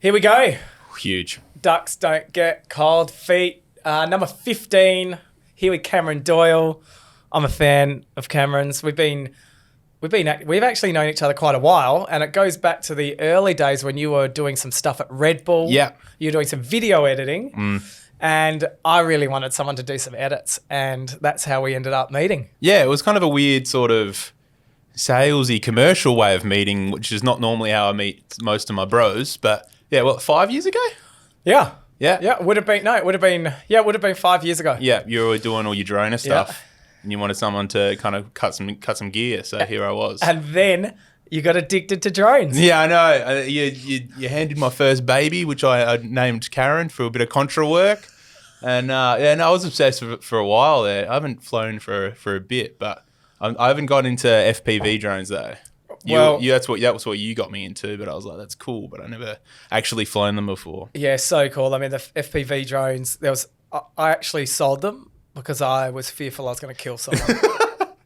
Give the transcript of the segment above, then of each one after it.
Here we go. Huge. Ducks don't get cold feet. Number 15. Here with Cameron Doyle. I'm a fan of Cameron's. We've actually known each other quite a while, and it goes back to the early days when you were doing some stuff at Red Bull. Yeah. You were doing some video editing. And I really wanted someone to do some edits, and that's how we ended up meeting. Yeah, it was kind of a weird sort of salesy commercial way of meeting, which is not normally how I meet most of my bros. But yeah, 5 years ago? Yeah. Yeah. Yeah, it would have been 5 years ago. Yeah, you were doing all your drone stuff, and you wanted someone to kind of cut some gear. So here I was. And then you got addicted to drones. Yeah, I know. You handed my first baby, which I named Karen, for a bit of contra work. And I was obsessed with it for a while there. I haven't flown for a bit, but I haven't got into FPV drones though. That's what you got me into, but I was like, that's cool, but I never actually flown them before. Yeah, so cool. I mean, the FPV drones, I actually sold them because I was fearful I was going to kill someone.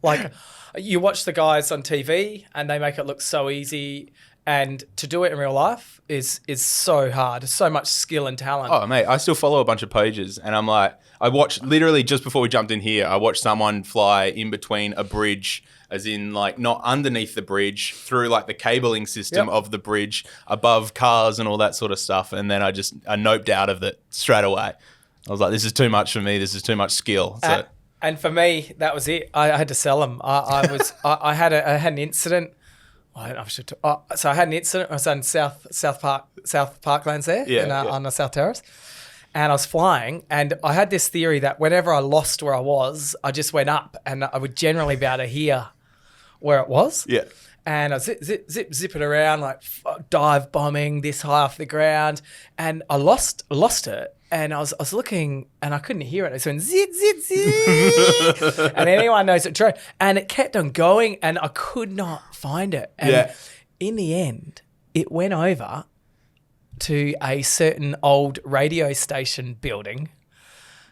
Like, you watch the guys on TV and they make it look so easy, and to do it in real life is so hard. There's so much skill and talent. Oh, mate, I still follow a bunch of pages, and I'm like, I watched literally just before we jumped in here, I watched someone fly in between a bridge, as in like not underneath the bridge, through like the cabling system of the bridge, above cars and all that sort of stuff. And then I noped out of it straight away. I was like, this is too much for me. This is too much skill. So. And for me, that was it. I had to sell them. I had an incident. So I had an incident. I was in South Parklands there, on the South Terrace, and I was flying. And I had this theory that whenever I lost where I was, I just went up, and I would generally be able to hear where it was. Yeah. And I zip it around, like dive bombing this high off the ground, and I lost it. And I was looking, and I couldn't hear it. It went zit, zit, zit. And anyone knows it drone. And it kept on going, and I could not find it. And in the end, it went over to a certain old radio station building.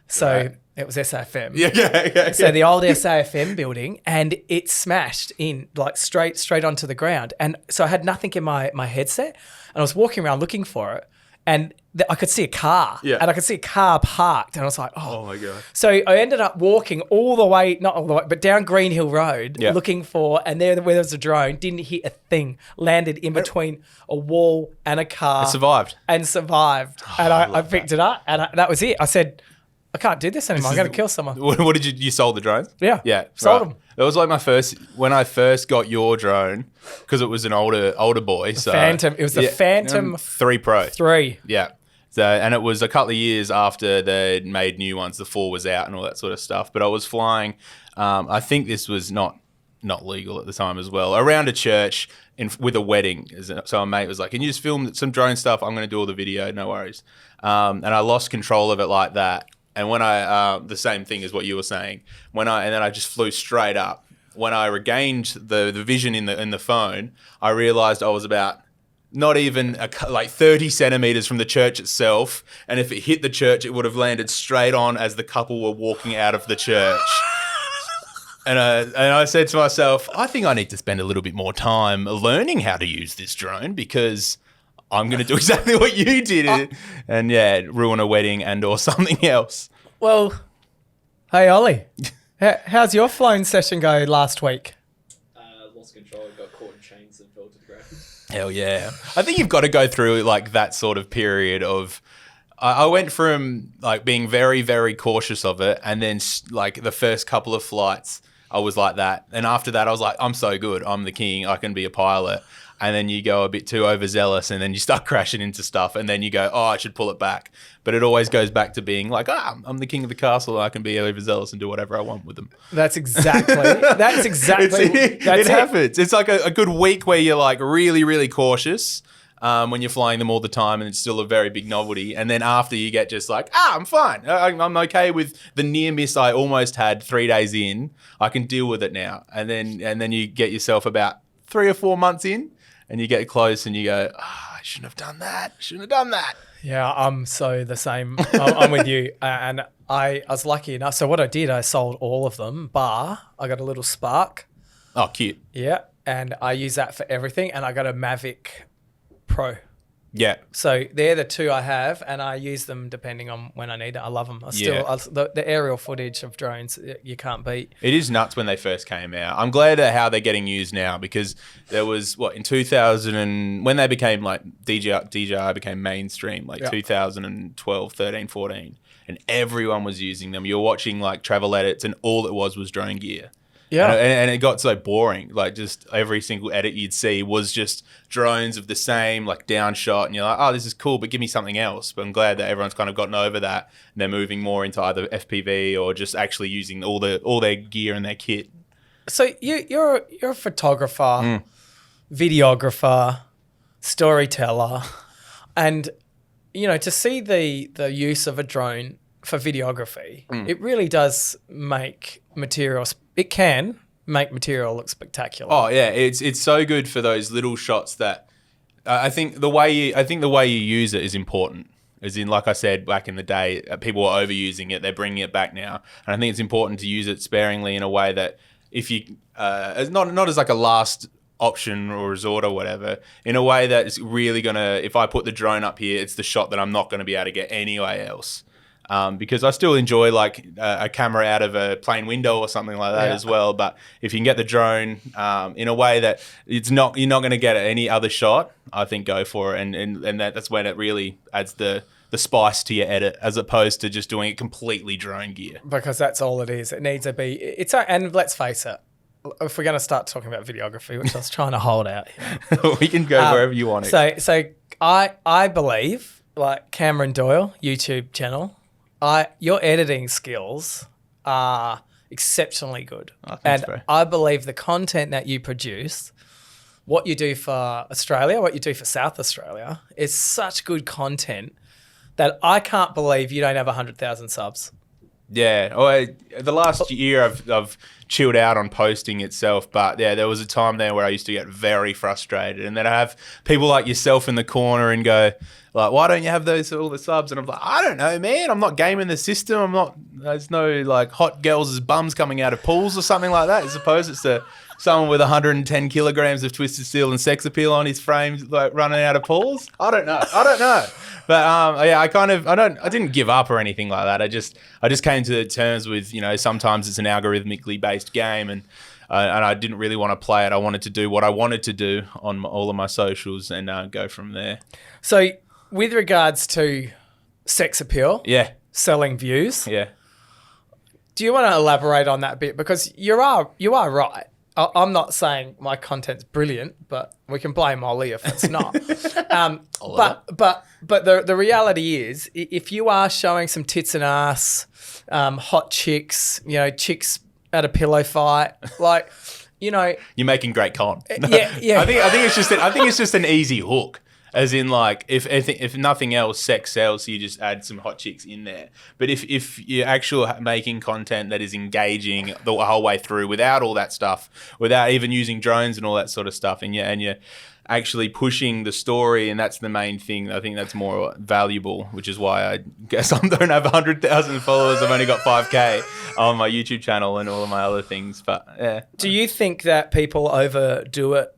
So it was SAFM. Yeah. So the old SAFM building, and it smashed in like straight onto the ground. And so I had nothing in my headset, and I was walking around looking for it. And I could see a car, and I could see a car parked, and I was like, oh my God. So I ended up walking not all the way, but down Green Hill Road looking for, and where there was a drone, didn't hit a thing, landed in between a wall and a car. It survived. And I picked it up, and that was it. I said, I can't do this anymore. I'm going to kill someone. What did you sold the drones? Yeah. Yeah. Sold them. It was like when I first got your drone, because it was an older boy. Phantom. It was the Phantom 3 Pro. 3. Yeah. So, and it was a couple of years after they made new ones. The 4 was out and all that sort of stuff. But I was flying. I think this was not legal at the time as well. Around a church with a wedding. So a mate was like, "Can you just film some drone stuff? I'm going to do all the video. No worries." And I lost control of it like that. And when the same thing as what you were saying, and then I just flew straight up. When I regained the vision in the phone, I realized I was about not even like 30 centimeters from the church itself. And if it hit the church, it would have landed straight on as the couple were walking out of the church. And I said to myself, I think I need to spend a little bit more time learning how to use this drone, because I'm going to do exactly what you did and ruin a wedding or something else. Well, hey, Ollie, how's your flying session go last week? Lost control, got caught in chains and fell to the ground. Hell yeah. I think you've got to go through like that sort of period of, I went from like being very, very cautious of it, and then like the first couple of flights, I was like that. And after that, I was like, I'm so good. I'm the king. I can be a pilot. And then you go a bit too overzealous, and then you start crashing into stuff, and then you go, I should pull it back. But it always goes back to being like, I'm the king of the castle. I can be overzealous and do whatever I want with them. That's exactly. It happens. It's like a good week where you're like really, really cautious when you're flying them all the time, and it's still a very big novelty. And then after, you get just like, I'm fine. I'm okay with the near miss I almost had 3 days in. I can deal with it now. And then you get yourself about 3 or 4 months in, and you get close and you go, I shouldn't have done that. Yeah, I'm so the same. I'm with you. And I was lucky enough. So what I did, I sold all of them, bar I got a little Spark. Oh, cute. Yeah. And I use that for everything. And I got a Mavic Pro. Yeah. So they're the two I have, and I use them depending on when I need it. I love them. The aerial footage of drones, you can't beat. It is nuts when they first came out. I'm glad at how they're getting used now, because there was, in 2000 and when they became like DJI became mainstream, like 2012, 13, 14, and everyone was using them. You were watching like travel edits and all it was drone gear. Yeah. And it got so boring. Like just every single edit you'd see was just drones of the same, like down shot. And you're like, oh, this is cool, but give me something else. But I'm glad that everyone's kind of gotten over that. And they're moving more into either FPV or just actually using all their gear and their kit. So you're a photographer, videographer, storyteller. And, to see the use of a drone for videography, it really does make material. It can make material look spectacular. Oh yeah, it's so good for those little shots that I think the way you use it is important. As in, like I said back in the day, people were overusing it. They're bringing it back now, and I think it's important to use it sparingly in a way that if you, as not as like a last option or resort or whatever, in a way that is really gonna. If I put the drone up here, it's the shot that I'm not going to be able to get anywhere else. Because I still enjoy like a camera out of a plane window or something like that as well. But if you can get the drone in a way that you're not going to get any other shot, I think go for it. And that's when it really adds the spice to your edit, as opposed to just doing it completely drone gear. Because that's all it is. It needs to be. And let's face it. If we're going to start talking about videography, which I was trying to hold out here, we can go wherever you want it. So I believe, like Cameron Doyle YouTube channel. Your editing skills are exceptionally good. Oh, thanks, bro. I believe the content that you produce, what you do for Australia, what you do for South Australia, is such good content that I can't believe you don't have 100,000 subs. Yeah, the last year I've chilled out on posting itself, but yeah, there was a time there where I used to get very frustrated, and then I have people like yourself in the corner and go like, "Why don't you have all the subs?" And I'm like, "I don't know, man. I'm not gaming the system. There's no like hot girls' bums coming out of pools or something like that. I suppose it's someone with 110 kilograms of twisted steel and sex appeal on his frame, like running out of pools. I don't know. But yeah, I didn't give up or anything like that. I just came to terms with, sometimes it's an algorithmically based game, and I didn't really want to play it. I wanted to do what I wanted to do on all of my socials and go from there. So with regards to sex appeal, selling views, do you want to elaborate on that a bit? Because you are right. I'm not saying my content's brilliant, but we can blame Ollie if it's not. But the reality is, if you are showing some tits and ass, hot chicks, chicks at a pillow fight, like, you're making great con. Yeah. I think it's just an easy hook. As in, like, if nothing else, sex sells, so you just add some hot chicks in there. But if you're actually making content that is engaging the whole way through without all that stuff, without even using drones and all that sort of stuff, and you're actually pushing the story, and that's the main thing, I think that's more valuable, which is why I guess I don't have 100,000 followers. I've only got 5K on my YouTube channel and all of my other things. But yeah. Do you think that people overdo it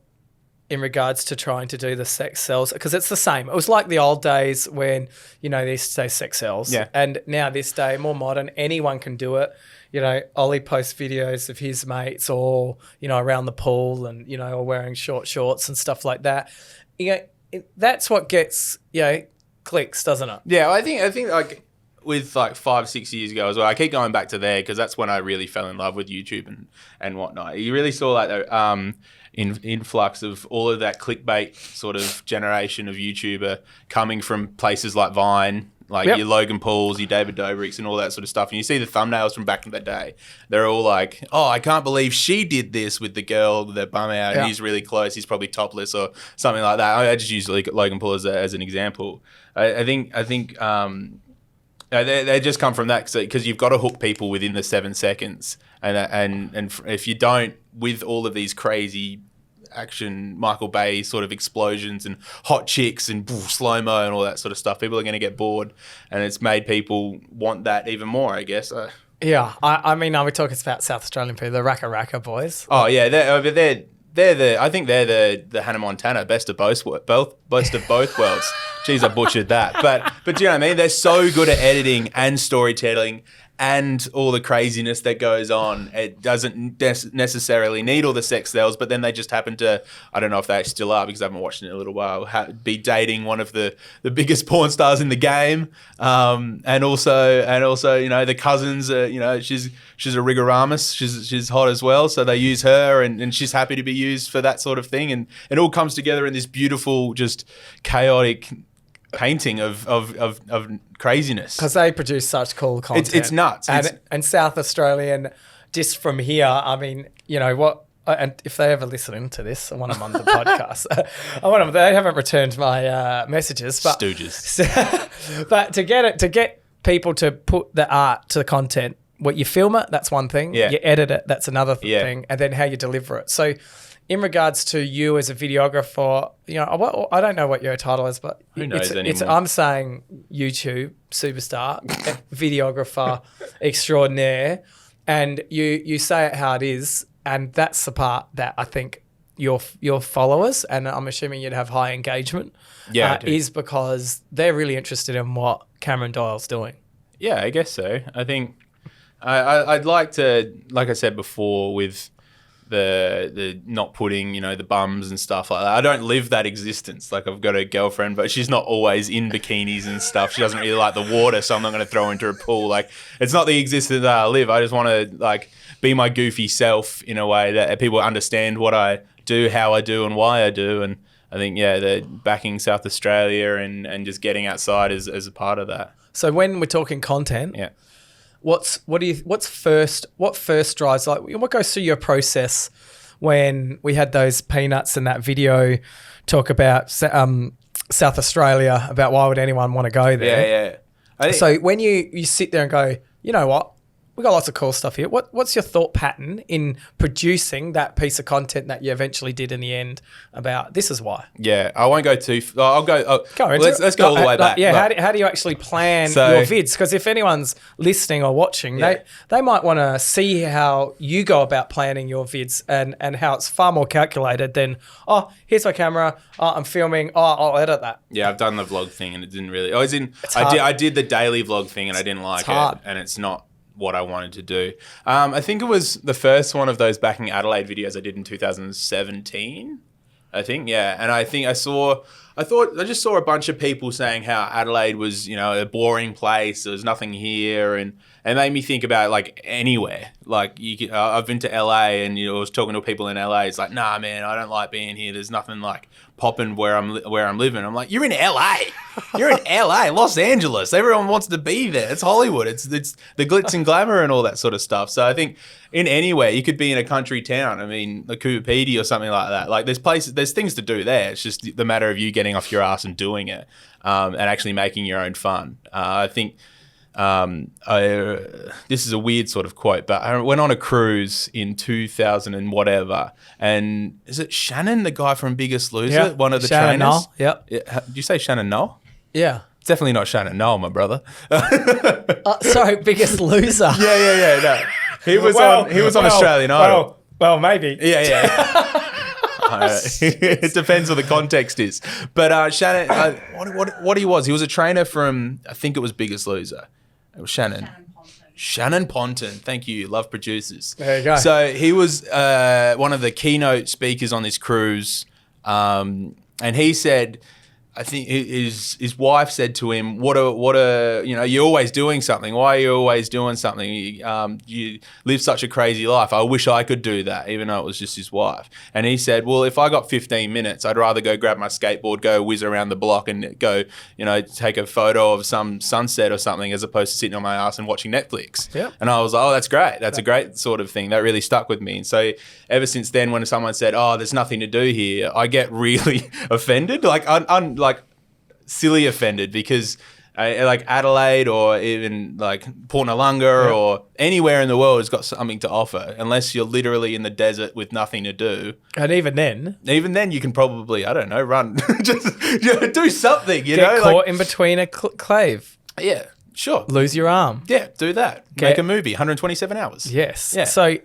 in regards to trying to do the sex sells? Because it's the same. It was like the old days when, they used to say sex sells. Yeah. And now this day, more modern, anyone can do it. Ollie posts videos of his mates or, around the pool and, or wearing short shorts and stuff like that. That's what gets, clicks, doesn't it? Yeah, I think like with like 5-6 years ago as well, I keep going back to there because that's when I really fell in love with YouTube and whatnot. You really saw like influx of all of that clickbait sort of generation of YouTuber coming from places like Vine, like your Logan Pauls, your David Dobrik's and all that sort of stuff. And you see the thumbnails from back in the day. They're all like, oh, I can't believe she did this with the girl with their bum out and he's really close. He's probably topless or something like that. I just use Logan Paul as an example. I think they just come from that because you've got to hook people within the 7 seconds. And if you don't, with all of these crazy action Michael Bay sort of explosions and hot chicks and slow-mo and all that sort of stuff, people are going to get bored, and it's made people want that even more, I guess. Yeah, I mean, are we talking about South Australian people, the Raka Raka boys? Oh yeah, they're I think they're the Hannah Montana best of both worlds. Jeez, I butchered that. But do you know what I mean? They're so good at editing and storytelling and all the craziness that goes on. It doesn't necessarily need all the sex sales, but then they just happen to, I don't know if they still are because I haven't watched it in a little while, be dating one of the biggest porn stars in the game. And also, the cousins, she's a rigoramus. She's hot as well. So they use her and she's happy to be used for that sort of thing. And it all comes together in this beautiful, just chaotic painting of craziness, because they produce such cool content. It's nuts. And South Australian, just from here, I mean, you know what? And if they ever listen to this, I want them on the podcast. They haven't returned my messages, but stooges. But to get people to put the art to the content, what you film it, that's one thing. Yeah. You edit it, that's another thing, and then how you deliver it. So, in regards to you as a videographer, you know, I don't know what your title is, but who knows anymore? I'm saying YouTube superstar, videographer extraordinaire, and you say it how it is, and that's the part that I think your followers, and I'm assuming you'd have high engagement, is because they're really interested in what Cameron Doyle's doing. Yeah, I guess so. I think I'd like to, like I said before, with the not putting, you know, the bums and stuff like that. I don't live that existence. Like, I've got a girlfriend, but she's not always in bikinis and stuff. She doesn't really like the water, so I'm not going to throw her into a pool. Like, it's not the existence that I live. I just want to, like, be my goofy self in a way that people understand what I do, how I do, and why I do. And I think, the backing South Australia and just getting outside is a part of that. So when we're talking content, what first drives, like, what goes through your process when we had those peanuts in that video talk about South Australia, about why would anyone want to go there? So when you sit there and go, you know what, we've got lots of cool stuff here. What's your thought pattern in producing that piece of content that you eventually did in the end about this is why? Yeah, I won't go too. I'll go. Let's go all the way back. Yeah, how do you actually plan your vids? Because if anyone's listening or watching, they might want to see how you go about planning your vids and how it's far more calculated than, here's my camera, I'm filming, I'll edit that. Yeah, I've done the vlog thing and it didn't really. I did the daily vlog thing and I didn't like it, and it's not what I wanted to do. I think it was the first one of those backing Adelaide videos I did in 2017. I think, and I just saw a bunch of people saying how Adelaide was, you know, a boring place. There was nothing here, and it made me think about, like, anywhere. Like, I've been to LA, and I was talking to people in LA. It's like, nah, man, I don't like being here. There's nothing like popping where I'm living. I'm like, you're in LA. You're in LA, Los Angeles. Everyone wants to be there. It's Hollywood. It's the glitz and glamour and all that sort of stuff. So I think in anywhere, you could be in a country town. I mean, the Coopedi or something like that. Like, there's things to do there. It's just the matter of you getting off your ass and doing it, and actually making your own fun. I think this is a weird sort of quote, but I went on a cruise in 2000 and whatever, and is it Shannon, the guy from Biggest Loser, one of the Shannon trainers? Noel, Did you say Shannon Noel? Yeah. It's definitely not Shannon Noel, my brother. Sorry, Biggest Loser. No. He was on Australian Idol. Well, maybe. Yeah. It depends what the context is. But Shannon, what he was a trainer from, I think it was Biggest Loser. It was Shannon. Shannon Ponton. Thank you. Love producers. There you go. So he was one of the keynote speakers on this cruise. And he said, I think his wife said to him, what a you're always doing something. Why are you always doing something? You live such a crazy life. I wish I could do that, even though it was just his wife. And he said, well, if I got 15 minutes, I'd rather go grab my skateboard, go whiz around the block and go, take a photo of some sunset or something, as opposed to sitting on my ass and watching Netflix. Yeah. And I was like, oh, that's great. That's a great sort of thing. That really stuck with me. And so ever since then, when someone said, oh, there's nothing to do here, I get really offended, like silly offended, because like Adelaide or even like Pornalunga or anywhere in the world has got something to offer, unless you're literally in the desert with nothing to do. And even then you can probably, I don't know, run, just do something, get caught in between a clave. Yeah, sure. Lose your arm. Yeah, do that. Make a movie, 127 hours. Yes. Yeah. So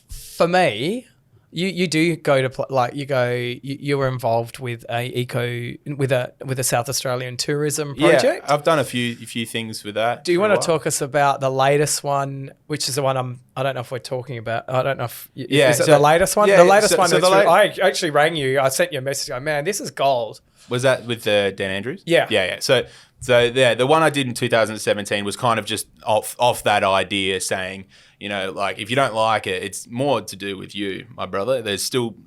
for me, You do go to you were involved with a South Australian tourism project. Yeah, I've done a few things with that. Do you want to talk us about the latest one, which is the one I don't know if we're talking about. I don't know if is it the latest one? Yeah, the latest one. I actually rang you. I sent you a message. Going, man, this is gold. Was that with Dan Andrews? Yeah. Yeah. So yeah, the one I did in 2017 was kind of just off that idea, saying, you know, like, if you don't like it, it's more to do with you, my brother.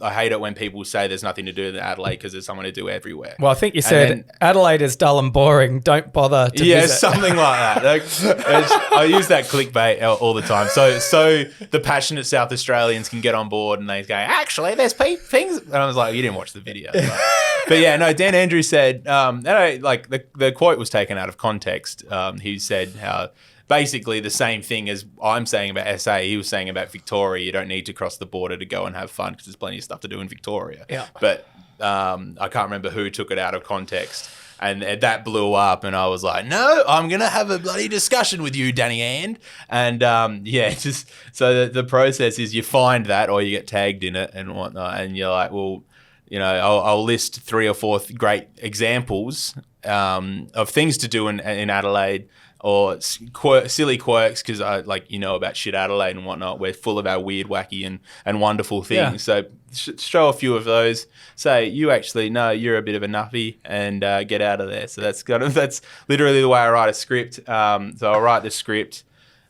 I hate it when people say there's nothing to do in Adelaide because there's someone to do everywhere. Well, I think you said Adelaide is dull and boring. Don't bother to visit. Something like that. I use that clickbait all the time. So the passionate South Australians can get on board and they go, actually, there's things. And I was like, you didn't watch the video. But yeah, no, Dan Andrews said, the quote was taken out of context. He said how basically the same thing as I'm saying about SA, he was saying about Victoria. You don't need to cross the border to go and have fun because there's plenty of stuff to do in Victoria. Yeah. But I can't remember who took it out of context. And that blew up, and I was like, no, I'm going to have a bloody discussion with you, Danny And. And just so the process is you find that or you get tagged in it and whatnot, and you're like, well, you know, I'll list 3 or 4 great examples of things to do in Adelaide, or silly quirks, because about shit Adelaide and whatnot. We're full of our weird, wacky and wonderful things. Yeah. So show a few of those. Say, you actually, no, you're a bit of a nuffy, and get out of there. So that's literally the way I write a script. So I'll write the script,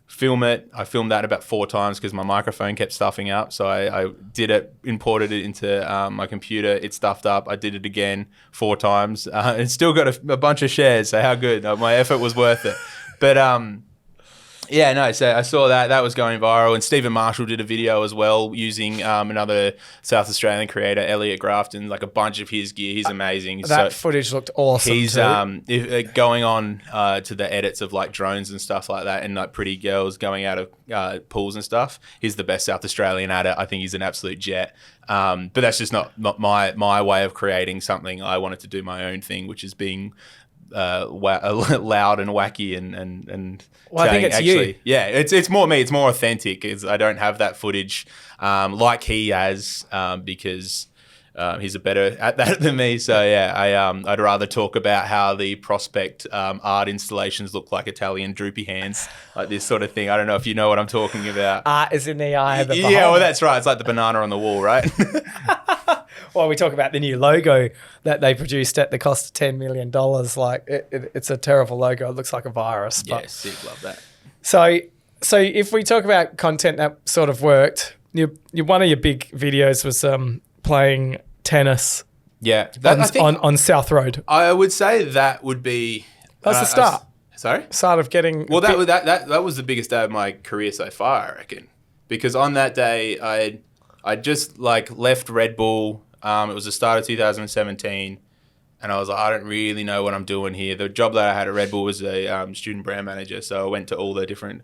film it. I filmed that about 4 times because my microphone kept stuffing up. So I did it, imported it into my computer. It stuffed up. I did it again 4 times. It's still got a bunch of shares. So how good? My effort was worth it. But so I saw that was going viral, and Stephen Marshall did a video as well using another South Australian creator, Elliot Grafton, like a bunch of his gear. He's amazing. That footage looked awesome. He's going on to the edits of like drones and stuff like that, and like pretty girls going out of pools and stuff. He's the best South Australian at it. I think he's an absolute jet. But that's just not my way of creating something. I wanted to do my own thing, which is being loud and wacky and well, I think it's you. Yeah, it's more me. It's more authentic. I don't have that footage like he has because he's better at that than me. So yeah, I'd rather talk about how the Prospect art installations look like Italian droopy hands, like this sort of thing. I don't know if you know what I'm talking about. Art is in the eye of the beholder. Yeah, well, that's right. It's like the banana on the wall, right? Well, we talk about the new logo that they produced at the cost of $10 million. Like it's a terrible logo. It looks like a virus. Yeah, sick. Love that. So if we talk about content that sort of worked, one of your big videos was playing tennis. Yeah, on South Road. I would say that would be. That's the start. Sorry. Start of getting. Well, that was the biggest day of my career so far, I reckon, because on that day I just left Red Bull. It was the start of 2017, and I was like, I don't really know what I'm doing here. The job that I had at Red Bull was a student brand manager, so I went to all the different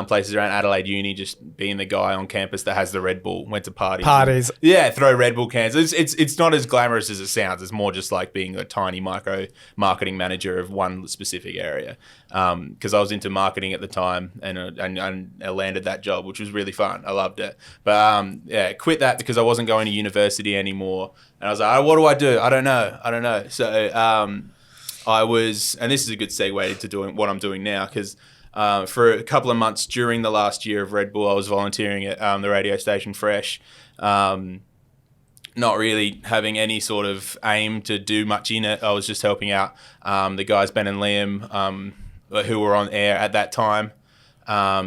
places around Adelaide Uni, just being the guy on campus that has the Red Bull. Went to parties. Yeah, throw Red Bull cans. It's not as glamorous as it sounds. It's more just like being a tiny micro marketing manager of one specific area. Because I was into marketing at the time, and I landed that job, which was really fun. I loved it. But quit that because I wasn't going to university anymore. And I was like, what do I do? I don't know. So I was, and this is a good segue to doing what I'm doing now, because for a couple of months during the last year of Red Bull, I was volunteering at the radio station Fresh. Not really having any sort of aim to do much in it. I was just helping out the guys, Ben and Liam, who were on air at that time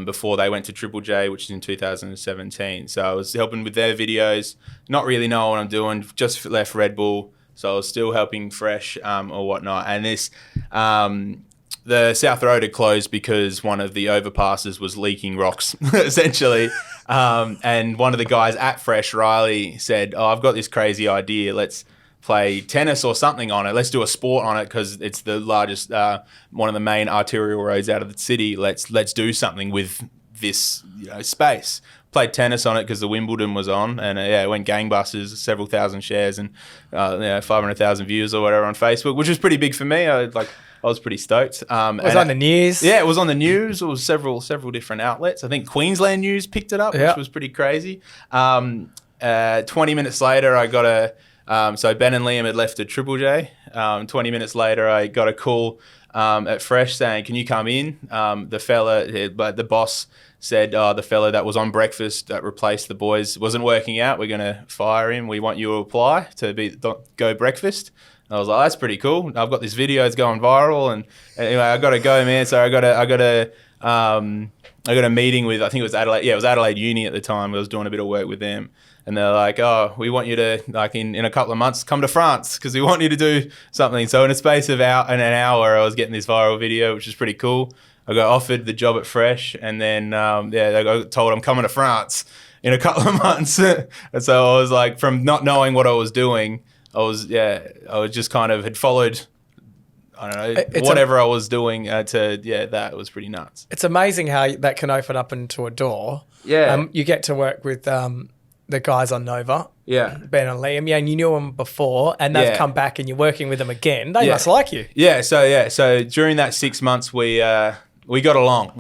before they went to Triple J, which is in 2017. So I was helping with their videos, not really knowing what I'm doing, just left Red Bull. So I was still helping Fresh or whatnot. And this, the South Road had closed because one of the overpasses was leaking rocks, essentially. And one of the guys at Fresh, Riley, said, I've got this crazy idea. Let's play tennis or something on it. Let's do a sport on it because it's the largest, one of the main arterial roads out of the city. Let's do something with this space. Played tennis on it because the Wimbledon was on, and it went gangbusters, several thousand shares and 500,000 views or whatever on Facebook, which was pretty big for me. I was pretty stoked. It was on the news. Yeah, it was on the news. It was several different outlets. I think Queensland News picked it up, which was pretty crazy. 20 minutes later, I got so Ben and Liam had left at Triple J. 20 minutes later, I got a call at Fresh saying, "Can you come in?" The boss said, the fella that was on breakfast that replaced the boys wasn't working out. We're going to fire him. We want you to apply to go breakfast. And I was like, that's pretty cool. I've got this video. It's going viral. And anyway, I got to go, man. So I got a meeting with, I think it was Adelaide. Yeah, it was Adelaide Uni at the time. I was doing a bit of work with them. And they're like, oh, we want you to, like, in a couple of months, come to France because we want you to do something. So in a space of an hour, I was getting this viral video, which is pretty cool. I got offered the job at Fresh, and then I got told I'm coming to France in a couple of months. And so I was like, from not knowing what I was doing, I was just kind of had followed, I don't know, whatever I was doing that was pretty nuts. It's amazing how that can open up into a door. Yeah. You get to work with the guys on Nova. Yeah. Ben and Liam. Yeah, and you knew them before, and they've come back and you're working with them again. They must like you. Yeah. So during that 6 months, we got along.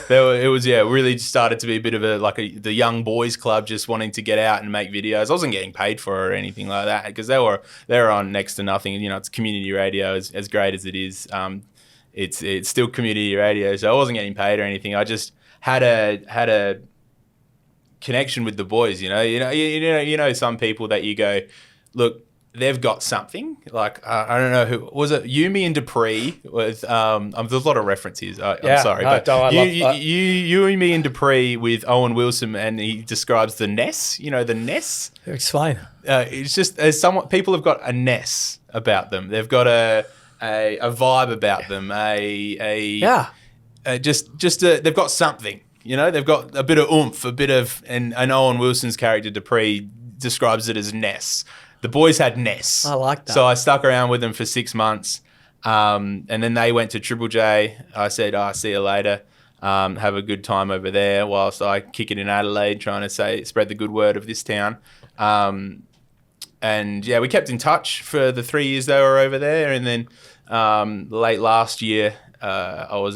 It was really started to be a bit of the young boys club, just wanting to get out and make videos. I wasn't getting paid for it or anything like that because they were on next to nothing. You know, it's community radio, as great as it is. It's still community radio, so I wasn't getting paid or anything. I just had a connection with the boys. You know, some people that you go, look, they've got something. Like, I don't know who was it. Yumi and Dupree with there's a lot of references. I'm sorry, but Yumi and Dupree with Owen Wilson, and he describes the Ness. You know, the Ness. Explain. It's just people have got a Ness about them. They've got a vibe about them. They've got something. You know, they've got a bit of oomph, and Owen Wilson's character Dupree describes it as Ness. The boys had Ness. I like that. So I stuck around with them for 6 months, and then they went to Triple J. I said, see you later. Have a good time over there whilst I kick it in Adelaide, trying to spread the good word of this town. And we kept in touch for the 3 years they were over there. And then late last year, I was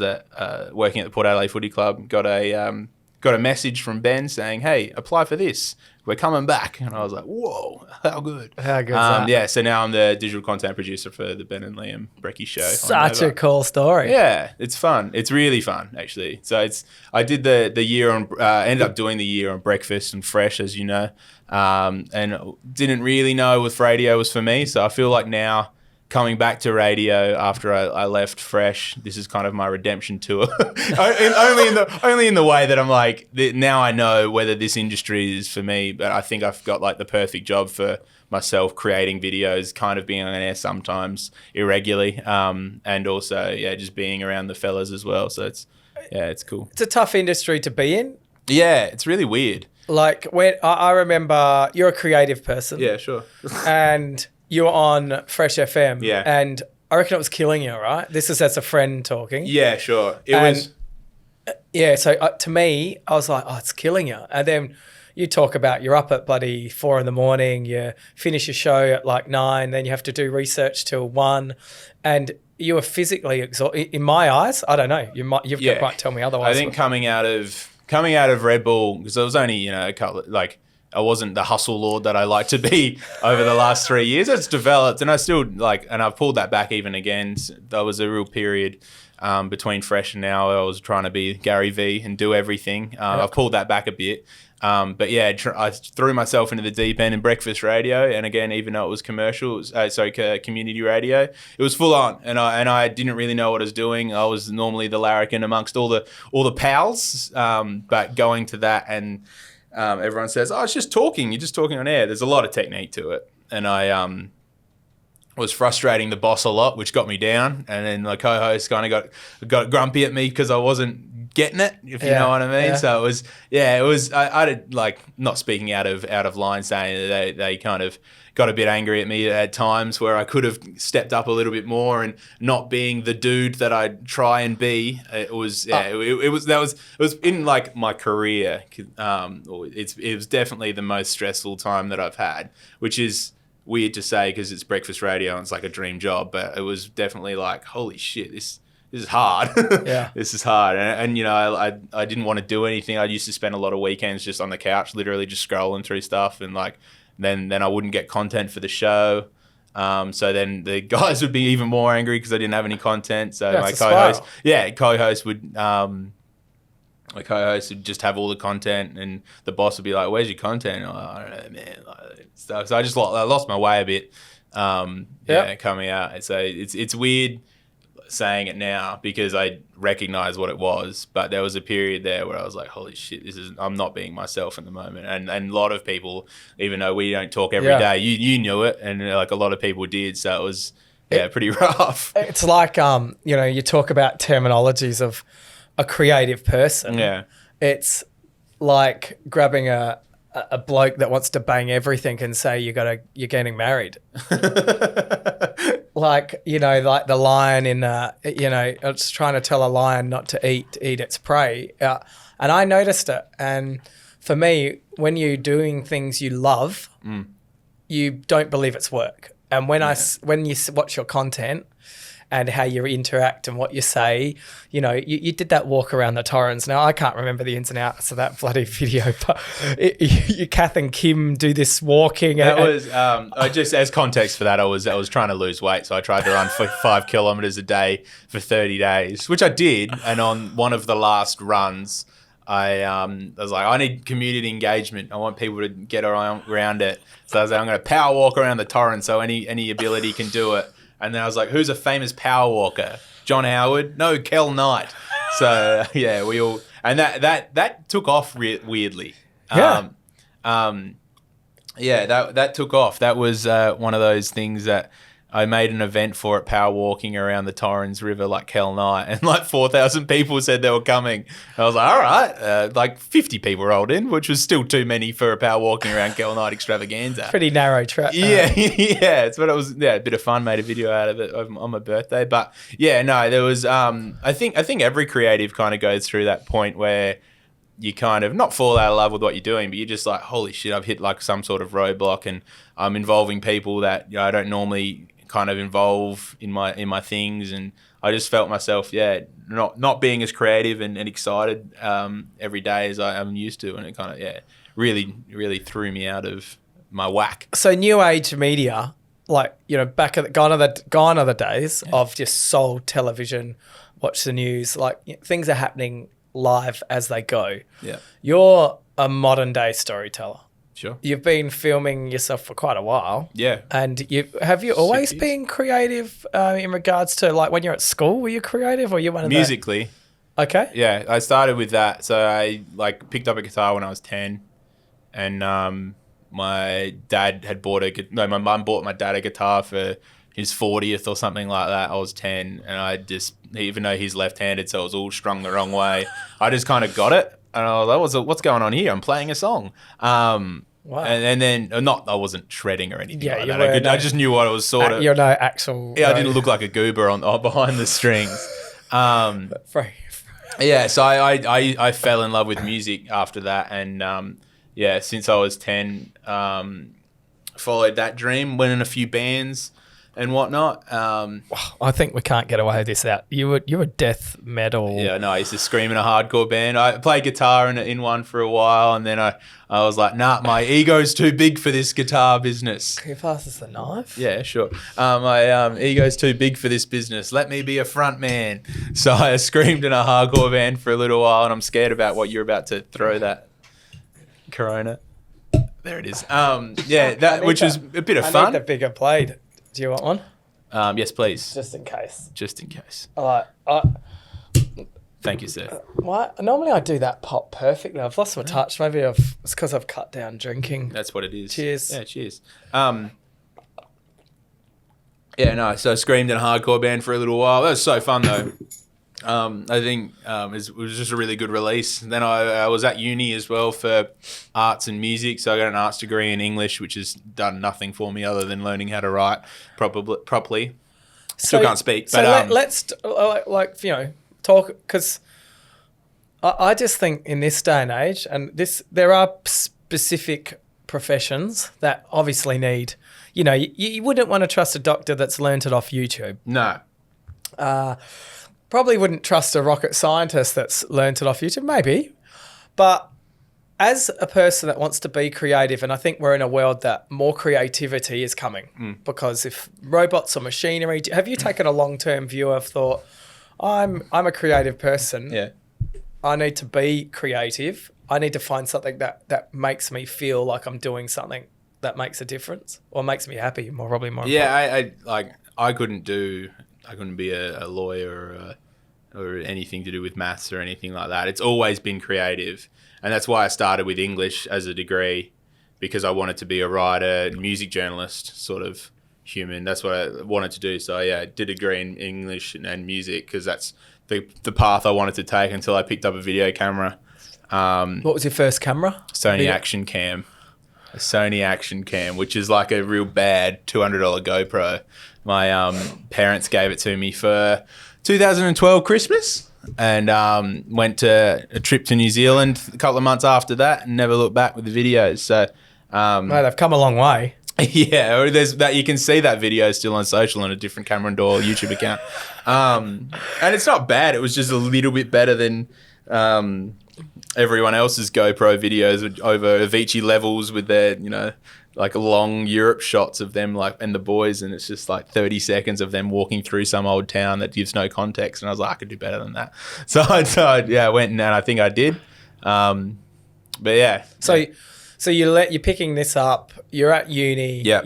working at the Port Adelaide Footy Club. Got a message from Ben saying, "Hey, apply for this. We're coming back." And I was like, "Whoa, how good!" How good is that? Yeah. So now I'm the digital content producer for the Ben and Liam Brecky show. Such a cool story. Yeah, it's fun. It's really fun, actually. So I did the year on, ended up doing the year on Breakfast and Fresh, as you know, and didn't really know if radio was for me. So I feel like now, coming back to radio after I left Fresh, this is kind of my redemption tour. only in the way that I'm like, now I know whether this industry is for me, but I think I've got like the perfect job for myself, creating videos, kind of being on air sometimes irregularly, and also just being around the fellas as well. So it's cool. It's a tough industry to be in. Yeah, it's really weird. Like when I remember, you're a creative person. Yeah, sure. And you were on Fresh FM. Yeah. And I reckon it was killing you, right? This is as a friend talking. Yeah, sure. It was. Yeah, so to me, I was like, oh, it's killing you. And then you talk about you're up at bloody 4 a.m, you finish your show at like 9, then you have to do research till 1, and you were physically exhausted. In my eyes, I don't know. You might tell me otherwise. I think coming out of Red Bull, because I was only a couple I wasn't the hustle lord that I like to be over the last 3 years. It's developed, and I still and I've pulled that back even again. There was a real period between Fresh and now where I was trying to be Gary V and do everything. I've pulled that back a bit. But yeah, I threw myself into the deep end in breakfast radio, and again, even though it was community radio, it was full on, and I didn't really know what I was doing. I was normally the larrikin amongst all the pals, but going to that and everyone says, "Oh, it's just talking. You're just talking on air." There's a lot of technique to it, and I was frustrating the boss a lot, which got me down. And then the co-host kind of got grumpy at me because I wasn't getting it, if you know what I mean. Yeah. So it was. I did not speaking out of line, saying that they kind of got a bit angry at me at times where I could have stepped up a little bit more and not being the dude that I try and be. It was in my career. It was definitely the most stressful time that I've had, which is weird to say because it's breakfast radio and it's like a dream job, but it was definitely like, holy shit, this this is hard. Yeah. This is hard. And you know, I didn't want to do anything. I used to spend a lot of weekends just on the couch, literally just scrolling through stuff. And like, then I wouldn't get content for the show. So then the guys would be even more angry because I didn't have any content. So That's my a spiral. co-host would just have all the content, and the boss would be like, "Where's your content?" I'm like, I don't know, man. Like, stuff. So I lost my way a bit. Coming out. So it's weird saying it now because I recognize what it was, but there was a period there where I was like, holy shit, I'm not being myself at the moment. And a lot of people, even though we don't talk every day, you knew it, and like a lot of people did. So it was pretty rough. It's like you know, you talk about terminologies of a creative person. Yeah. It's like grabbing a bloke that wants to bang everything and say you're getting married. Like, you know, like the lion in you know, it's trying to tell a lion not to eat its prey. And I noticed it. And for me, when you're doing things you love, you don't believe it's work. And when you watch your content and how you interact and what you say, you know, you did that walk around the Torrens. Now, I can't remember the ins and outs of that bloody video, but you, Kath and Kim do this walking. That was, I just, as context for that, I was trying to lose weight. So I tried to run 5 kilometers a day for 30 days, which I did. And on one of the last runs, I was like, I need community engagement. I want people to get around it. So I was like, I'm going to power walk around the Torrens so any ability can do it. And then I was like, who's a famous power walker? John Howard? No, Kel Knight. So yeah, we all, and that took off weirdly. Yeah. That took off. That was one of those things that I made an event for it, power walking around the Torrens River like Kel Knight, and like 4,000 people said they were coming. I was like, all right, like 50 people rolled in, which was still too many for a power walking around Kel Knight extravaganza. Pretty narrow track. Yeah, yeah. It's what it was. Yeah, a bit of fun. Made a video out of it on my birthday. But yeah, no, there was. I think every creative kind of goes through that point where you kind of not fall out of love with what you're doing, but you're just like, holy shit, I've hit like some sort of roadblock, and I'm involving people that, you know, I don't normally kind of involve in my things, and I just felt myself not being as creative and excited every day as I'm used to, and it kind of really threw me out of my whack. So new age media, like, you know, gone are the days of just sold television, watch the news, like, you know, things are happening live as they go. Yeah. You're a modern day storyteller. Sure. You've been filming yourself for quite a while. Yeah. And have you always been creative in regards to, like, when you're at school, were you creative, or you one of musically? Okay. Yeah, I started with that. So I like picked up a guitar when I was 10, and my dad had my mum bought my dad a guitar for his 40th or something like that. I was 10, and I just, even though he's left-handed, so it was all strung the wrong way, I just kind of got it. And I was like, what's going on here? I'm playing a song. Wow. And then, I wasn't shredding or anything like that. I just knew what it was sort of. You're no actual. Yeah, I didn't look like a goober behind the strings. Yeah, so I fell in love with music after that. And since I was 10, followed that dream, went in a few bands and whatnot. I think we can't get away with this out. You were death metal. Yeah, no, I used to scream in a hardcore band. I played guitar in one for a while, and then I was like, nah, my ego's too big for this guitar business. Can you pass us the knife? Yeah, sure. My ego's too big for this business. Let me be a front man. So I screamed in a hardcore band for a little while, and I'm scared about what you're about to throw that Corona. There it is. Which was a bit of fun. I need the bigger blade. Do you want one? Yes, please. Just in case. Just in case. Thank you, sir. Why? Normally I do that pop perfectly. I've lost my touch. Maybe it's because I've cut down drinking. That's what it is. Cheers. Yeah, cheers. So I screamed in a hardcore band for a little while. That was so fun, though. I think it was just a really good release. And then I was at uni as well for arts and music. So I got an arts degree in English, which has done nothing for me other than learning how to write properly. Still can't speak. But let's talk, because I just think in this day and age, and there are specific professions that obviously need, you know, you wouldn't want to trust a doctor that's learnt it off YouTube. No. probably wouldn't trust a rocket scientist that's learnt it off YouTube, maybe. But as a person that wants to be creative, and I think we're in a world that more creativity is coming because if robots or machinery, have you taken a long-term view of thought, I'm a creative person. Yeah. I need to be creative. I need to find something that makes me feel like I'm doing something that makes a difference or makes me happy. Probably more. Yeah, I couldn't be a lawyer or anything to do with maths or anything like that. It's always been creative, and that's why I started with English as a degree, because I wanted to be a writer, music journalist, sort of human. That's what I wanted to do. So I did a degree in English and music because that's the path I wanted to take until I picked up a video camera. What was your first camera? Sony Action Cam. A Sony Action Cam, which is like a real bad $200 GoPro. My parents gave it to me for 2012 Christmas, and went to a trip to New Zealand a couple of months after that and never looked back with the videos. So, Mate, they've come a long way. yeah, there's that. You can see that video still on social on a different Cameron Doyle YouTube account, and it's not bad. It was just a little bit better than everyone else's GoPro videos over Avicii levels with their, like long Europe shots of them and the boys, and it's just like 30 seconds of them walking through some old town that gives no context. And I was like, I could do better than that. So I went and I think I did. But yeah. So you're picking this up. You're at uni. Yeah.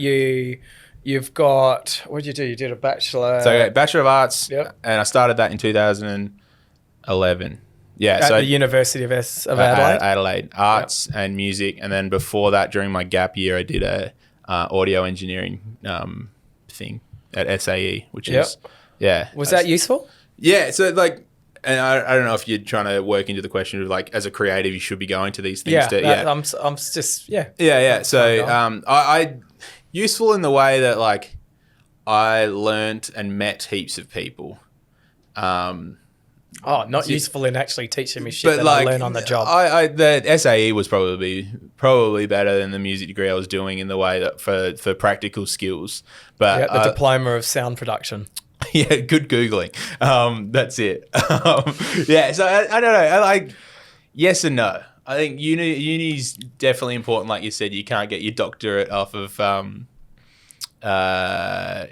You've got, what did you do? You did a bachelor. So Bachelor of Arts. Yep. And I started that in 2011. Yeah, At the University of Adelaide. Adelaide, arts and music, and then before that, during my gap year, I did a audio engineering thing at SAE, which is Was that useful? Yeah, so and I don't know if you're trying to work into the question of as a creative, you should be going to these things. I'm just Yeah. So I useful in the way that I learnt and met heaps of people. Not useful in actually teaching me shit that I learn on the job. The SAE was probably better than the music degree I was doing in the way that for practical skills. But the diploma of sound production. Yeah, good Googling. That's it. So I don't know. Yes and no. I think uni's definitely important. Like you said, you can't get your doctorate off of off of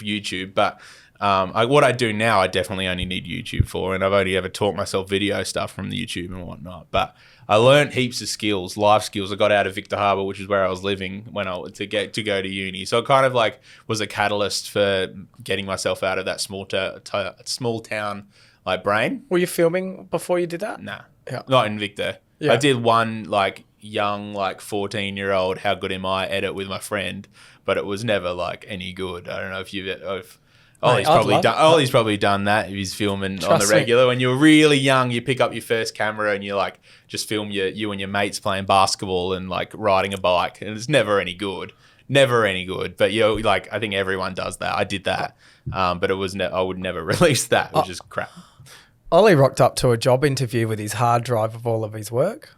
YouTube, but what I do now, I definitely only need YouTube for, and I've only ever taught myself video stuff from the YouTube and whatnot. But I learned heaps of skills, life skills. I got out of Victor Harbour, which is where I was living when to go to uni. So it kind of was a catalyst for getting myself out of that small town brain. Were you filming before you did that? Nah, Yeah. not in Victor. Yeah. I did one young 14-year-old how good am I edit with my friend, but it was never any good. I don't know if you've. Ollie's probably done that if he's filming on the regular. When you're really young, you pick up your first camera and you just film you and your mates playing basketball and riding a bike, and it's never any good. But I think everyone does that. I did that, but it was I would never release that. It was just crap. Ollie rocked up to a job interview with his hard drive of all of his work.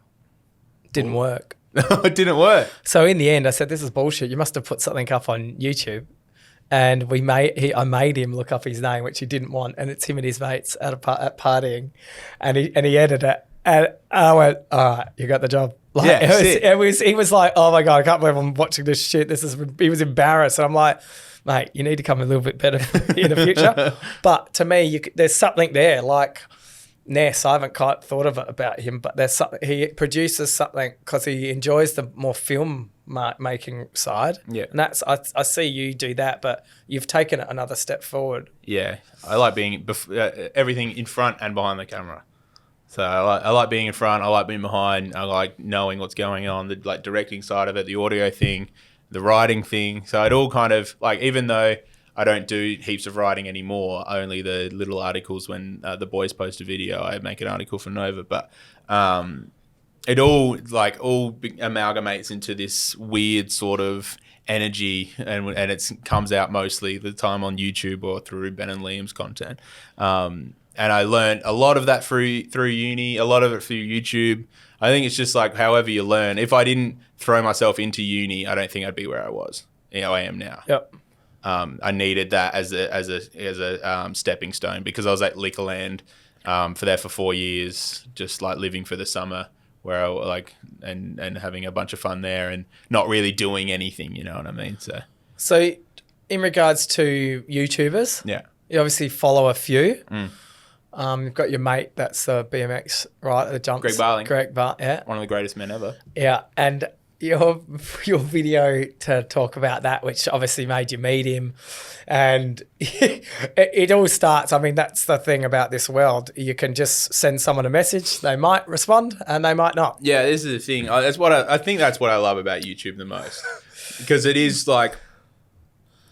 Didn't work. It didn't work. So in the end, I said, "This is bullshit. You must have put something up on YouTube." And I made him look up his name, which he didn't want, and it's him and his mates at partying, and he edited it, and I went, "All right, you got the job." He was like, "Oh my god, I can't believe I'm watching this shit." He was embarrassed, and I'm like, "Mate, you need to come a little bit better in the future." But to me, there's something there, Ness. I haven't quite thought of it about him, but there's something. He produces something because he enjoys the more film making side. Yeah, and that's I see you do that, but you've taken it another step forward. Yeah, I like being everything in front and behind the camera. So I like being in front. I like being behind. I like knowing what's going on. The directing side of it, the audio thing, the writing thing. So it all kind of even though I don't do heaps of writing anymore, only the little articles when the boys post a video, I make an article for Nova. But it all amalgamates into this weird sort of energy, and it comes out mostly the time on YouTube or through Ben and Liam's content. And I learned a lot of that through uni, a lot of it through YouTube. I think it's just however you learn. If I didn't throw myself into uni, I don't think I'd be where I was. I am now. Yep. I needed that as a stepping stone, because I was at Liquorland for 4 years, just like living for the summer, where I like and having a bunch of fun there and not really doing anything. You know what I mean? So, in regards to YouTubers, Yeah. you obviously follow a few. You've got your mate that's the BMX, right? The jumps. Greg Barling. Yeah. One of the greatest men ever. Yeah. And your video to talk about that, which obviously made you meet him. And it all starts, I mean, that's the thing about this world. You can just send someone a message. They might respond and they might not. Yeah, this is the thing. I think that's what I love about YouTube the most. Because it is like,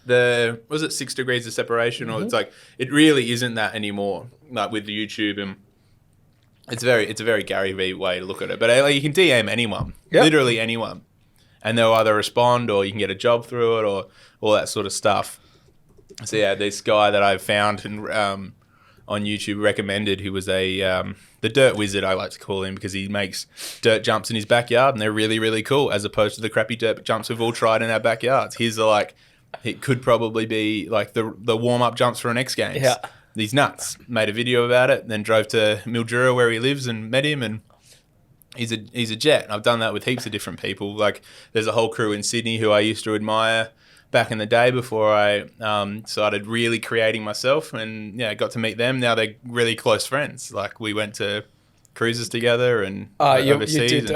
was it 6 degrees of separation, or it's like it really isn't that anymore, like with the YouTube, and it's a very Gary Vee way to look at it. But like, you can DM anyone, literally anyone, and they'll either respond, or you can get a job through it, or all that sort of stuff. So yeah, this guy that I found and on YouTube recommended, who was the dirt wizard, I like to call him, because he makes dirt jumps in his backyard, and they're really, really cool, as opposed to the crappy dirt jumps we've all tried in our backyards. His are like, it could probably be like the warm-up jumps for an X Games. Yeah. He's nuts. Made a video about it, then drove to Mildura where he lives and met him, and he's a jet. I've done that with heaps of different people. Like, there's a whole crew in Sydney who I used to admire back in the day before I started really creating myself, and yeah, got to meet them. Now they're really close friends. Like, we went to cruises together and overseas. You did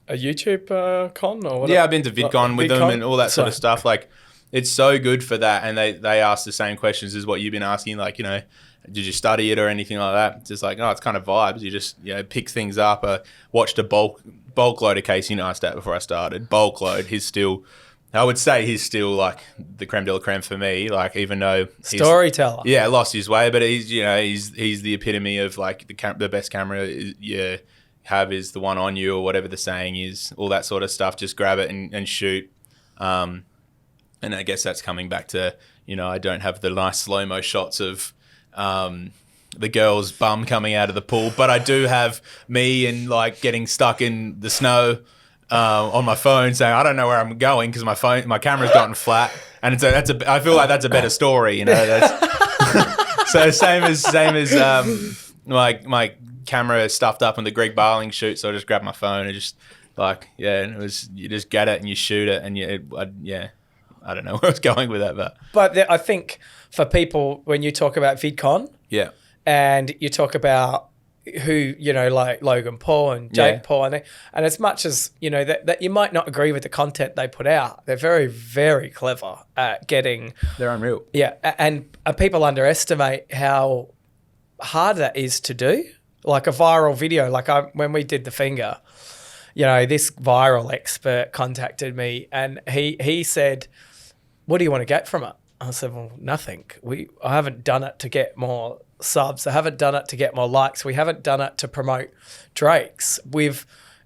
a YouTube con or whatever? Yeah, I've been to VidCon with them and all that sort of stuff. Like, it's so good for that. And they ask the same questions as what you've been asking. Like, you know, did you study it or anything like that? Just like, it's kind of vibes. You just, pick things up. I watched a bulk load of Casey Neistat before I started. Bulk load. I would say he's still like the creme de la creme for me. Like, even though storyteller. Yeah, lost his way, but he's the epitome of like the best camera you have is the one on you, or whatever the saying is. All that sort of stuff. Just grab it and shoot. And I guess that's coming back to, I don't have the nice slow-mo shots of the girl's bum coming out of the pool, but I do have me and like getting stuck in the snow on my phone, saying I don't know where I'm going because my camera's gotten flat, and I feel like that's a better story, So same as my camera stuffed up in the Greg Barling shoot, so I just grabbed my phone and just and it was, you just get it and you shoot it, and I don't know where I was going with that, but I think for people, when you talk about VidCon, and you talk about who, like Logan Paul and Jake Paul, and as much as, that you might not agree with the content they put out, they're very, very clever at getting... They're unreal. Yeah, and people underestimate how hard that is to do. Like a viral video, when we did the finger, this viral expert contacted me, and he said, what do you want to get from it? I said, well, nothing. I haven't done it to get more subs. I haven't done it to get more likes. We haven't done it to promote Drake's.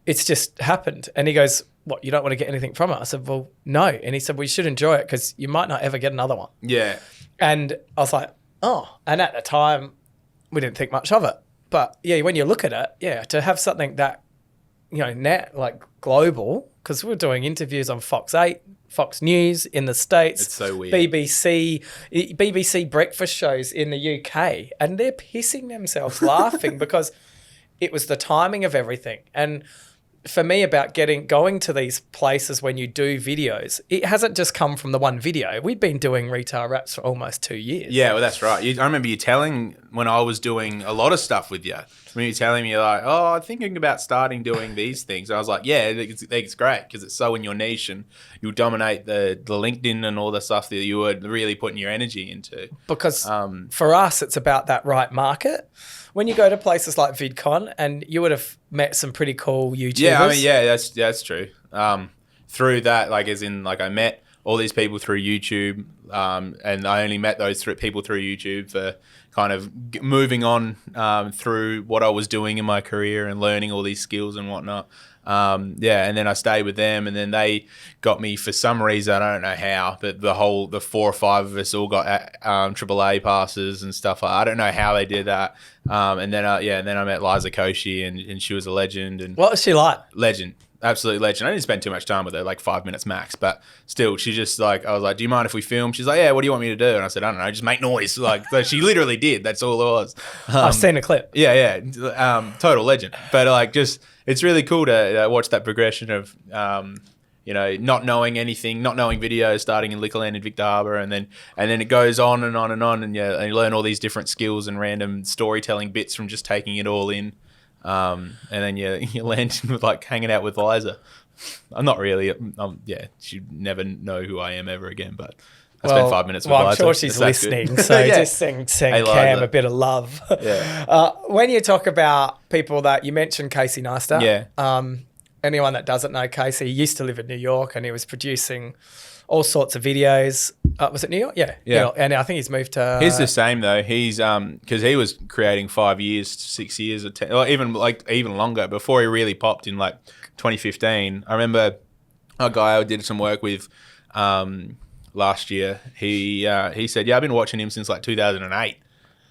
It's just happened. And he goes, what, you don't want to get anything from it? I said, well, no. And he said, well, you should enjoy it because you might not ever get another one. Yeah. And I was like, oh. And at the time, we didn't think much of it. But yeah, when you look at it, to have something that, like global, because we're doing interviews on Fox 8, Fox News in the States. It's so weird. BBC breakfast shows in the UK, and they're pissing themselves laughing because it was the timing of everything. And for me, about going to these places when you do videos, it hasn't just come from the one video. We've been doing retail raps for almost 2 years. Yeah, well, that's right. I remember you telling, when I was doing a lot of stuff with you, when you were telling me, like, oh, I'm thinking about starting doing these things. I was like, yeah, it's great because it's so in your niche, and you'll dominate the LinkedIn and all the stuff that you were really putting your energy into. Because for us, it's about that right market. When you go to places like VidCon, and you would have met some pretty cool YouTubers. Yeah, I mean, that's true. Through that, I met all these people through YouTube, and I only met those people through YouTube for kind of moving on through what I was doing in my career and learning all these skills and whatnot. And then I stayed with them, and then they got me, for some reason, I don't know how, but the 4 or 5 of us all got AAA passes and stuff. I don't know how they did that. And then I met Liza Koshy, and she was a legend. And what was she like? Legend. absolute legend. I didn't spend too much time with her, like 5 minutes max, but still, she just like, I was like, do you mind if we film? She's like, yeah, what do you want me to do? And I said, I don't know, just make noise. Like, so she literally did. That's all it was. I've seen a clip. Yeah. Total legend. But like, just, it's really cool to watch that progression of, not knowing anything, not knowing videos, starting in Liquorland and Victor Harbour, and then it goes on and on and on, and you learn all these different skills and random storytelling bits from just taking it all in, and then you land with like hanging out with Liza. I'm not really, she'd never know who I am ever again, but I spent 5 minutes with Liza. I'm sure she's listening, so just send Cam a bit of love. Yeah. When you talk about people that you mentioned, Casey Neistat. Yeah. Anyone that doesn't know Casey, he used to live in New York and he was producing all sorts of videos. Was it New York? Yeah. New York. And I think he's moved to... He's the same though. He's because he was creating 5 years, 6 years, or 10, or even longer before he really popped in like 2015. I remember a guy I did some work with last year. He said, yeah, I've been watching him since like 2008.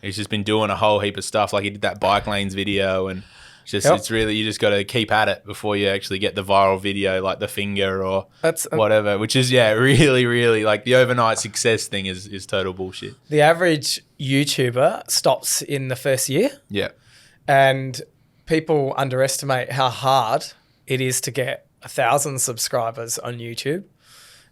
He's just been doing a whole heap of stuff. Like he did that bike lanes video and... It's really, you just got to keep at it before you actually get the viral video, like the finger or whatever, which is, really, really like the overnight success thing is total bullshit. The average YouTuber stops in the first year. Yeah. And people underestimate how hard it is to get 1,000 subscribers on YouTube.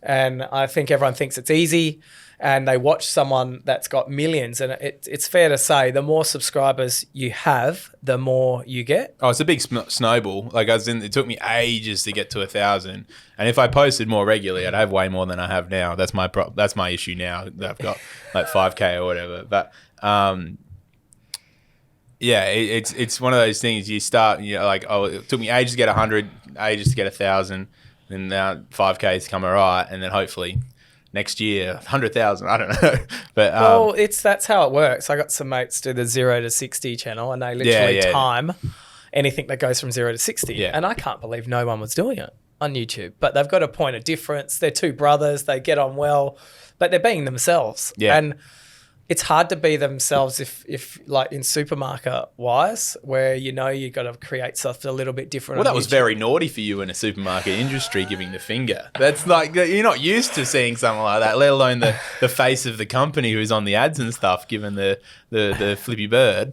And I think everyone thinks it's easy and they watch someone that's got millions. And it's fair to say the more subscribers you have, the more you get. Oh, it's a big snowball. Like it took me ages to get to 1,000. And if I posted more regularly, I'd have way more than I have now. That's my issue now that I've got like 5K or whatever. But it's one of those things you start, it took me ages to get 100, ages to get 1,000. And now 5K has come all right. And then hopefully next year, 100,000. I don't know. But that's how it works. I got some mates do the 0 to 60 channel and they literally time anything that goes from 0 to 60. Yeah. And I can't believe no one was doing it on YouTube. But they've got a point of difference. They're two brothers. They get on well, but they're being themselves. Yeah. And it's hard to be themselves if like in supermarket wise, where you got to create something a little bit different. Well, that was very naughty for you in a supermarket industry, giving the finger. That's like, you're not used to seeing something like that, let alone the face of the company who's on the ads and stuff, given the flippy bird.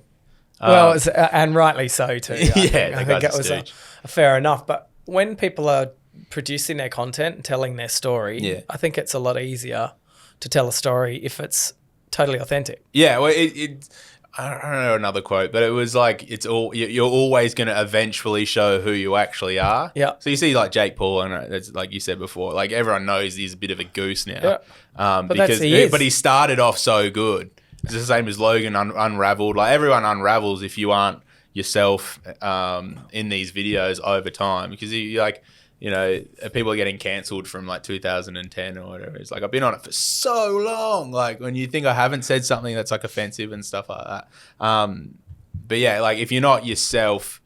Well, and rightly so too. I think it was a fair enough. But when people are producing their content and telling their story, I think it's a lot easier to tell a story if it's totally authentic. Yeah, well, I don't know another quote, but it was like, you're always going to eventually show who you actually are. Yeah. So you see like Jake Paul, and it's like you said before, like everyone knows he's a bit of a goose now. Yeah. But he started off so good. It's the same as Logan unraveled. Like everyone unravels if you aren't yourself in these videos over time, because people are getting cancelled from like 2010 or whatever. It's like, I've been on it for so long. Like when you think I haven't said something that's like offensive and stuff like that. But yeah, like if you're not yourself,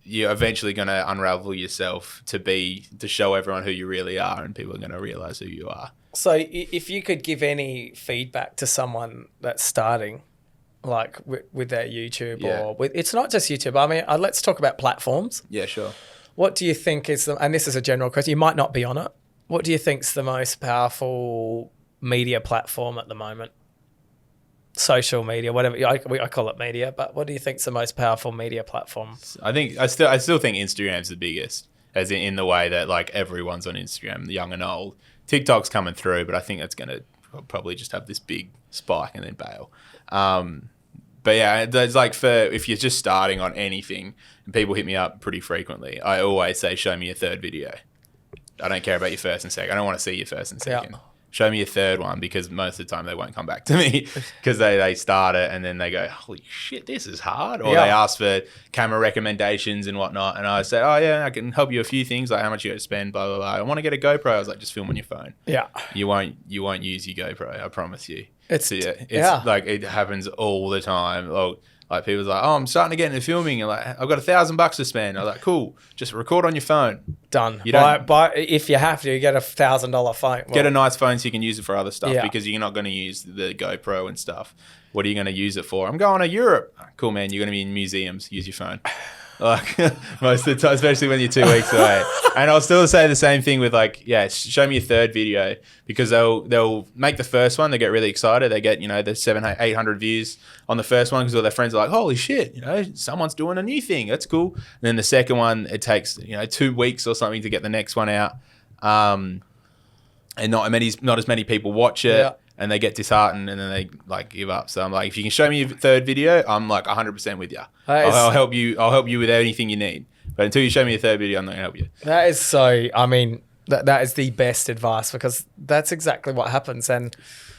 you're eventually going to unravel yourself to show everyone who you really are, and people are going to realize who you are. So if you could give any feedback to someone that's starting, like with their YouTube or it's not just YouTube. I mean, let's talk about platforms. Yeah, sure. What do you think and this is a general question, you might not be on it. What do you think is the most powerful media platform at the moment? Social media, whatever, I call it media, but what do you think is the most powerful media platform? I still think Instagram's the biggest, as in the way that like everyone's on Instagram, young and old. TikTok's coming through, but I think that's going to probably just have this big spike and then bail. But yeah, there's like if you're just starting on anything, and people hit me up pretty frequently, I always say, show me your third video. I don't care about your first and second. I don't want to see your first and second. Yeah. Show me your third one, because most of the time they won't come back to me because they start it and then they go, holy shit, this is hard. Or they ask for camera recommendations and whatnot. And I say, oh yeah, I can help you a few things, like how much you got to spend, blah, blah, blah. I want to get a GoPro. I was like, just film on your phone. Yeah. You won't use your GoPro, I promise you. It's like, it happens all the time. Like people's like, oh, I'm starting to get into filming, and like, I've got $1,000 to spend. I'm like, cool, just record on your phone. Done. If you have to, get $1,000 phone. Well, get a nice phone so you can use it for other stuff, because you're not going to use the GoPro and stuff. What are you going to use it for? I'm going to Europe. Cool, man. You're going to be in museums. Use your phone. like most of the time, especially when you're 2 weeks away. And I'll still say the same thing with like, show me your third video, because they'll make the first one, they get really excited, they get, the 700-800 views on the first one because all their friends are like, holy shit, someone's doing a new thing, that's cool. And then the second one, it takes 2 weeks or something to get the next one out, and not as many people watch it. Yeah. And they get disheartened and then they like give up. So I'm like, if you can show me your third video, I'm like 100% with you. I'll help you. I'll help you with anything you need. But until you show me your third video, I'm not gonna help you. That is so. I mean, that is the best advice, because that's exactly what happens. And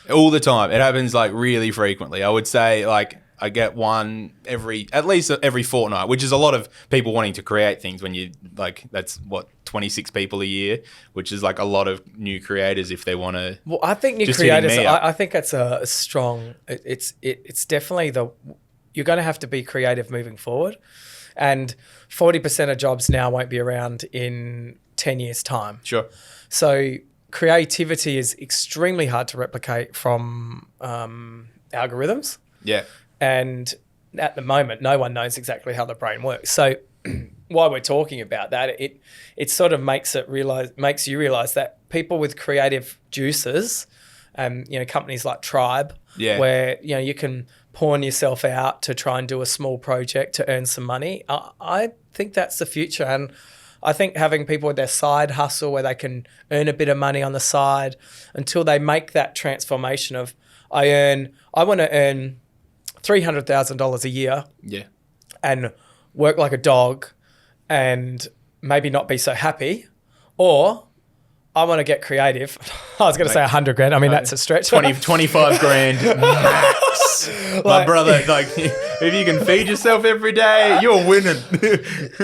all the time, it happens like really frequently. I would say like I get one at least every fortnight, which is a lot of people wanting to create things when you like, that's what, 26 people a year, which is like a lot of new creators if they want to. Well, I think new creators, I think it's a strong, it's definitely you're going to have to be creative moving forward. And 40% of jobs now won't be around in 10 years time. Sure. So creativity is extremely hard to replicate from algorithms. Yeah. And at the moment, no one knows exactly how the brain works. So while we're talking about that, it sort of makes you realize that people with creative juices, companies like Tribe, where you can pawn yourself out to try and do a small project to earn some money. I think that's the future, and I think having people with their side hustle where they can earn a bit of money on the side until they make that transformation of I want to earn $300,000 a year, and work like a dog, and maybe not be so happy, or I want to get creative. I was going to say 100 grand. I mean, that's a stretch. 25 grand max. My brother, like, if you can feed yourself every day, you're winning.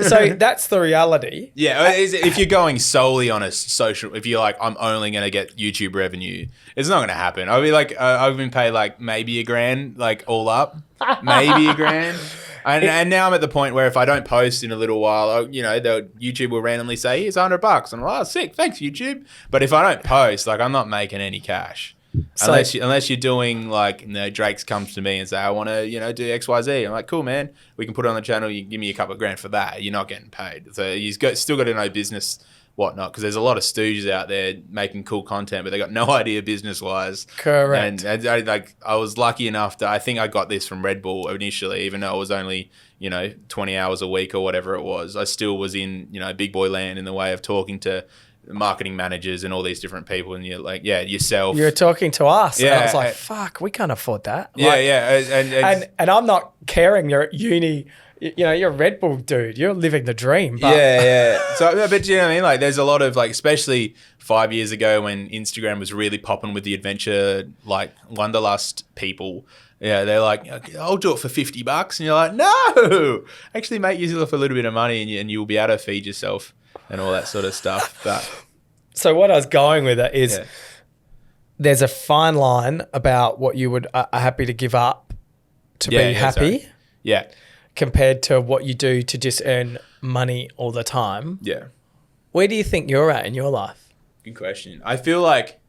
So that's the reality. Yeah, if you're going solely on a social, if you're like, I'm only going to get YouTube revenue, it's not going to happen. I'll be like, I've been paid like maybe $1,000, like all up, maybe $1,000. And now I'm at the point where if I don't post in a little while, YouTube will randomly say, here's $100. And I'm like, oh, sick, thanks YouTube. But if I don't post, like, I'm not making any cash. So, unless you're doing like, Drake's comes to me and say, I want to, do X, Y, Z. I'm like, cool, man. We can put it on the channel. You give me a couple of grand for that. You're not getting paid. So still got to know business, whatnot, because there's a lot of stooges out there making cool content, but they got no idea business wise. Correct. And I was lucky enough that I think I got this from Red Bull initially, even though it was only 20 hours a week or whatever it was. I still was in big boy land in the way of talking to marketing managers and all these different people, and you're like, yourself. You're talking to us. Yeah, and I was like, fuck, we can't afford that. And I'm not caring. You're at uni. You're a Red Bull dude. You're living the dream. But So, but you know what I mean? Like, there's a lot of like, especially 5 years ago when Instagram was really popping with the adventure, like wanderlust people. Yeah, they're like, I'll do it for $50, and you're like, no, actually make yourself a little bit of money, and you'll be able to feed yourself and all that sort of stuff. But so what I was going with it is, there's a fine line about what you would are happy to give up to be happy. Sorry. Yeah. Compared to what you do to just earn money all the time. Yeah. Where do you think you're at in your life? Good question. I feel like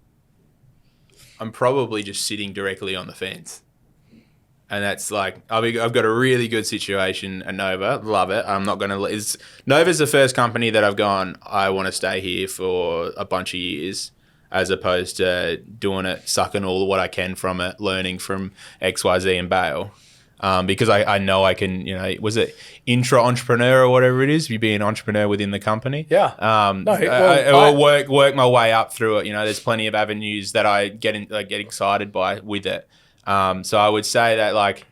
I'm probably just sitting directly on the fence. And that's like, I've got a really good situation at Nova. Love it. I'm not going to... Nova's the first company that I've gone, I want to stay here for a bunch of years, as opposed to doing it, sucking all what I can from it, learning from X, Y, Z and bail. Because I know I can, was it intra-entrepreneur or whatever it is? You be an entrepreneur within the company. Yeah. I'll work my way up through it. There's plenty of avenues that I get excited by with it. So I would say that like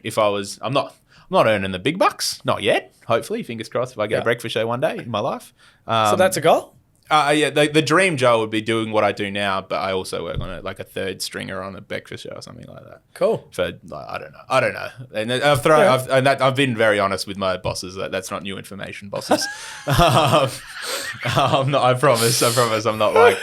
I'm not earning the big bucks, not yet. Hopefully, fingers crossed, if I get a breakfast show one day in my life. So that's a goal? The dream Joe would be doing what I do now, but I also work on it like a third stringer on a breakfast show or something like that. Cool. For like, I don't know. And I've been very honest with my bosses that that's not new information, bosses. I'm not. I promise. I'm not like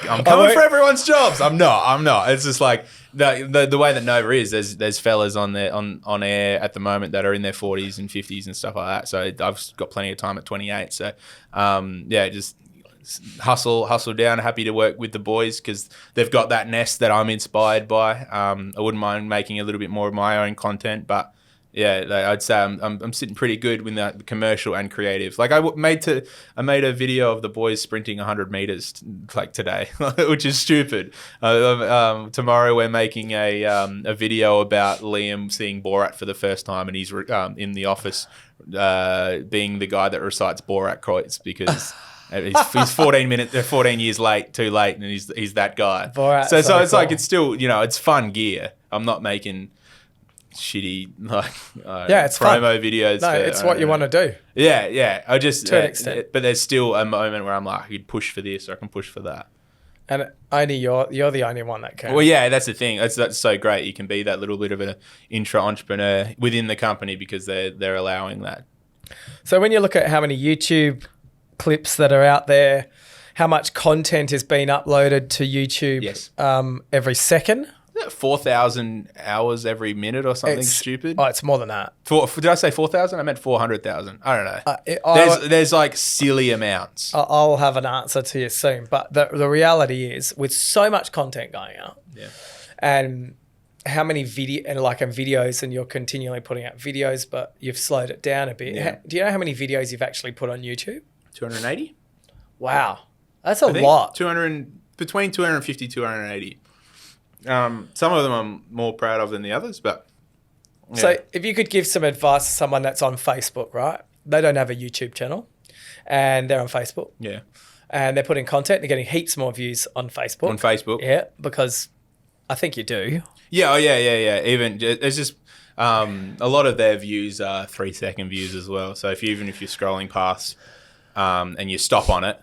I'm coming for everyone's jobs. I'm not. It's just like the way that Nova is. There's fellas on air at the moment that are in their 40s and 50s and stuff like that. So I've got plenty of time at 28. So just hustle down. Happy to work with the boys because they've got that nest that I'm inspired by. I wouldn't mind making a little bit more of my own content, but Yeah, like I'd say I'm sitting pretty good with that commercial and creative. Like I made a video of the boys sprinting 100 meters like today, which is stupid. Tomorrow we're making a video about Liam seeing Borat for the first time, and he's in the office being the guy that recites Borat quotes because. He's 14 years late, too late, and he's that guy. Borat, so it's cool. like it's still it's fun gear. I'm not making shitty it's promo fun. videos. No, it's what you want to do. Yeah. I just to an extent, but there's still a moment where I'm like, I could push for this or I can push for that. And only you're the only one that can. Well, yeah, that's the thing. That's so great. You can be that little bit of an intra entrepreneur within the company because they're allowing that. So when you look at how many YouTube clips that are out there, how much content is being uploaded to YouTube every second? 4,000 hours every minute or something stupid. Oh, it's more than that. Did I say 4,000? I meant 400,000. I don't know. There's like silly amounts. I'll have an answer to you soon. But the reality is, with so much content going out, and how many videos, and you're continually putting out videos, but you've slowed it down a bit. Yeah. Do you know how many videos you've actually put on YouTube? 280. Wow, that's a lot. Between 250, 280. Some of them I'm more proud of than the others, but yeah. So if you could give some advice to someone that's on Facebook, right? They don't have a YouTube channel and they're on Facebook. Yeah. And they're putting content, they're getting heaps more views on Facebook. On Facebook. Yeah, because I think you do. Yeah, Even it's just a lot of their views are 3-second views as well. So even if you're scrolling past and you stop on it,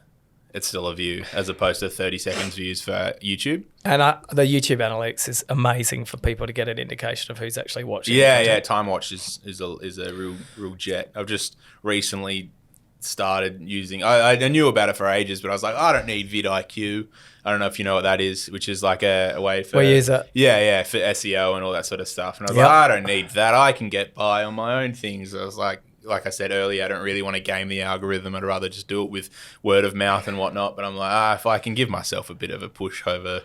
it's still a view as opposed to 30 seconds views for YouTube. And the YouTube analytics is amazing for people to get an indication of who's actually watching. Yeah. Time Watch is a real jet. I've just recently started using. I knew about it for ages, but I was like, I don't need vidIQ. I don't know if you know what that is, which is like a way for we use it. Yeah, for SEO and all that sort of stuff. And I was like, I don't need that. I can get by on my own things. I was like I said earlier, I don't really want to game the algorithm. I'd rather just do it with word of mouth and whatnot. But I'm like, if I can give myself a bit of a push over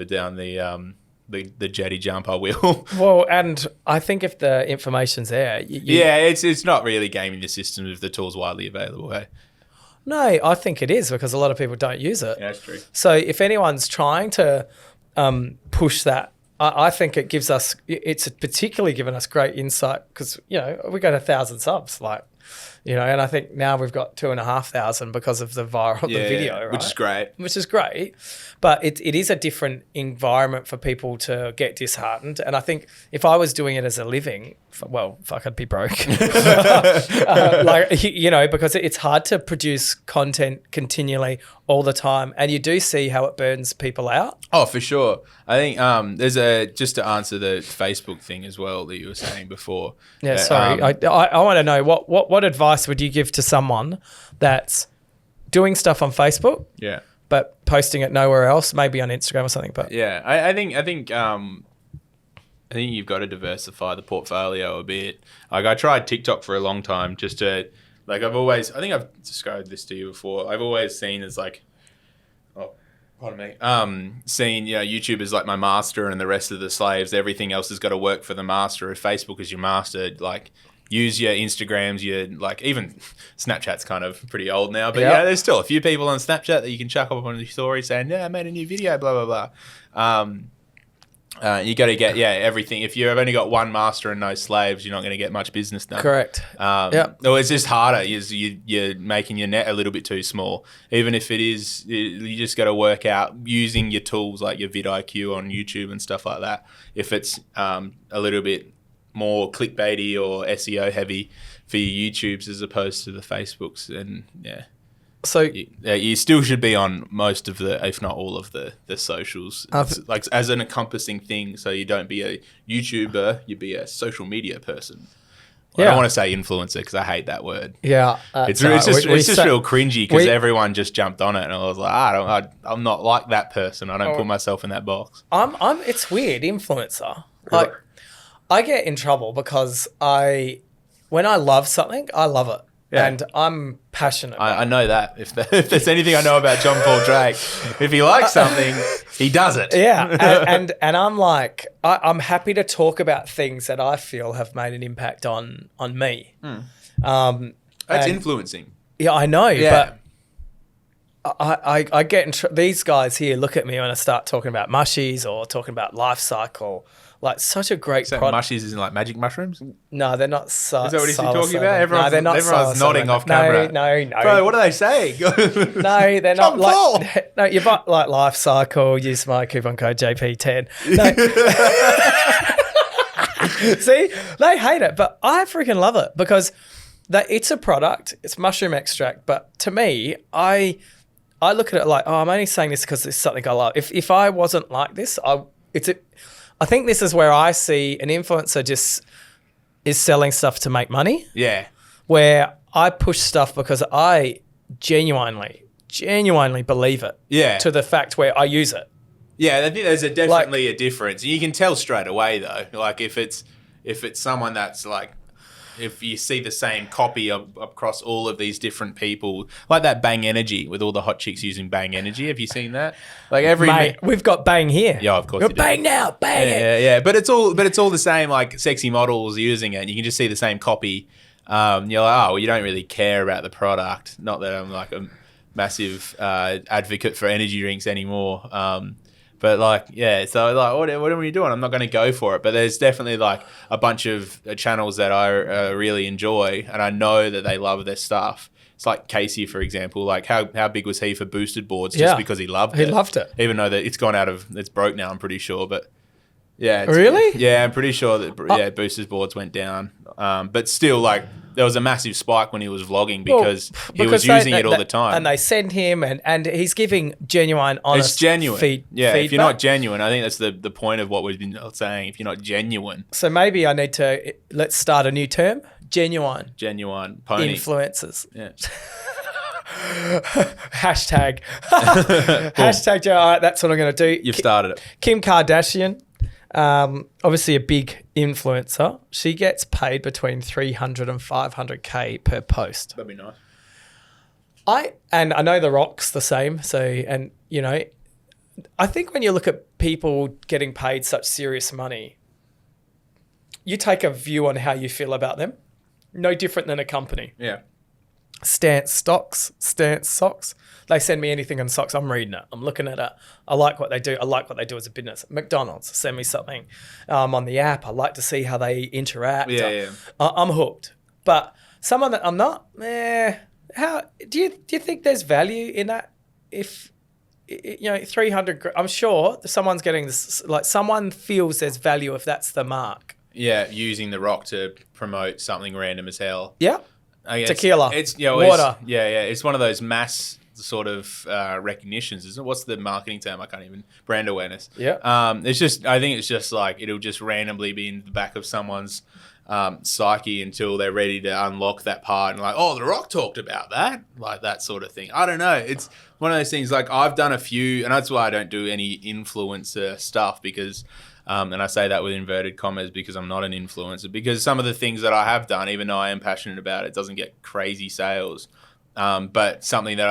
down the jetty jump, I will. Well, and I think if the information's there, it's not really gaming the system if the tool's widely available. Hey? No, I think it is because a lot of people don't use it. Yeah, that's true. So if anyone's trying to push that, I think it's particularly given us great insight because, we got 1,000 subs, and I think now we've got 2,500 because of the viral the video, right? Which is great. But it is a different environment for people to get disheartened. And I think if I was doing it as a living, I'd be broke. Because it's hard to produce content continually all the time. And you do see how it burns people out. Oh, for sure. I think there's just to answer the Facebook thing as well that you were saying before. Yeah, sorry. I want to know what advice would you give to someone that's doing stuff on Facebook? Yeah. But posting it nowhere else, maybe on Instagram or something. But yeah, I think you've got to diversify the portfolio a bit. Like I tried TikTok for a long time just to I think I've described this to you before. I've always seen as seeing YouTube is like my master and the rest of the slaves. Everything else has got to work for the master. If Facebook is your master, use your Instagrams, even Snapchat's kind of pretty old now, but there's still a few people on Snapchat that you can chuck up on the story saying, I made a new video, blah, blah, blah. You got to get, everything. If you've only got one master and no slaves, you're not going to get much business done. Correct. No, it's just harder. You're making your net a little bit too small. Even if it is, you just got to work out using your tools like your vidIQ on YouTube and stuff like that. If it's a little bit more clickbaity or SEO heavy for your YouTubes as opposed to the Facebooks, and so you still should be on most of the, if not all of the socials, as an encompassing thing. So you don't be a YouTuber, you be a social media person. I don't want to say influencer because I hate that word. Yeah, it's just real cringy because everyone just jumped on it, and I was like, I'm not like that person. I don't put myself in that box. It's weird, influencer. I get in trouble because when I love something, I love it. Yeah. And I'm passionate about I know that. If there's anything I know about John Paul Drake, if he likes something, he does it. Yeah, and I'm like, I'm happy to talk about things that I feel have made an impact on me. That's and- influencing. Yeah, I know, Yeah. but I get these guys here look at me when I start talking about mushies or talking about life cycle. Like such a great So product. mushies isn't like magic mushrooms? No, they're not. Is Is that what he's talking about? No, they're not. Everyone's nodding off camera. No. Bro, what are they saying? No, they're not. John Paul. Like, no, you buy like life cycle. Use my coupon code JP10. No. See, they hate it, but I freaking love it because it's a product. It's mushroom extract, but to me, I look at it like, oh, I'm only saying this because it's something I love. If I wasn't like this, I think this is where I see an influencer just is selling stuff to make money. Yeah. Where I push stuff because I genuinely believe it. Yeah. To the fact where I use it. Yeah, I think there's definitely a difference. You can tell straight away though. Like if it's someone that's like, if you see the same copy across all of these different people, like that Bang Energy with all the hot chicks using Bang Energy. Have you seen that? Like Mate, we've got Bang here. Yeah, of course. We've got Bang now, Bang it. Yeah. But it's all the same. Like sexy models using it. You can just see the same copy. You're like, oh, well, you don't really care about the product. Not that I'm like a massive advocate for energy drinks anymore. But like, yeah, so like, what are you doing? I'm not going to go for it. But there's definitely like a bunch of channels that I really enjoy, and I know that they love their stuff. It's like Casey, for example. Like, how big was he for boosted boards? Just because he loved it. He loved it, even though that it's broke now. I'm pretty sure, but yeah, really, yeah, I'm pretty sure that boosted boards went down. But still, like, there was a massive spike when he was vlogging because he was using it all the time. And they send him, and he's giving genuine, honest, it's genuine. feedback. If you're not genuine, I think that's the point of what we've been saying. If you're not genuine, so maybe I need to let's start a new term: genuine pony influencers. Yeah. Hashtag. Hashtag. All right, that's what I'm going to do. You've started it. Kim Kardashian. Obviously a big influencer. She gets paid between 300 and 500K per post. That'd be nice. I know The Rock's the same. So, and you know, I think when you look at people getting paid such serious money, you take a view on how you feel about them. No different than a company. Yeah. Stance socks. They send me anything in socks. I'm reading it. I'm looking at it. I like what they do. I like what they do as a business. McDonald's send me something on the app. I like to see how they interact. Yeah. I'm hooked. But someone that I'm not, how do you think there's value in that? If 300, I'm sure someone's getting this. Like someone feels there's value if that's the mark. Yeah, using The Rock to promote something random as hell. Yeah. Tequila. It's water. It's one of those mass sort of recognitions, isn't it? What's the marketing term? I can't even. Brand awareness. Yeah. I think it's just like it'll just randomly be in the back of someone's psyche until they're ready to unlock that part and like, oh, The Rock talked about that, like that sort of thing. I don't know. It's one of those things. Like I've done a few, and that's why I don't do any influencer stuff because. And I say that with inverted commas because I'm not an influencer. Because some of the things that I have done, even though I am passionate about it, doesn't get crazy sales. But something that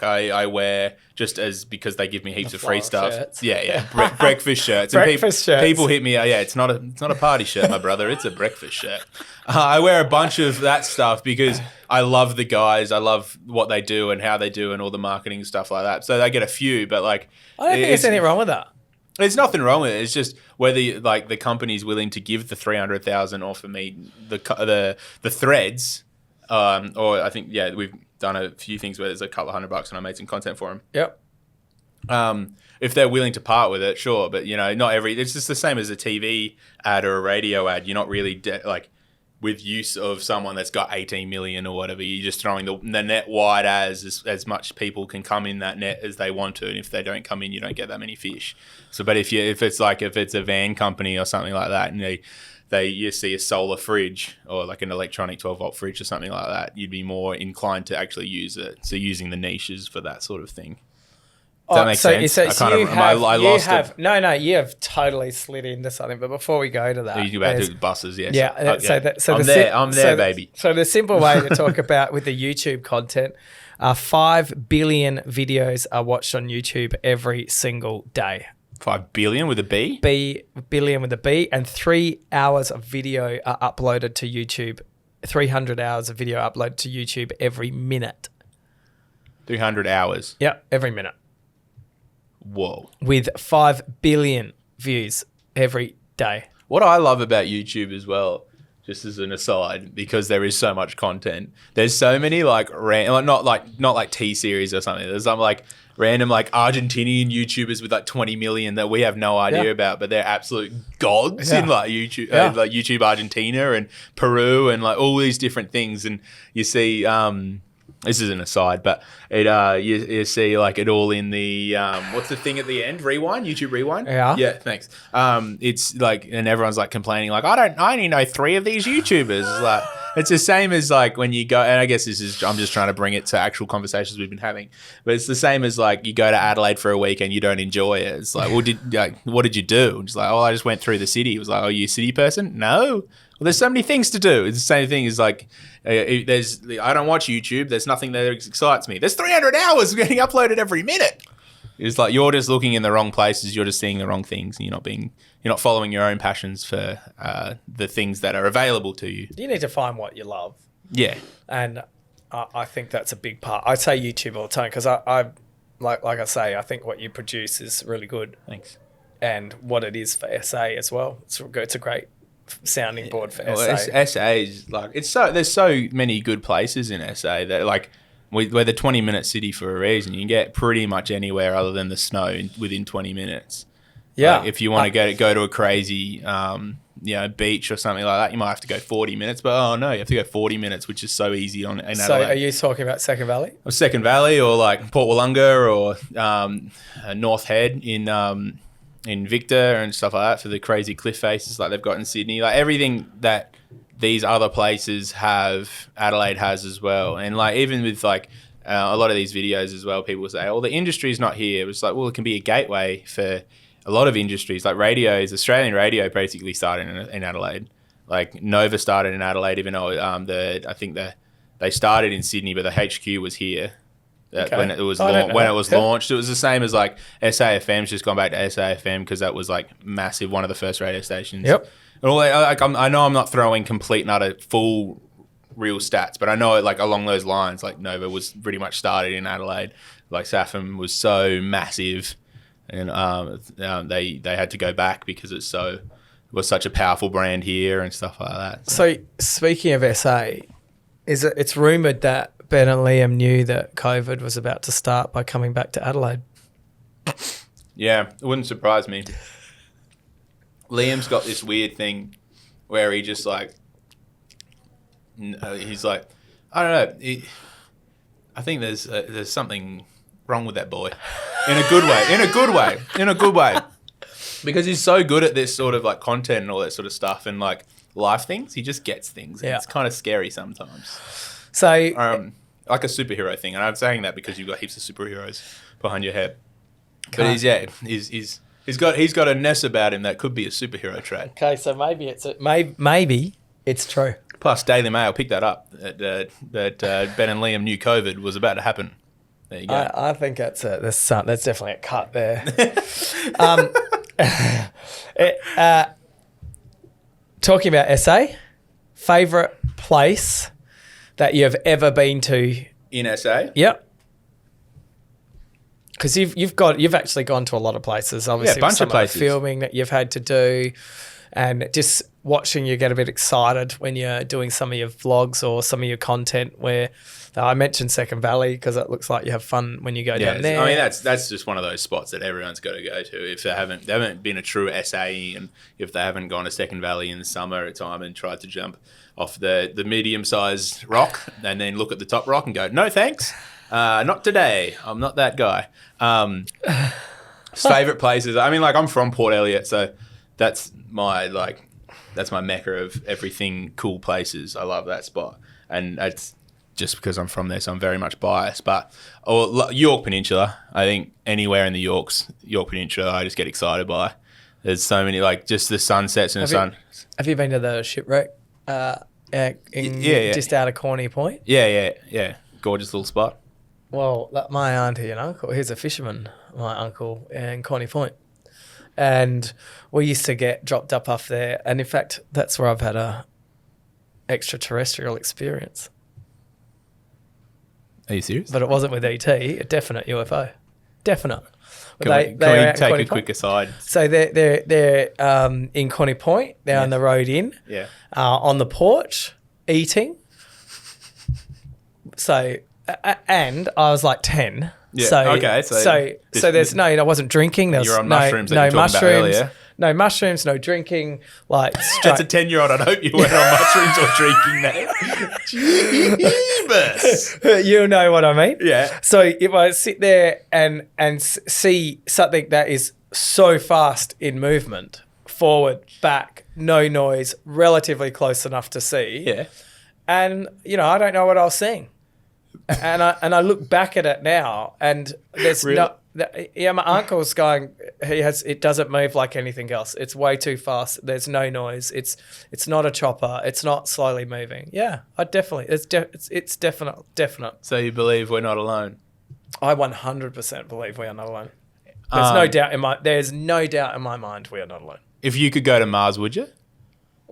I wear just as because they give me heaps of free stuff. Shirts. Yeah. Breakfast shirts. Breakfast shirts. People hit me. It's not a party shirt, my brother. It's a breakfast shirt. I wear a bunch of that stuff because I love the guys. I love what they do and how they do and all the marketing and stuff like that. So they get a few, but like I don't think there's anything wrong with that. There's nothing wrong with it. It's just whether like the company's willing to give the 300,000 or for me the threads, or I think we've done a few things where there's a couple of $100 and I made some content for them. Yep. If they're willing to part with it, sure, but it's just the same as a TV ad or a radio ad. You're not really with use of someone that's got 18 million or whatever, you're just throwing the net wide as much people can come in that net as they want to, and if they don't come in, you don't get that many fish. So, but if it's a van company or something like that, and you see a solar fridge or like an electronic 12-volt fridge or something like that, you'd be more inclined to actually use it. So using the niches for that sort of thing. Does that make sense? You have totally slid into something. But before we go to that, You go back to the buses, yes. yeah. Okay. So I'm there, baby. So the simple way to talk about with the YouTube content, 5 billion videos are watched on YouTube every single day. 5 billion with a B? Billion with a B, and 3 hours of video are uploaded to YouTube. 300 hours of video uploaded to YouTube every minute. 300 hours. Yep, every minute. Whoa. With 5 billion views every day. What I love about YouTube as well, just as an aside, because there is so much content. There's so many not like T series or something. There's some like random like Argentinian YouTubers with like 20 million that we have no idea about, but they're absolute gods in like YouTube, like YouTube Argentina and Peru and like all these different things. And you see, this is an aside, but it you see like it all in the what's the thing at the end? Rewind, YouTube Rewind. Yeah, thanks. It's like, and everyone's like complaining like I only know 3 of these YouTubers. Like it's the same as like when you go, and I guess I'm just trying to bring it to actual conversations we've been having, but it's the same as like you go to Adelaide for a week and you don't enjoy it. It's like, well, what did you do? It's like, oh, I just went through the city. It was like, oh, you a city person? No. Well, there's so many things to do. It's the same thing as like, I don't watch YouTube. There's nothing that excites me. There's 300 hours getting uploaded every minute. It's like you're just looking in the wrong places. You're just seeing the wrong things. And you're not following your own passions for the things that are available to you. You need to find what you love. Yeah, and I think that's a big part. I say YouTube all the time because I like I say, I think what you produce is really good. Thanks. And what it is for SA as well. It's a great sounding board for SA. Well, SA is like there's so many good places in SA that like we're the 20-minute city for a reason. You can get pretty much anywhere other than the snow within 20 minutes. Yeah. Like if you want to go to a crazy beach or something like that, you might have to go 40 minutes. But oh no, you have to go 40 minutes, which is so easy in Adelaide. So are you talking about Second Valley? Or Second Valley, or like Port Wollonga, or North Head in Victor and stuff like that for the crazy cliff faces like they've got in Sydney. Like everything that these other places have, Adelaide has as well. And like even with like a lot of these videos as well, people say, oh, the industry's not here. It's like, well, it can be a gateway for a lot of industries. Like Australian radio basically started in Adelaide. Like Nova started in Adelaide, even though they started in Sydney, but the HQ was here. When it was launched, it was the same as like SAFM's just gone back to SAFM because that was like massive, one of the first radio stations. Yep. And I know I'm not throwing complete and utter full real stats, but I know like along those lines, like Nova was pretty much started in Adelaide. Like SAFM was so massive, and they had to go back because it was such a powerful brand here and stuff like that. So speaking of SA, it's rumoured that Ben and Liam knew that COVID was about to start by coming back to Adelaide. Yeah, it wouldn't surprise me. Liam's got this weird thing where he just like, he's like, I don't know. I think there's something wrong with that boy, in a good way, because he's so good at this sort of like content and all that sort of stuff and like life things. He just gets things. And it's kind of scary sometimes. So, like a superhero thing, and I'm saying that because you've got heaps of superheroes behind your head. But he's got a ness about him that could be a superhero trait. Okay, so maybe it's true. Plus, Daily Mail picked that up that Ben and Liam knew COVID was about to happen. There you go. I think that's definitely a cut there. Talking about SA, favourite place that you have ever been to in SA? Yep. Because you've actually gone to a lot of places, obviously. Yeah, a bunch of places. Filming that you've had to do, and just watching you get a bit excited when you're doing some of your vlogs or some of your content. Where I mentioned Second Valley because it looks like you have fun when you go down there. I mean that's just one of those spots that everyone's got to go to if they haven't been a true SA, and if they haven't gone to Second Valley in the summer time and tried to jump off the medium-sized rock and then look at the top rock and go, no thanks, not today. I'm not that guy. Favorite places. I mean, like I'm from Port Elliot, so that's my mecca of everything cool places. I love that spot, and just because I'm from there, so I'm very much biased. But York Peninsula, I think anywhere in the York Peninsula, I just get excited by. There's so many, like just the sunsets and the sun. Have you been to the shipwreck? Just out of Corny Point. Yeah. Gorgeous little spot. Well, my auntie and uncle, he's a fisherman, my uncle, in Corny Point. And we used to get dropped up off there. And in fact, that's where I've had a extraterrestrial experience. Are you serious? But it wasn't with ET, a definite UFO. Definite. Can we take a quick aside? So they're in Corny Point. They're on the road in. Yeah. On the porch, eating. So, and I was like 10. Yeah. So, okay. So there's I wasn't drinking. There was you're on mushrooms. No mushrooms. Earlier. No mushrooms. No drinking. Like as a 10-year-old, I'd hope you weren't on mushrooms or drinking there. Jeebus. You know what I mean? Yeah. So if I sit there and see something that is so fast in movement, forward, back, no noise, relatively close enough to see. Yeah. And I don't know what I was seeing. And I look back at it now, and there's Really? my uncle's going. It doesn't move like anything else. It's way too fast. There's no noise. It's not a chopper. It's not slowly moving. Yeah, I definitely. It's definite. So you believe we're not alone? I 100% believe we are not alone. There's no doubt in my mind we are not alone. If you could go to Mars, would you?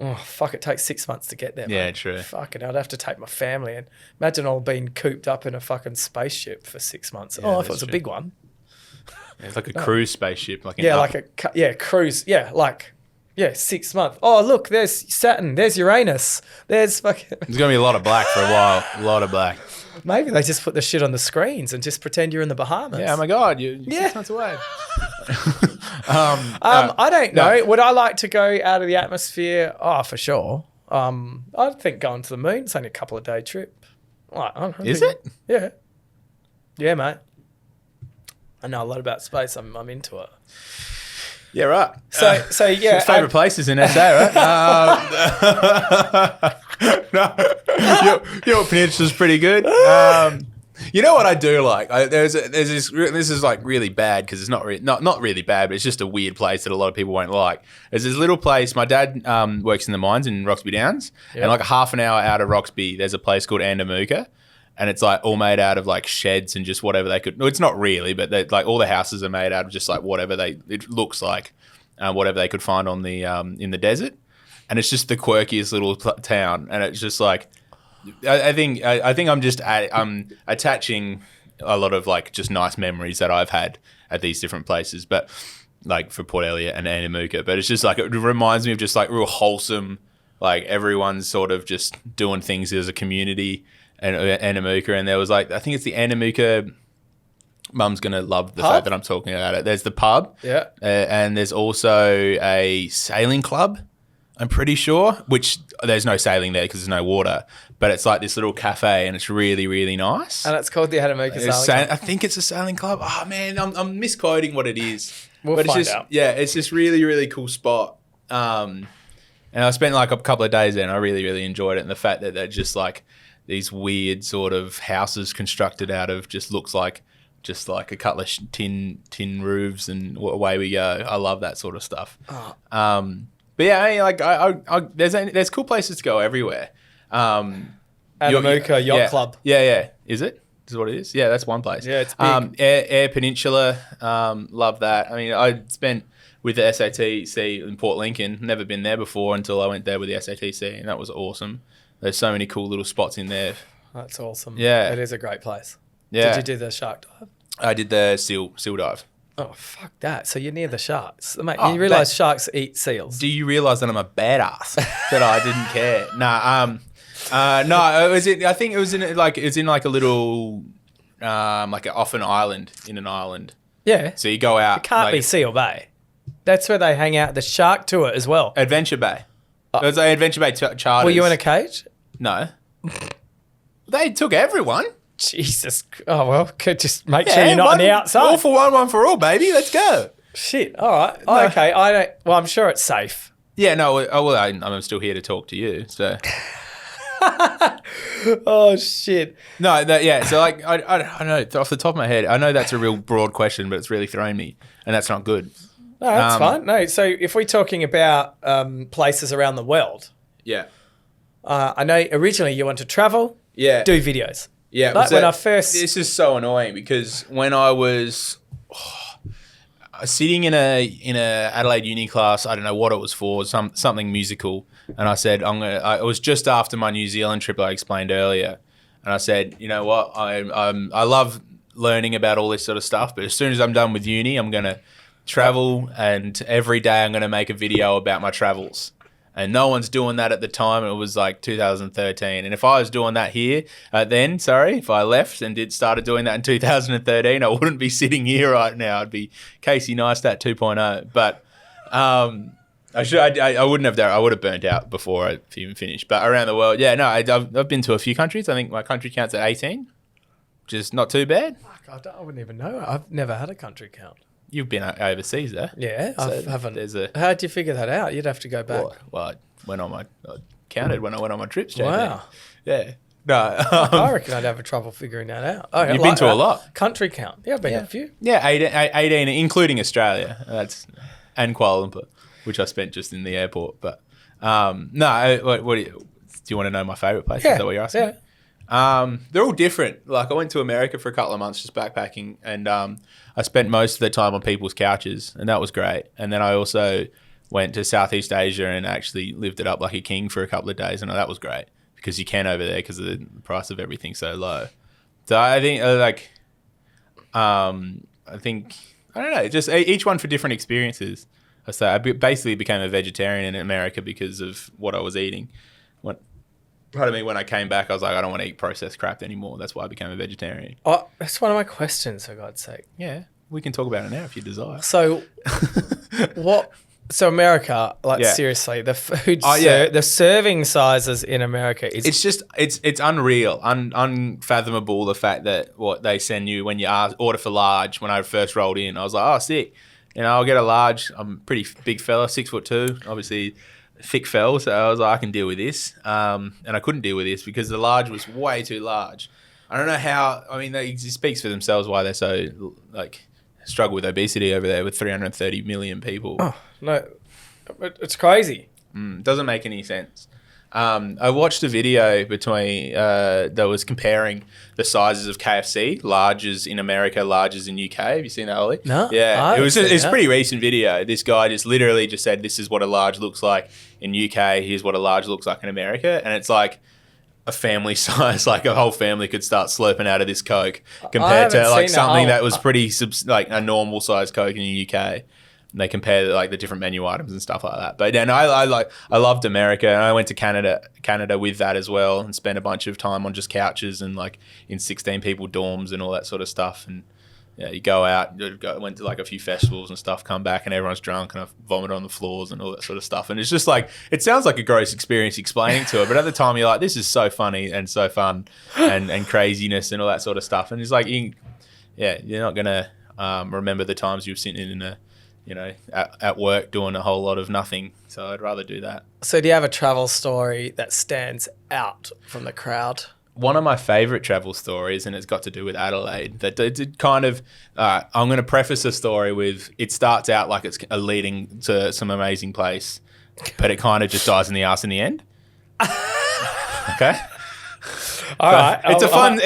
Oh, fuck, it takes 6 months to get there, Yeah, mate. true. Fuck it, I'd have to take my family and imagine all being cooped up in a fucking spaceship for 6 months. Yeah, If it that's was a true. big one. It's like a cruise spaceship. Like Cruise. Yeah, 6 months. Oh, look, there's Saturn, there's Uranus, there's fucking... There's going to be a lot of black for a while. A lot of black. Maybe they just put the shit on the screens and just pretend you're in the Bahamas. Yeah, oh my God, you're Yeah. 6 months away. I don't know. no. Would I like to go out of the atmosphere? Oh, for sure. I think going to the moon, it's only a couple of day trip. I don't know. Is it? Yeah. Yeah, mate. I know a lot about space. I'm into it. Yeah, right. So yeah. Favorite places in SA, right? No, your peninsula's pretty good. You know what I do like? There's this. This is like really bad because it's not really bad, but it's just a weird place that a lot of people won't like. There's this little place. My dad works in the mines in Roxby Downs, and like a half an hour out of Roxby, there's a place called Andamuka, and it's like all made out of like sheds and just whatever they could. No, it's not really, but like all the houses are made out of just like whatever it looks like, whatever they could find on the in the desert, and it's just the quirkiest little town, and it's just like. I think I'm attaching a lot of like just nice memories that I've had at these different places, but like for Port Elliot and Andamuka. But it's just like it reminds me of just like real wholesome, like everyone's sort of just doing things as a community and Andamuka. And there was like I think it's the Andamuka. Mum's gonna love the fact that I'm talking about it. There's the pub, Yeah. And there's also a sailing club. I'm pretty sure, which there's no sailing there because there's no water, but it's like this little cafe and it's really, really nice. And it's called the Andamuka Sailing Club. I think it's a sailing club. Oh man, I'm misquoting what it is. We'll but find it's just, out. Yeah, it's this really, really cool spot. And I spent like a couple of days there and I really, really enjoyed it. And the fact that they're just like these weird sort of houses constructed out of just looks like just like a couple of tin roofs and away we go. I love that sort of stuff. Oh. But yeah, I mean, there's cool places to go everywhere. Andamuka Yacht Club. Yeah. Is it? Is what it is? Yeah, that's one place. Yeah, it's big. Air Peninsula, love that. I mean, I spent with the SATC in Port Lincoln. Never been there before until I went there with the SATC, and that was awesome. There's so many cool little spots in there. That's awesome. Yeah. It is a great place. Yeah. Did you do the shark dive? I did the seal dive. Oh, fuck that. So you're near the sharks. Mate, Oh, you realise sharks eat seals. Do you realise that I'm a badass? That I didn't care. No, it was I think it was in like a little like off an island in an island. Yeah. So you go out. It can't be Seal Bay. That's where they hang out. The shark tour as well. Adventure Bay. It was like Adventure Bay charters. Were you in a cage? No. They took everyone. Jesus. Oh, well, could just make sure you're not on the outside. All for one for all, baby. Let's go. Shit. All right. No. Okay. Well, I'm sure it's safe. Yeah, no. I'm still here to talk to you. So Oh shit. No, yeah. So like, I don't know off the top of my head. I know that's a real broad question, but it's really thrown me, and that's not good. No, that's fine. No, so if we're talking about places around the world, Yeah. I know originally you want to travel, Yeah. do videos. Yeah. Like when I first... This is so annoying because when I was sitting in a Adelaide uni class, I don't know what it was for, something musical, and I said it was just after my New Zealand trip I explained earlier, and I said, you know what, I love learning about all this sort of stuff, but as soon as I'm done with uni, I'm gonna travel, and every day I'm gonna make a video about my travels. And no one's doing that at the time. It was like 2013. And if I was doing that here if I left and started doing that in 2013, I wouldn't be sitting here right now. I'd be Casey Neistat 2.0. But I wouldn't have done. I would have burnt out before I even finished. But around the world, yeah, no, I've been to a few countries. I think my country counts at 18, which is not too bad. Fuck, I wouldn't even know. I've never had a country count. You've been overseas, though. Yeah, So I haven't. there's a How'd you figure that out? You'd have to go back. well, I counted when I went on my trips. JB. Wow. Yeah. No. I reckon I'd have trouble figuring that out. Oh, You've been to a lot. Country count. Yeah, I've been to a few. Yeah, 18, including Australia. And Kuala Lumpur, which I spent just in the airport. But no, what do you want to know my favourite place? Yeah. Is that what you're asking? Yeah. They're all different. Like I went to America for a couple of months just backpacking, and I spent most of the time on people's couches, and that was great. And then I also went to Southeast Asia and actually lived it up like a king for a couple of days, and that was great because you can over there because of the price of everything so low. So I think I don't know, just each one for different experiences. I basically became a vegetarian in America because of what I was eating. When I came back, I was like, I don't want to eat processed crap anymore. That's why I became a vegetarian. Oh, that's one of my questions, for God's sake. Yeah, we can talk about it now if you desire. So, So America, Yeah. seriously, the food, yeah. the serving sizes in America is... It's unreal, unfathomable, the fact that what they send you when you order for large. When I first rolled in, I was like, oh, sick. I'll get a large. I'm a pretty big fella, 6'2", obviously thick fell. So I was like, I can deal with this. And I couldn't deal with this because the large was way too large. I don't know how. I mean, it speaks for themselves why they're so struggle with obesity over there with 330 million people. Oh, no, it's crazy. Doesn't make any sense. I watched a video that was comparing the sizes of KFC, larges in America, larges in UK. Have you seen that, Ollie? No. Yeah, it's a pretty recent video. This guy just literally just said, this is what a large looks like in UK. Here's what a large looks like in America. And it's like a family size, like a whole family could start slurping out of this Coke compared to something that was pretty a normal size Coke in the UK. And they compare the different menu items and stuff like that. But then I loved America, and I went to Canada with that as well, and spent a bunch of time on just couches and in 16 people dorms and all that sort of stuff. And yeah, you go out, went to a few festivals and stuff, come back and everyone's drunk and I vomit on the floors and all that sort of stuff. And it's just it sounds like a gross experience explaining to it, but at the time you're like, this is so funny and so fun and craziness and all that sort of stuff. And it's you're not gonna remember the times you were sitting in a at work doing a whole lot of nothing. So I'd rather do that. So do you have a travel story that stands out from the crowd? One of my favourite travel stories, and it's got to do with Adelaide, that it kind of, I'm going to preface the story with, it starts out like it's leading to some amazing place, but it kind of just dies in the arse in the end. Okay? All right. It's a fun...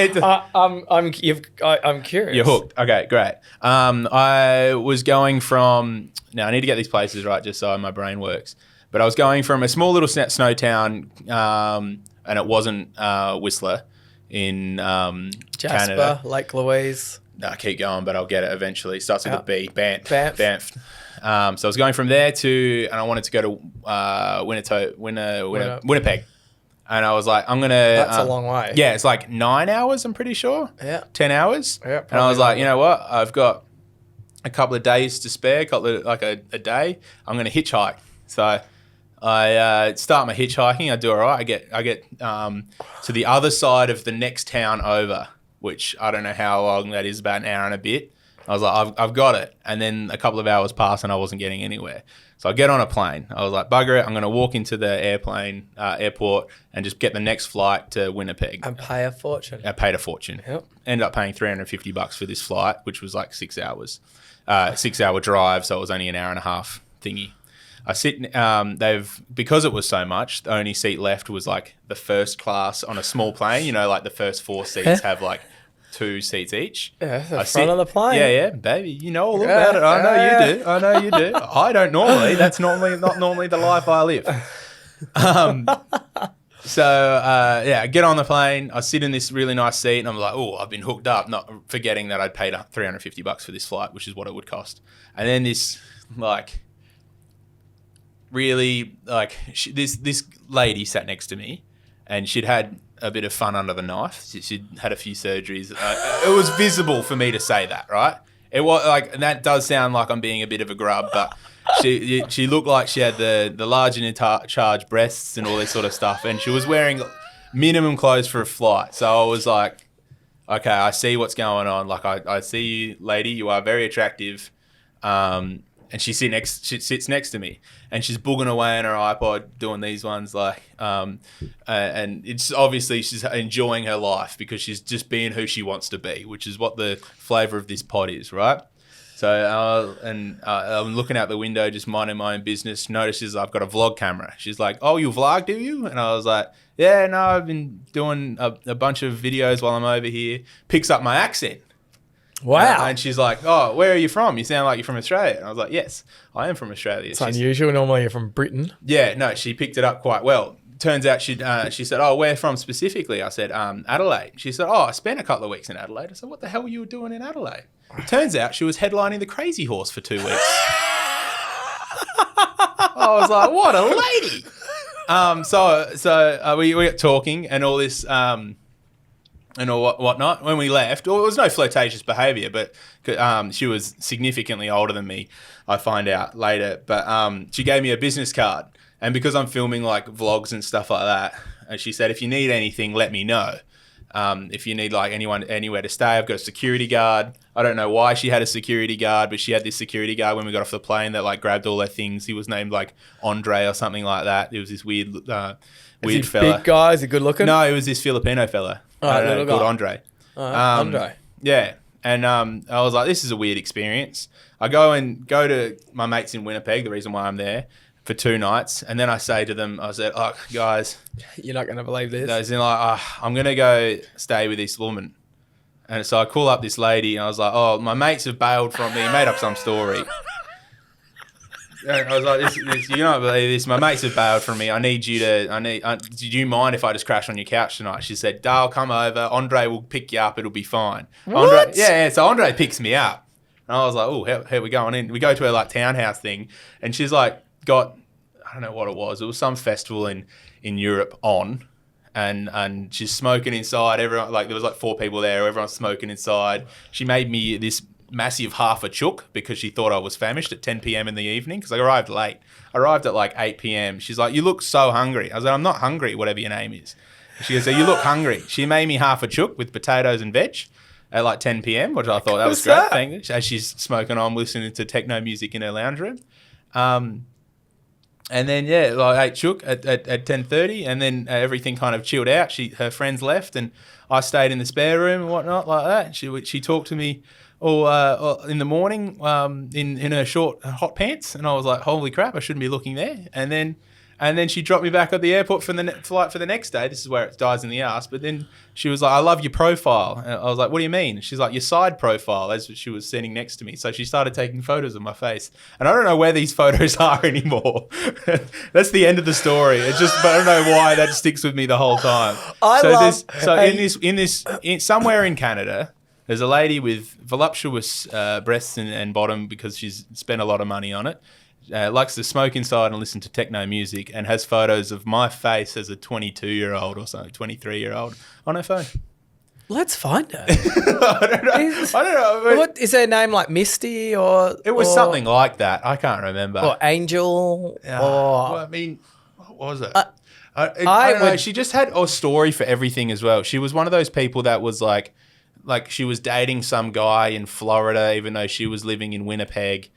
I'm curious. You're hooked. Okay, great. I was going from... Now, I need to get these places right just so my brain works. But I was going from a small little snow town, and it wasn't Whistler in Jasper, Canada. Lake Louise. No, keep going, but I'll get it eventually. Starts with a B. Banff. Banff. So I was going from there and I wanted to go to Winnipeg. And I was like, I'm going to... That's a long way. Yeah, it's 9 hours, I'm pretty sure. Yeah. 10 hours. Yeah, and I was like, you know what? I've got a couple of days to spare, a day. I'm going to hitchhike. So I start my hitchhiking. I do all right. I get to the other side of the next town over, which I don't know how long that is, about an hour and a bit. I was like, I've got it. And then a couple of hours passed and I wasn't getting anywhere. So I get on a plane. I was like, bugger it. I'm going to walk into the airport and just get the next flight to Winnipeg. And pay a fortune. I paid a fortune. Yep. Ended up paying $350 for this flight, which was like 6 hours. 6-hour drive, so it was only an hour and a half thingy. I sit. Because it was so much, the only seat left was like the first class on a small plane. You know, like the first 4 seats have like 2 seats each. Yeah, the front of the plane. Yeah, baby. You know all about it. I know you do. I don't normally. That's not normally the life I live. I get on the plane. I sit in this really nice seat, and I'm like, oh, I've been hooked up, not forgetting that I'd paid $350 for this flight, which is what it would cost. And then this, like, really, like, this lady sat next to me, and she'd had a bit of fun under the knife. She'd had a few surgeries. It was visible for me to say that, right? It was like, and that does sound like I'm being a bit of a grub, but she looked like she had the large and in charge breasts and all this sort of stuff, and she was wearing minimum clothes for a flight. So I was like, okay, I see what's going on. Like, I see you, lady. You are very attractive. And she sits next to me, and she's booging away on her iPod doing these ones, like, and it's obviously she's enjoying her life because she's just being who she wants to be, which is what the flavour of this pod is, right? So, I'm looking out the window, just minding my own business. Notices I've got a vlog camera. She's like, "Oh, you vlog, do you?" And I was like, "Yeah, no, I've been doing a bunch of videos while I'm over here." Picks up my accent. Wow. And she's like, "Oh, where are you from? You sound like you're from Australia." And I was like, "Yes, I am from Australia." It's unusual. Normally you're from Britain. Yeah, no, she picked it up quite well. Turns out she said, "Oh, where from specifically?" I said, "Adelaide." She said, "Oh, I spent a couple of weeks in Adelaide." I said, "What the hell were you doing in Adelaide?" Turns out she was headlining the Crazy Horse for 2 weeks. I was like, "What a lady!" So we got talking and all this. And all whatnot. When we left, well, it was no flirtatious behaviour, but she was significantly older than me, I find out later. But she gave me a business card. And because I'm filming like vlogs and stuff like that, and she said, if you need anything, let me know. If you need like anywhere to stay, I've got a security guard. I don't know why she had a security guard, but she had this security guard when we got off the plane that like grabbed all their things. He was named like Andre or something like that. It was this weird fella. Big guy? Is he good looking? No, it was this Filipino fella. Called Andre. Andre. Yeah. And I was like, this is a weird experience. I go to my mates in Winnipeg, the reason why I'm there, for 2 nights. And then I say to them, I said, "Oh, guys. You're not going to believe this." As in like, I'm going to go stay with this woman. And so I call up this lady and I was like, "Oh, my mates have bailed from me." Made up some story. And I was like, "You don't believe this. My mates have bailed from me. Do you mind if I just crash on your couch tonight?" She said, "Dale, come over. Andre will pick you up. It'll be fine." What? Andre, yeah. So Andre picks me up. And I was like, "Oh, here we going in." We go to her like townhouse thing. And she's like, I don't know what it was. It was some festival in Europe on. And she's smoking inside. Everyone, like, there was like 4 people there. Everyone's smoking inside. She made me this massive half a chook because she thought I was famished at 10 p.m. in the evening because I arrived late. I arrived at like 8 p.m. She's like, "You look so hungry." I was like, "I'm not hungry, whatever your name is." She goes, "So you look hungry." She made me half a chook with potatoes and veg at like 10 p.m., which I thought that was great. that? Thank you. As she's smoking on, listening to techno music in her lounge room. And then, yeah, like I ate chook at 10:30 and then everything kind of chilled out. Her friends left and I stayed in the spare room and whatnot like that. She talked to me all in the morning in her short hot pants, and I was like, "Holy crap, I shouldn't be looking there." And then she dropped me back at the airport for the flight for the next day. This is where it dies in the ass. But then she was like, "I love your profile." And I was like, "What do you mean?" She's like, "Your side profile," as she was sitting next to me. So she started taking photos of my face. And I don't know where these photos are anymore. That's the end of the story. But I don't know why that sticks with me the whole time. Somewhere in Canada, there's a lady with voluptuous breasts and bottom because she's spent a lot of money on it. Likes to smoke inside and listen to techno music and has photos of my face as a 22-year-old or something, 23-year-old on her phone. Let's find her. I don't know. What is her name? Like Misty or It was something like that. I can't remember. Or Angel Well, I mean, what was it? I don't know. She just had a story for everything as well. She was one of those people that was like like she was dating some guy in Florida, even though she was living in Winnipeg,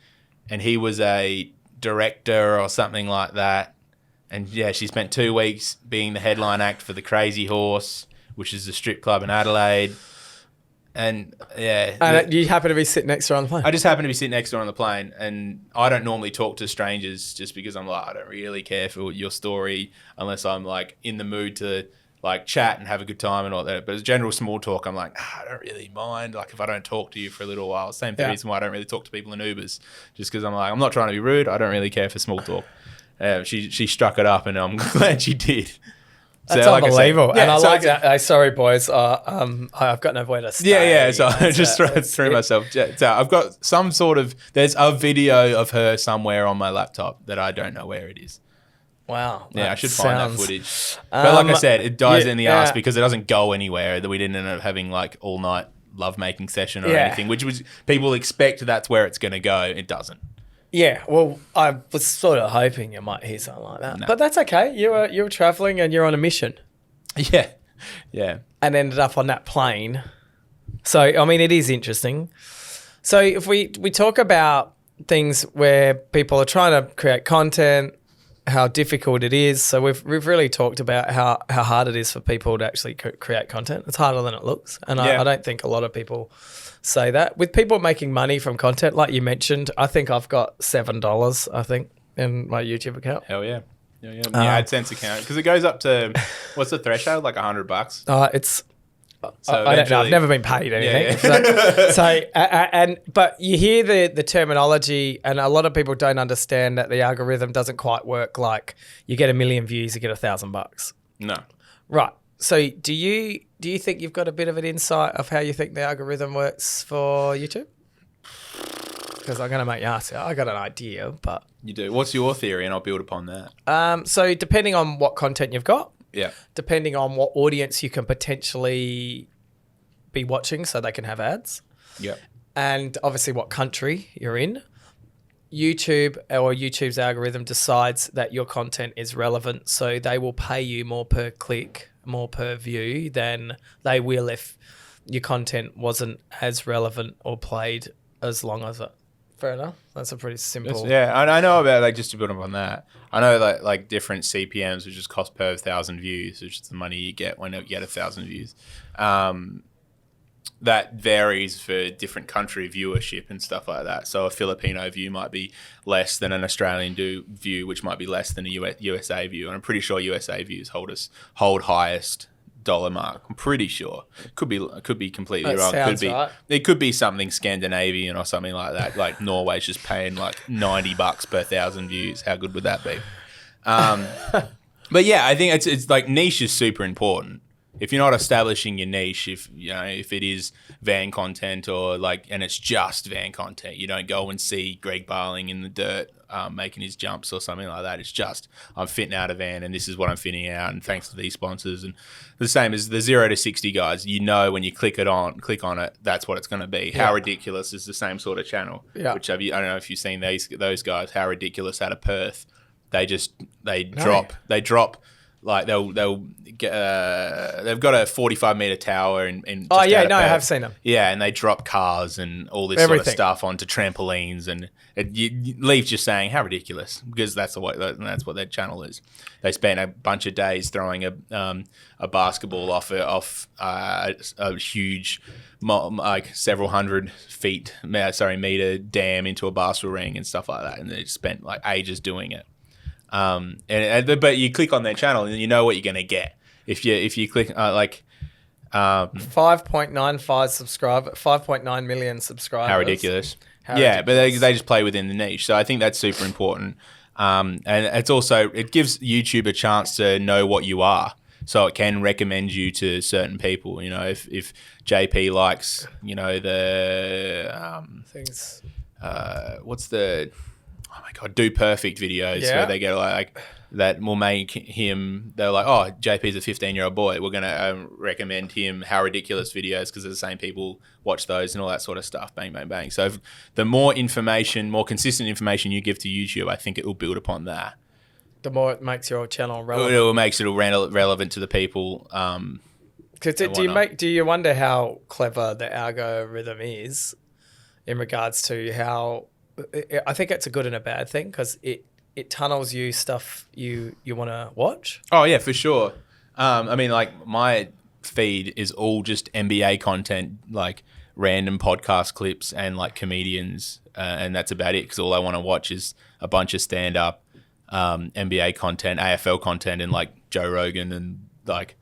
and he was a director or something like that. And yeah, she spent 2 weeks being the headline act for the Crazy Horse, which is a strip club in Adelaide. And yeah. And you happen to be sitting next to her on the plane? I just happened to be sitting next to her on the plane, and I don't normally talk to strangers just because I'm like, I don't really care for your story unless I'm like in the mood to like chat and have a good time and all that. But as general small talk, I'm like, I don't really mind. Like if I don't talk to you for a little while, same reason why I don't really talk to people in Ubers, just because I'm like, I'm not trying to be rude. I don't really care for small talk. She struck it up, and I'm glad she did. That's so, like unbelievable. I and I like that. Sorry, boys. I've got nowhere to stay. Yeah. So I just threw myself. So I've got some sort of. There's a video of her somewhere on my laptop that I don't know where it is. Wow. Yeah, I should find that footage. But like I said, it dies in the ass because it doesn't go anywhere. That we didn't end up having like all night lovemaking session or anything, which was people expect that's where it's going to go. It doesn't. Yeah, well, I was sort of hoping you might hear something like that, but that's okay. You were traveling and you're on a mission. Yeah, and ended up on that plane. So I mean, it is interesting. So if we talk about things where people are trying to create content, how difficult it is. So we've really talked about how hard it is for people to actually create content. It's harder than it looks, and I don't think a lot of people say that. With people making money from content, like you mentioned, I think I've got $7, I think, in my YouTube account. Hell yeah. Yeah. My AdSense account, because it goes up to, what's the threshold? Like $100? It's, so I don't know. I've never been paid anything. But you hear the terminology, and a lot of people don't understand that the algorithm doesn't quite work like you get 1 million views, you get $1,000. No. Right. So do you think you've got a bit of an insight of how you think the algorithm works for YouTube? Because I'm going to make you ask. I got an idea, but you do. What's your theory, and I'll build upon that. So depending on what content you've got, depending on what audience you can potentially be watching, so they can have ads, and obviously what country you're in, YouTube's algorithm decides that your content is relevant, so they will pay you more per click, more per view than they will if your content wasn't as relevant or played as long as it. Fair enough. That's a pretty simple. I know about, like, just to build up on that. I know like different CPMs, which is cost per 1,000 views, which is the money you get when you get 1,000 views. That varies for different country viewership and stuff like that. So a Filipino view might be less than an Australian view, which might be less than a USA view. And I'm pretty sure USA views hold highest dollar mark. I'm pretty sure. Could be completely wrong. Right. It could be something Scandinavian or something like that. Like Norway's just paying like $90 per 1,000 views. How good would that be? But yeah, I think it's like niche is super important. If you're not establishing your niche, if it is van content and it's just van content, you don't go and see Greg Barling in the dirt making his jumps or something like that. It's just, I'm fitting out a van and this is what I'm fitting out, and thanks to these sponsors. And the same as the 0 to 60 guys, when you click on it, that's what it's going to be. How Ridiculous is the same sort of channel. Yeah. Which I don't know if you've seen those guys. How Ridiculous out of Perth, they drop. Like they'll get they've got a 45-meter tower in I have seen them. Yeah, and they drop cars and all this sort of stuff onto trampolines, and you leave just saying how ridiculous, because that's what their channel is. They spent a bunch of days throwing a basketball off a huge, like several hundred meter dam into a basketball ring and stuff like that, and they spent like ages doing it. But you click on their channel and you know what you're going to get if you click 5.9 million subscribers. How ridiculous! But they just play within the niche, so I think that's super important. And it gives YouTube a chance to know what you are, so it can recommend you to certain people. If JP likes the things. What's the Do Perfect videos where they get like that will make him, they're like, oh, JP's a 15-year-old boy, we're going to recommend him How Ridiculous videos because the same people watch those and all that sort of stuff. Bang, bang, bang. So the more consistent information you give to YouTube, I think it will build upon that. The more it makes your channel relevant. It makes it relevant to the people Do you wonder how clever the algorithm is in regards to how? I think it's a good and a bad thing because it tunnels you stuff you want to watch. Oh yeah, for sure. I mean, like my feed is all just NBA content, like random podcast clips and like comedians, and that's about it. Because all I want to watch is a bunch of stand-up NBA content, AFL content, and like Joe Rogan and like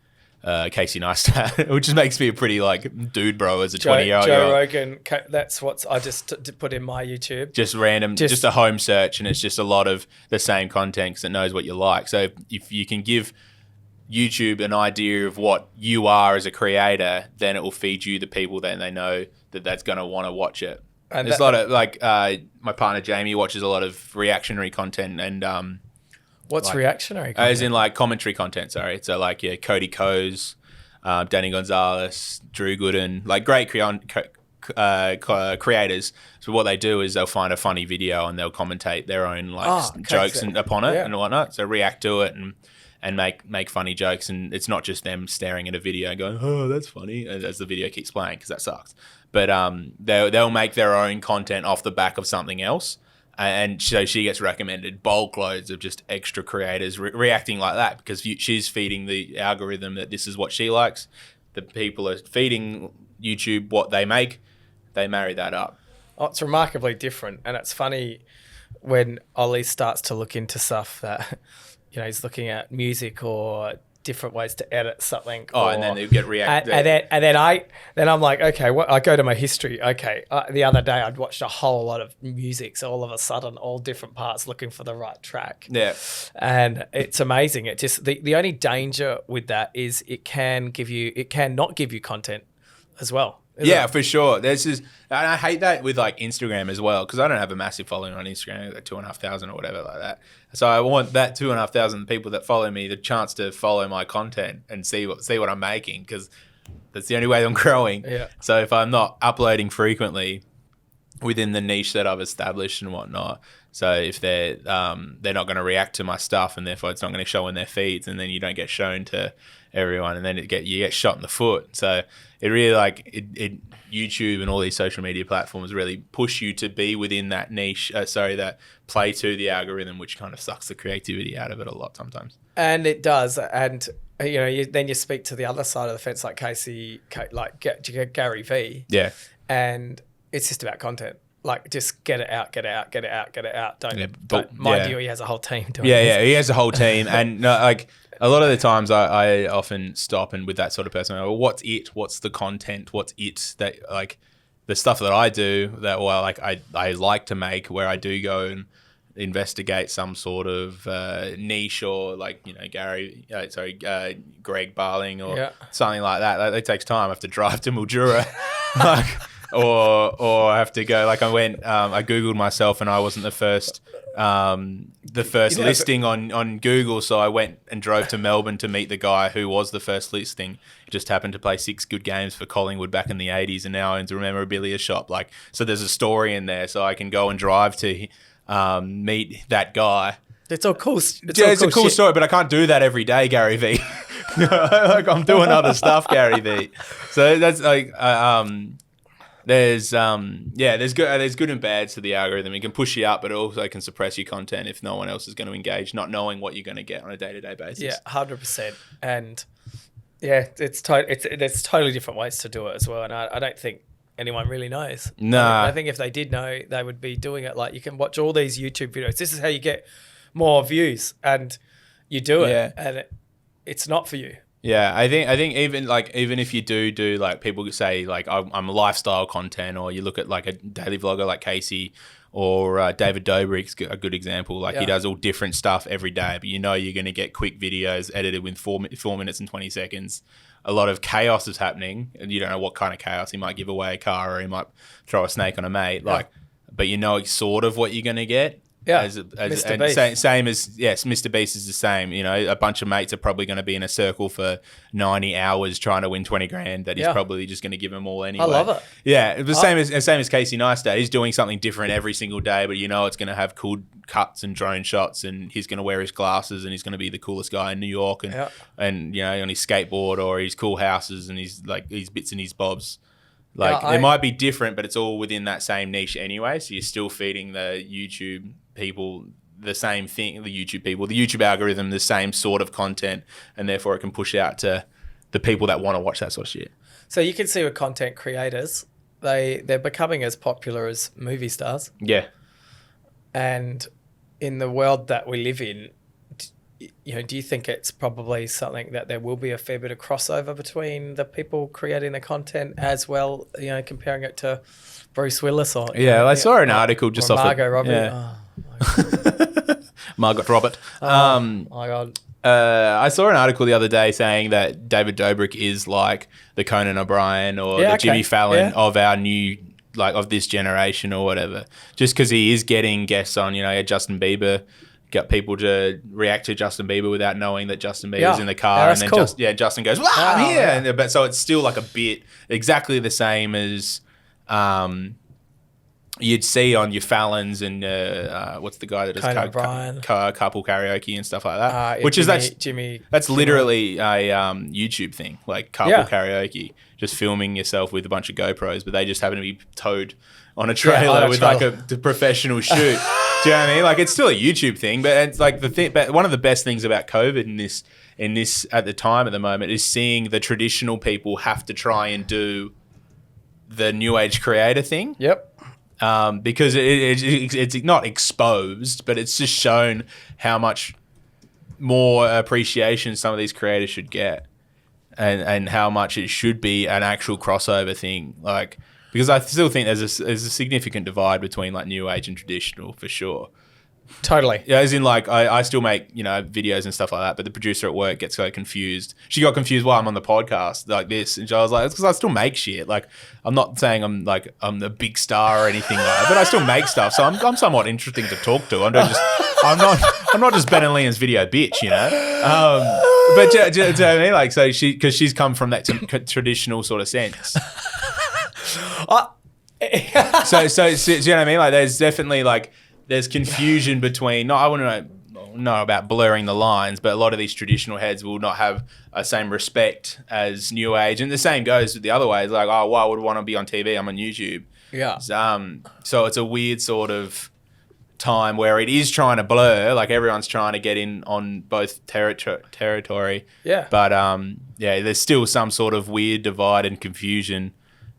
Casey Neistat, which just makes me a pretty like dude bro as a 20-year-old. Joe Rogan, that's what I just put in my YouTube. Just random, just a home search, and it's just a lot of the same content because it knows what you like. So if you can give YouTube an idea of what you are as a creator, then it will feed you the people that they know that's going to want to watch it. And there's a lot of like my partner Jamie watches a lot of reactionary content and what's like, reactionary content? As in like commentary content, sorry. So like Cody Coase, Danny Gonzalez, Drew Gooden, like great creators. So what they do is they'll find a funny video and they'll commentate their own like jokes upon it and whatnot. So react to it and make funny jokes, and it's not just them staring at a video and going, oh, that's funny, as the video keeps playing, because that sucks. But they'll make their own content off the back of something else, and so she gets recommended bulk loads of just extra creators reacting like that, because she's feeding the algorithm that this is what she likes. The people are feeding YouTube what they make. They marry that up. Oh, it's remarkably different, and it's funny when Ollie starts to look into stuff that... You know, he's looking at music or different ways to edit something. And then they get reacted. And then I'm like, okay, I go to my history. Okay, the other day I'd watched a whole lot of music, so all of a sudden, all different parts looking for the right track. Yeah, and it's amazing. It just the only danger with that is it can not give you content as well. Yeah, for sure. And I hate that with like Instagram as well, because I don't have a massive following on Instagram, like 2,500 or whatever like that. So I want that 2,500 people that follow me the chance to follow my content and see what I'm making, because that's the only way I'm growing. Yeah. So if I'm not uploading frequently within the niche that I've established and whatnot, so if they're not going to react to my stuff, and therefore it's not going to show in their feeds, and then you don't get shown to everyone, and then you get shot in the foot. So it really YouTube and all these social media platforms really push you to be within that niche. That play to the algorithm, which kind of sucks the creativity out of it a lot sometimes. And it does. And you know, then you speak to the other side of the fence, like Gary V. Yeah. And it's just about content. Like, just get it out. Don't mind you, he has a whole team doing this. Yeah, he has a whole team. And like a lot of the times I often stop and with that sort of person, I go, what's it? What's the content? What's it that like the stuff that I do that I like to make, where I do go and investigate some sort of niche, or like, you know, Greg Barling or something like that. That takes time. I have to drive to Mildura. Like, or I have to go, like I Googled myself and I wasn't the first listing on Google, so I went and drove to Melbourne to meet the guy who was the first listing. He just happened to play 6 good games for Collingwood back in the 80s and now owns a memorabilia shop. Like, so there's a story in there, so I can go and drive to meet that guy. It's all cool. It's a cool story, but I can't do that every day, Gary V. Like, I'm doing other stuff, Gary V. So that's like, there's good and bad to the algorithm. It can push you up, but it also can suppress your content if no one else is going to engage, not knowing what you're going to get on a day-to-day basis. Yeah, 100%. And yeah, there's totally different ways to do it as well. And I don't think anyone really knows. Nah. I think if they did know, they would be doing it. Like, you can watch all these YouTube videos. This is how you get more views, and you do it, and it's not for you. Yeah, I think even if you do like, people say like I'm a lifestyle content, or you look at like a daily vlogger like Casey or David Dobrik's a good example. Like, he does all different stuff every day, but you know you're going to get quick videos edited with 4 minutes and 20 seconds. A lot of chaos is happening, and you don't know what kind of chaos. He might give away a car, or he might throw a snake on a mate. Like, but you know sort of what you're going to get. Yeah, Mr. Beast. Same as, yes, Mr. Beast is the same. You know, a bunch of mates are probably going to be in a circle for 90 hours trying to win 20 grand that he's probably just going to give them all anyway. I love it. Yeah, the same as Casey Neistat. He's doing something different every single day, but you know it's going to have cool cuts and drone shots, and he's going to wear his glasses, and he's going to be the coolest guy in New York, and you know, on his skateboard or his cool houses and his bits and his bobs. Like, it might be different, but it's all within that same niche anyway. So you're still feeding the YouTube people the same thing, the YouTube algorithm, the same sort of content, and therefore it can push out to the people that want to watch that sort of shit. So you can see with content creators, they're becoming as popular as movie stars. Yeah. And in the world that we live in, you know, do you think it's probably something that there will be a fair bit of crossover between the people creating the content as well, you know, comparing it to Bruce Willis or... Yeah, I saw an article just off... Margot Robbie. Yeah. Oh, Margot Robert. oh my God. I saw an article the other day saying that David Dobrik is like the Conan O'Brien or the Jimmy Fallon of our new... like of this generation or whatever, just because he is getting guests on, you know, Justin Bieber, got people to react to Justin Bieber without knowing that Justin Bieber's in the car, and then cool. Justin goes, "Wow, I'm here!" Yeah. But so it's still like a bit exactly the same as you'd see on your Fallons and what's the guy that does couple karaoke and stuff like that, which Jimmy. That's literally a YouTube thing, like couple karaoke, just filming yourself with a bunch of GoPros, but they just happen to be towed on a trailer with like a professional shoot. Do you know what I mean? Like, it's still a YouTube thing, but it's like but one of the best things about COVID in this at the time at the moment is seeing the traditional people have to try and do the new age creator thing. Yep. Because it's not exposed, but it's just shown how much more appreciation some of these creators should get, and how much it should be an actual crossover thing. Like, because I still think there's a significant divide between like new age and traditional for sure. Totally. Yeah, as in like I still make, you know, videos and stuff like that, but the producer at work gets so confused. She got confused while I'm on the podcast like this, and I was like, it's because I still make shit. Like, I'm not saying I'm the big star or anything like that, but I still make stuff, so I'm somewhat interesting to talk to. I'm not just Ben and Liam's video bitch, you know. But do you know what I mean? Like, so she's come from that traditional sort of sense. So do you know what I mean? Like, there's definitely like. There's confusion between, I wouldn't know about blurring the lines, but a lot of these traditional heads will not have a same respect as new age. And the same goes the other way. It's like, oh, why would I want to be on TV? I'm on YouTube. Yeah. So it's a weird sort of time where it is trying to blur, like everyone's trying to get in on both territory. Yeah. But there's still some sort of weird divide and confusion.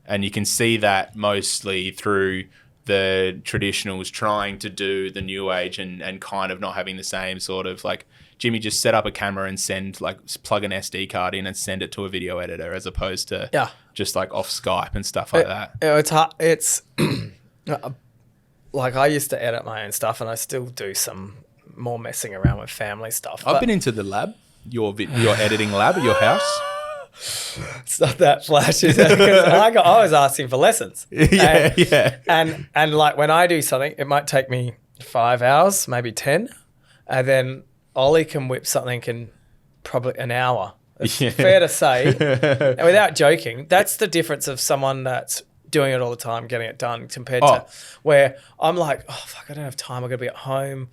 And you can see that mostly through the traditionals trying to do the new age and kind of not having the same sort of, like, Jimmy just set up a camera and plug an SD card in and send it to a video editor, as opposed to just like off Skype and stuff like that. It's hard. It's like, I used to edit my own stuff, and I still do some more messing around with family stuff. I've been into the lab, your editing lab at your house. It's not that flashy. I was asking for lessons. And like, when I do something, it might take me 5 hours, maybe 10, and then Ollie can whip something in probably an hour. It's fair to say, and without joking, that's the difference of someone that's doing it all the time, getting it done, compared to where I'm like, oh fuck, I don't have time. I'm gonna be at home,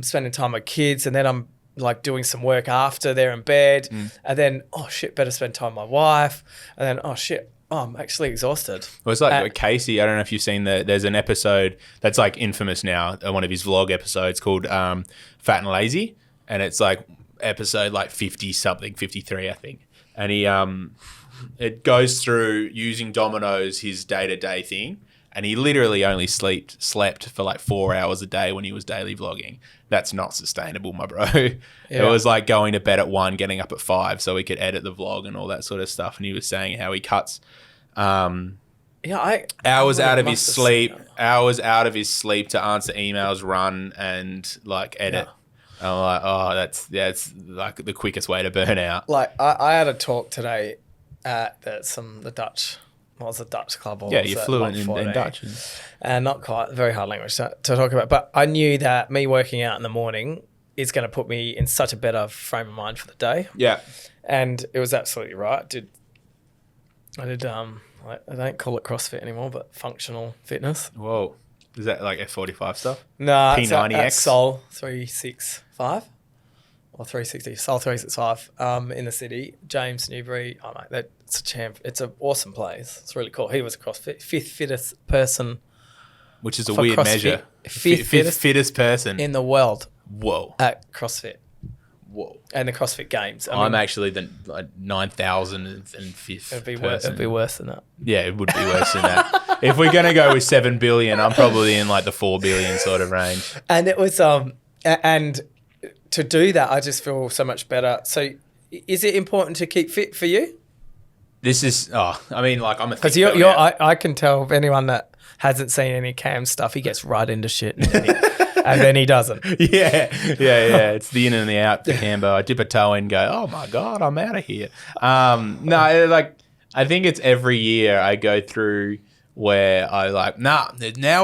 spending time with kids, and then I'm like doing some work after they're in bed, and then, oh shit, better spend time with my wife, and then, oh shit, I'm actually exhausted. Well, it's like Casey, I don't know if you've seen there's an episode that's like infamous now, one of his vlog episodes called Fat and Lazy, and it's like episode like 50 something, 53 I think, and he it goes through using Domino's, his day-to-day thing, and he literally only slept for like 4 hours a day when he was daily vlogging. That's not sustainable, my bro. It was like going to bed at 1, getting up at 5 so he could edit the vlog and all that sort of stuff. And he was saying how he cuts hours out of his sleep to answer emails, run, and like edit. Yeah. I'm like, oh, that's like the quickest way to burn out. Like, I had a talk today at the Dutch what was it, Dutch club? Or Yeah, was you're it fluent in 114? Dutch. And not quite, very hard language to talk about. But I knew that me working out in the morning is going to put me in such a better frame of mind for the day. Yeah. And it was absolutely right. I don't call it CrossFit anymore, but functional fitness. Whoa. Is that like F45 stuff? No, it's at P90X? Sol 365 or 360. Sol 365 in the city. James Newbury. Oh, mate, that's a champ. It's an awesome place. It's really cool. He was a CrossFit fifth fittest person. Which is a for weird CrossFit. measure. Fifth Fittest person. in the world Whoa. at CrossFit Whoa. and the CrossFit Games. I'm actually the 9,005th It'd be worse than that. Yeah, it would be worse than that. If we're going to go with 7 billion, I'm probably in like the 4 billion sort of range. And it was and to do that, I just feel so much better. So, is it important to keep fit for you? This is, I mean, like I'm a Because I can tell if anyone that hasn't seen any Cam stuff, he gets right into shit and then he doesn't. Yeah. It's the in and the out for Cambo. I dip a toe in and go, oh my God, I'm out of here. No, like I think it's every year I go through where I like, now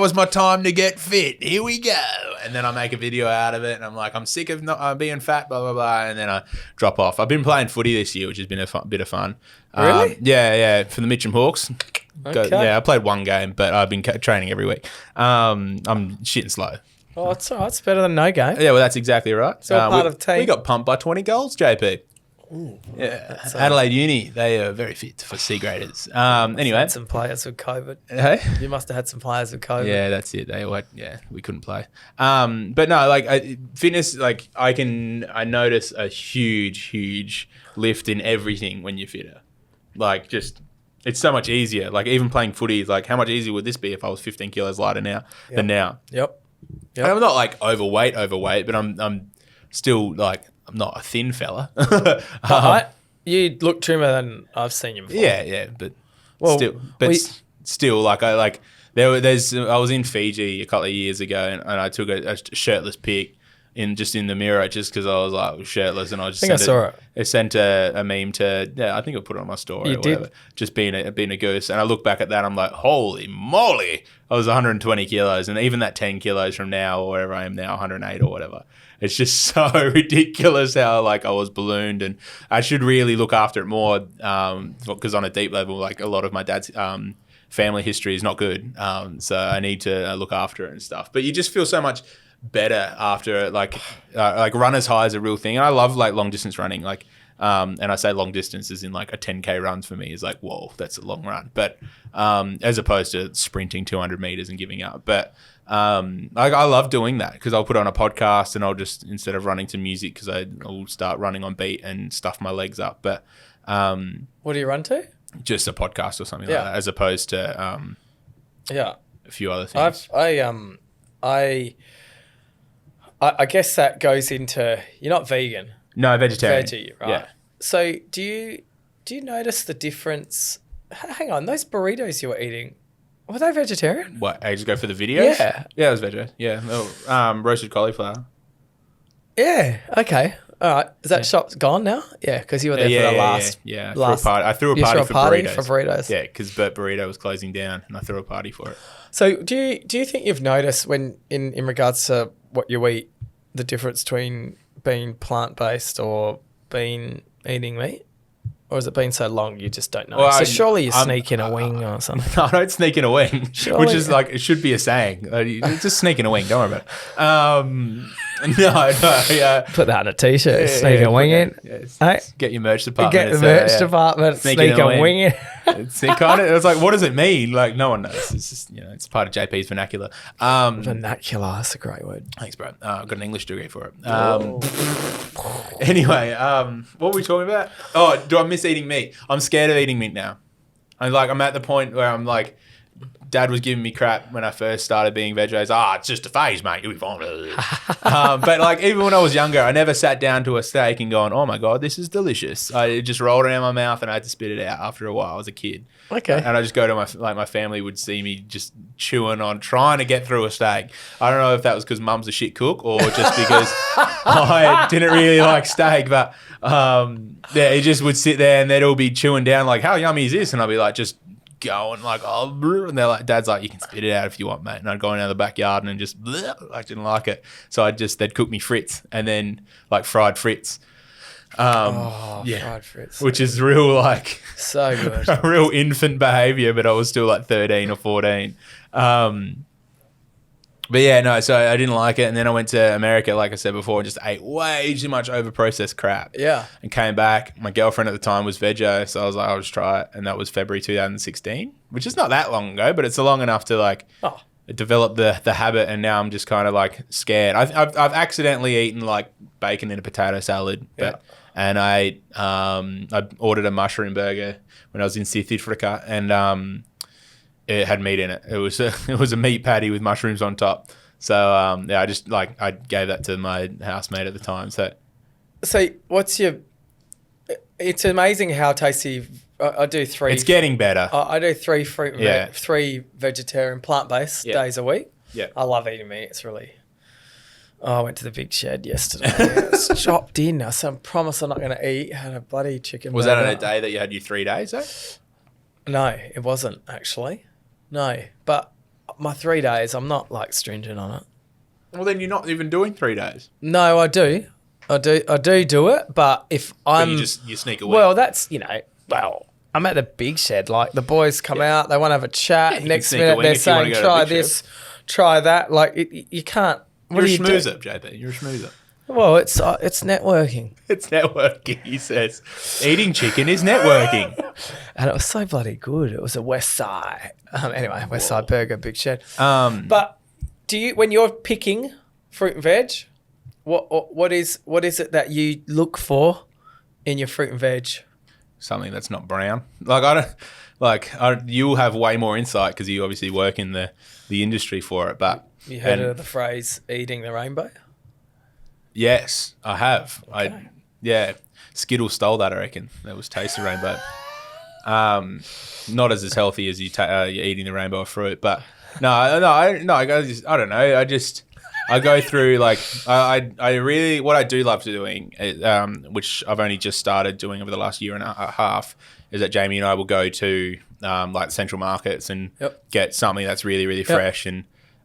is my time to get fit. Here we go. And then I make a video out of it and I'm like, I'm sick of not being fat, blah, blah, blah. And then I drop off. I've been playing footy this year, which has been a bit of fun. Really? Yeah. For the Mitcham Hawks. Okay. I played one game, but I've been training every week. I'm shitting slow. Oh, it's all right. It's better than no game. Yeah, well, that's exactly right. So part of team. We got pumped by 20 goals, JP. Ooh, Yeah, Adelaide Uni, they are very fit for C graders. Anyway, had some players with COVID. hey, You must have had some players with COVID. yeah, that's it. We couldn't play. But no, like fitness, like I notice a huge lift in everything when you're fitter. Like just, it's so much easier. Like even playing footy, like how much easier would this be if I was 15 kilos lighter than now? Yep. And I'm not like overweight, but I'm still like. I'm not a thin fella. You look trimmer than I've seen you before. Yeah, but Well, still, like I was in Fiji a couple of years ago, and I took a shirtless pic in the mirror just because I was like shirtless, and I just saw it. I sent a meme to I think I put it on my story. You or whatever, did? just being a goose, and I look back at that, I'm like, holy moly! I was 120 kilos, and even that 10 kilos from now or wherever I am now, 108 or whatever. It's just so ridiculous how like I was ballooned, and I should really look after it more because on a deep level, like a lot of my dad's family history is not good, so I need to look after it and stuff. But you just feel so much better after like runner's high is a real thing, and I love like long distance running, like and I say long distance is in like a 10K run for me is like, whoa, that's a long run, but as opposed to sprinting 200 meters and giving up. But like I love doing that because I'll put on a podcast and I'll just, instead of running to music, because I'll start running on beat and stuff my legs up. But What do you run to? just a podcast or something like that, as opposed to a few other things. I guess that goes into, you're not vegan. No, vegetarian. Veggie, right? Yeah. So do you notice the difference? Hang on, those burritos you were eating, were they vegetarian? What? I just go for the videos? Yeah. Yeah, it was veggie. Yeah. Roasted cauliflower. Yeah. Okay. All right. Is that shop gone now? Yeah, because you were there for the last. Yeah. last. I threw a You party threw a for party burritos. for burritos. Yeah, because Burt Burrito was closing down, and I threw a party for it. So do you think you've noticed when in regards to what you eat, the difference between being plant-based or being eating meat? Or has it been so long you just don't know? Well, so surely you sneak in a wing or something. No, I don't sneak in a wing, Surely. which is like, it should be a saying. Just sneak in a wing, don't worry about it. No. Put that on a t-shirt, sneak a wing in. Hey? Get your merch department. Get the merch department, sneak a wing in. It's kind of. It's like, what does it mean? Like, no one knows. It's just, it's part of JP's vernacular. Vernacular, that's a great word. Thanks, bro. I've got an English degree for it. Oh. Anyway, what were we talking about? Oh, do I miss eating meat? I'm scared of eating meat now. I'm at the point where I'm like, Dad was giving me crap when I first started being veg. It's just a phase, mate. You'll be fine. But like, even when I was younger, I never sat down to a steak and gone, oh my God, this is delicious. I just rolled around my mouth and I had to spit it out after a while. I was a kid. Okay. And I just go to my family would see me just chewing on, trying to get through a steak. I don't know if that was because mum's a shit cook or just because I didn't really like steak. But he just would sit there and they'd all be chewing down like, how yummy is this? And I'd be like, just going like, oh, and they're like, Dad's like, you can spit it out if you want, mate. And I'd go into the backyard and just, I didn't like it. So they'd cook me frits and then like fried frits. Fried frits. Which is real like So good. a real infant behavior, but I was still like 13 or 14. But yeah, no, so I didn't like it. And then I went to America, like I said before, and just ate way too much overprocessed crap. Yeah. And came back. My girlfriend at the time was veggie, so I was like, I'll just try it. And that was February 2016, which is not that long ago, but it's long enough to like develop the habit. And now I'm just kind of like scared. I've accidentally eaten like bacon in a potato salad, and I ordered a mushroom burger when I was in South Africa, and it had meat in it. It was a meat patty with mushrooms on top. So I just like I gave that to my housemate at the time. So what's your? It's amazing how tasty. I do 3. It's getting better. I do 3 3 vegetarian plant-based days a week. Yeah, I love eating meat. It's really. I went to the big shed yesterday. It's chopped in. I promise I'm not going to eat. I had a bloody chicken. Was that on a day that you had your 3 days though? No, it wasn't actually. No, but my 3 days, I'm not like stringent on it. Well, then you're not even doing 3 days. No, I do it. But if I'm, you sneak away. Well, that's I'm at the big shed. Like the boys come out, they want to have a chat. Yeah, Next minute they're saying, "Try this, try that." Like you can't. You're a schmoozer, JP. You're a schmoozer. Well, it's networking. It's networking, he says. Eating chicken is networking. And it was so bloody good. It was a West Side. Anyway, West Side Burger, Big Shed. But do you, when you're picking fruit and veg, what is it that you look for in your fruit and veg? Something that's not brown. You'll have way more insight because you obviously work in the industry for it. But you heard of the phrase "eating the rainbow"? Yes, I have. Okay. Skittles stole that, I reckon. That was Taste of Rainbow. Not as healthy as you're eating the rainbow of fruit, but I don't know. I go through like I really what I do love doing, which I've only just started doing over the last year and a half, is that Jamie and I will go to like central markets and get something that's really really fresh and.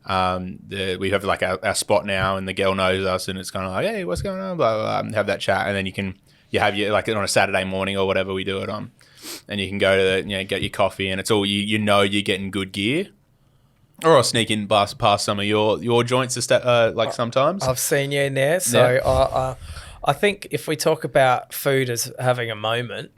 We have like our spot now, and the girl knows us, and it's kind of like, hey, what's going on? Blah, blah, blah, and have that chat, and then you have your like on a Saturday morning or whatever we do it on, and you can go to get your coffee, and it's all you're getting good gear. Or I'll sneak in past some of your joints sometimes. I've seen you in there, so I think if we talk about food as having a moment,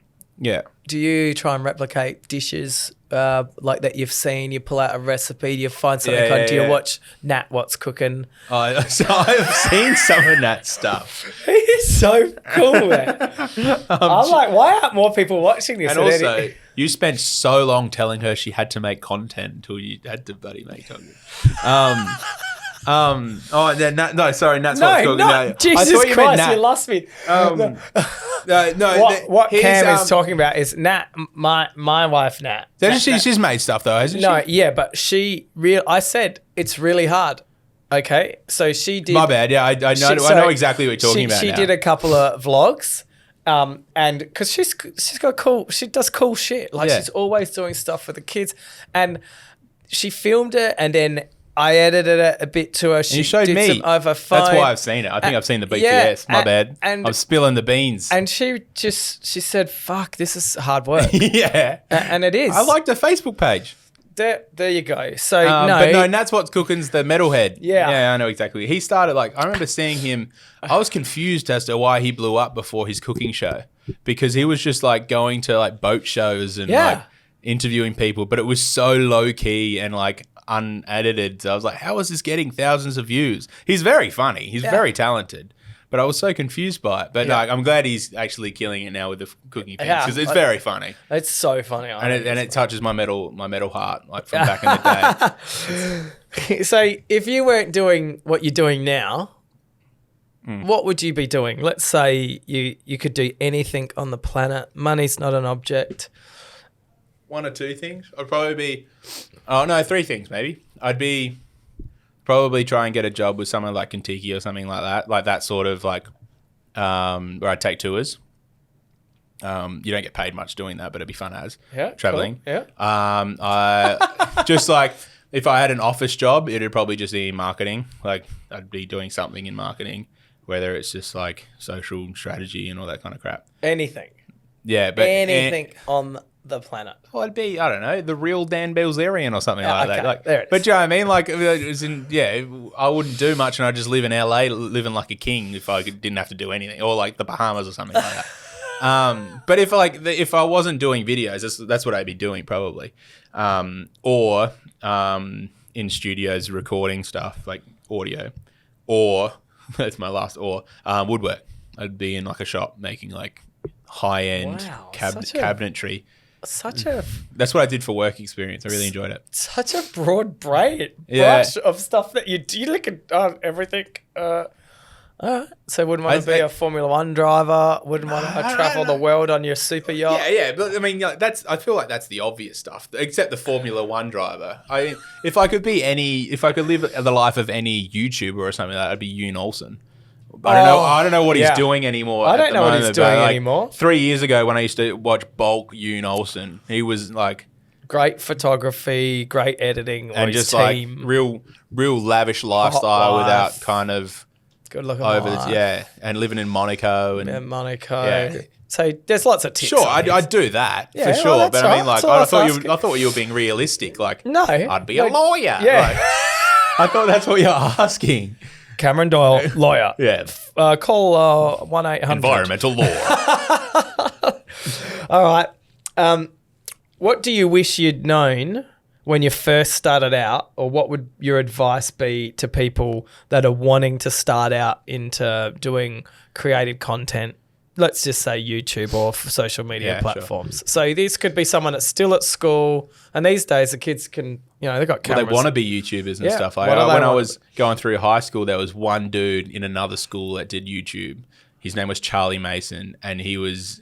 do you try and replicate dishes like that you've seen? You pull out a recipe, do you find something? Do you watch Nat What's Cooking? So I've seen some of Nat's stuff. He's so cool, man. I'm like, why aren't more people watching this? And also, you spent so long telling her she had to make content until you had to bloody make content. Nat's What's Cooking. Jesus Christ, you lost me. What Cam is talking about is Nat, my wife Nat. She's made stuff though, hasn't she? No, yeah, but I said it's really hard. Okay, so she did. My bad. Yeah, I know exactly what you're talking about. She did a couple of vlogs, and because she does cool shit. Like she's always doing stuff for the kids, and she filmed it, and then I edited it a bit to her. She showed me some over phone. That's why I've seen it. I think I've seen the BTS. My bad. And I'm spilling the beans. And she said, "Fuck, this is hard work." Yeah, and it is. I liked the Facebook page. There you go. So Nat's What's Cooking's the metalhead. Yeah, I know exactly. He started I remember seeing him. I was confused as to why he blew up before his cooking show, because he was just like going to like boat shows and like interviewing people, but it was so low key and like unedited. So I was like, how is this getting thousands of views? He's very funny. He's very talented. But I was so confused by it. But no, I'm glad he's actually killing it now with the cooking thing, because it's very funny. It's so funny. And it touches my metal heart, like from back in the day. So if you weren't doing what you're doing now, what would you be doing? Let's say you could do anything on the planet. Money's not an object. 1 or 2 things. I'd probably be... Oh, no, 3 things maybe. I'd be... Probably try and get a job with someone like Kentucky or something like that sort of like where I take tours. You don't get paid much doing that, but it'd be fun as Yeah, traveling. cool. Yeah. I just like if I had an office job, it'd probably just be marketing. Like I'd be doing something in marketing, whether it's just like social strategy and all that kind of crap. Anything. Yeah, but Anything on the planet. well, it'd be, I don't know, the real Dan Bilzerian or something like okay. that. Like, There it is. but do you know what I mean? Like, as in, yeah, I wouldn't do much and I'd just live in LA living like a king if I didn't have to do anything, or like the Bahamas or something like that. But if I wasn't doing videos, that's what I'd be doing probably. Or in studios recording stuff like audio, or that's my last, or woodwork. I'd be in like a shop making like high-end Wow, cabinetry. Such a That's what I did for work experience. I really enjoyed it. such a broad brush of stuff that you do. You look at everything. So wouldn't want to be a Formula One driver. Wouldn't want to travel the world on your super yacht. Yeah. But I mean, I feel like that's the obvious stuff, except the Formula One driver. If I could live the life of any YouTuber or something like that, I'd be Yoon Olsen. I don't know what he's doing anymore. I don't know what he's doing anymore. 3 years ago, when I used to watch bulk Yoon Olsen, he was like Great photography, great editing, and just like real lavish lifestyle without kind of good looking over and living in Monaco and Monaco. Yeah. So there's lots of tips. Sure, I'd do that Yeah, for well, sure. that's But I right. mean, like, That's all I I was thought you were being realistic. Like, No, I'd be a lawyer. Yeah. Like, I thought that's what you're asking. Cameron Doyle, lawyer. Yeah. Call 1-800. Environmental law. All right. What do you wish you'd known when you first started out, or what would your advice be to people that are wanting to start out into doing creative content? Let's just say YouTube or social media platforms. Sure. So this could be someone that's still at school, and these days the kids can, they've got cameras. Well, they want to be YouTubers and stuff. What do they When I want? was going through high school, there was one dude in another school that did YouTube. His name was Charlie Mason, and it was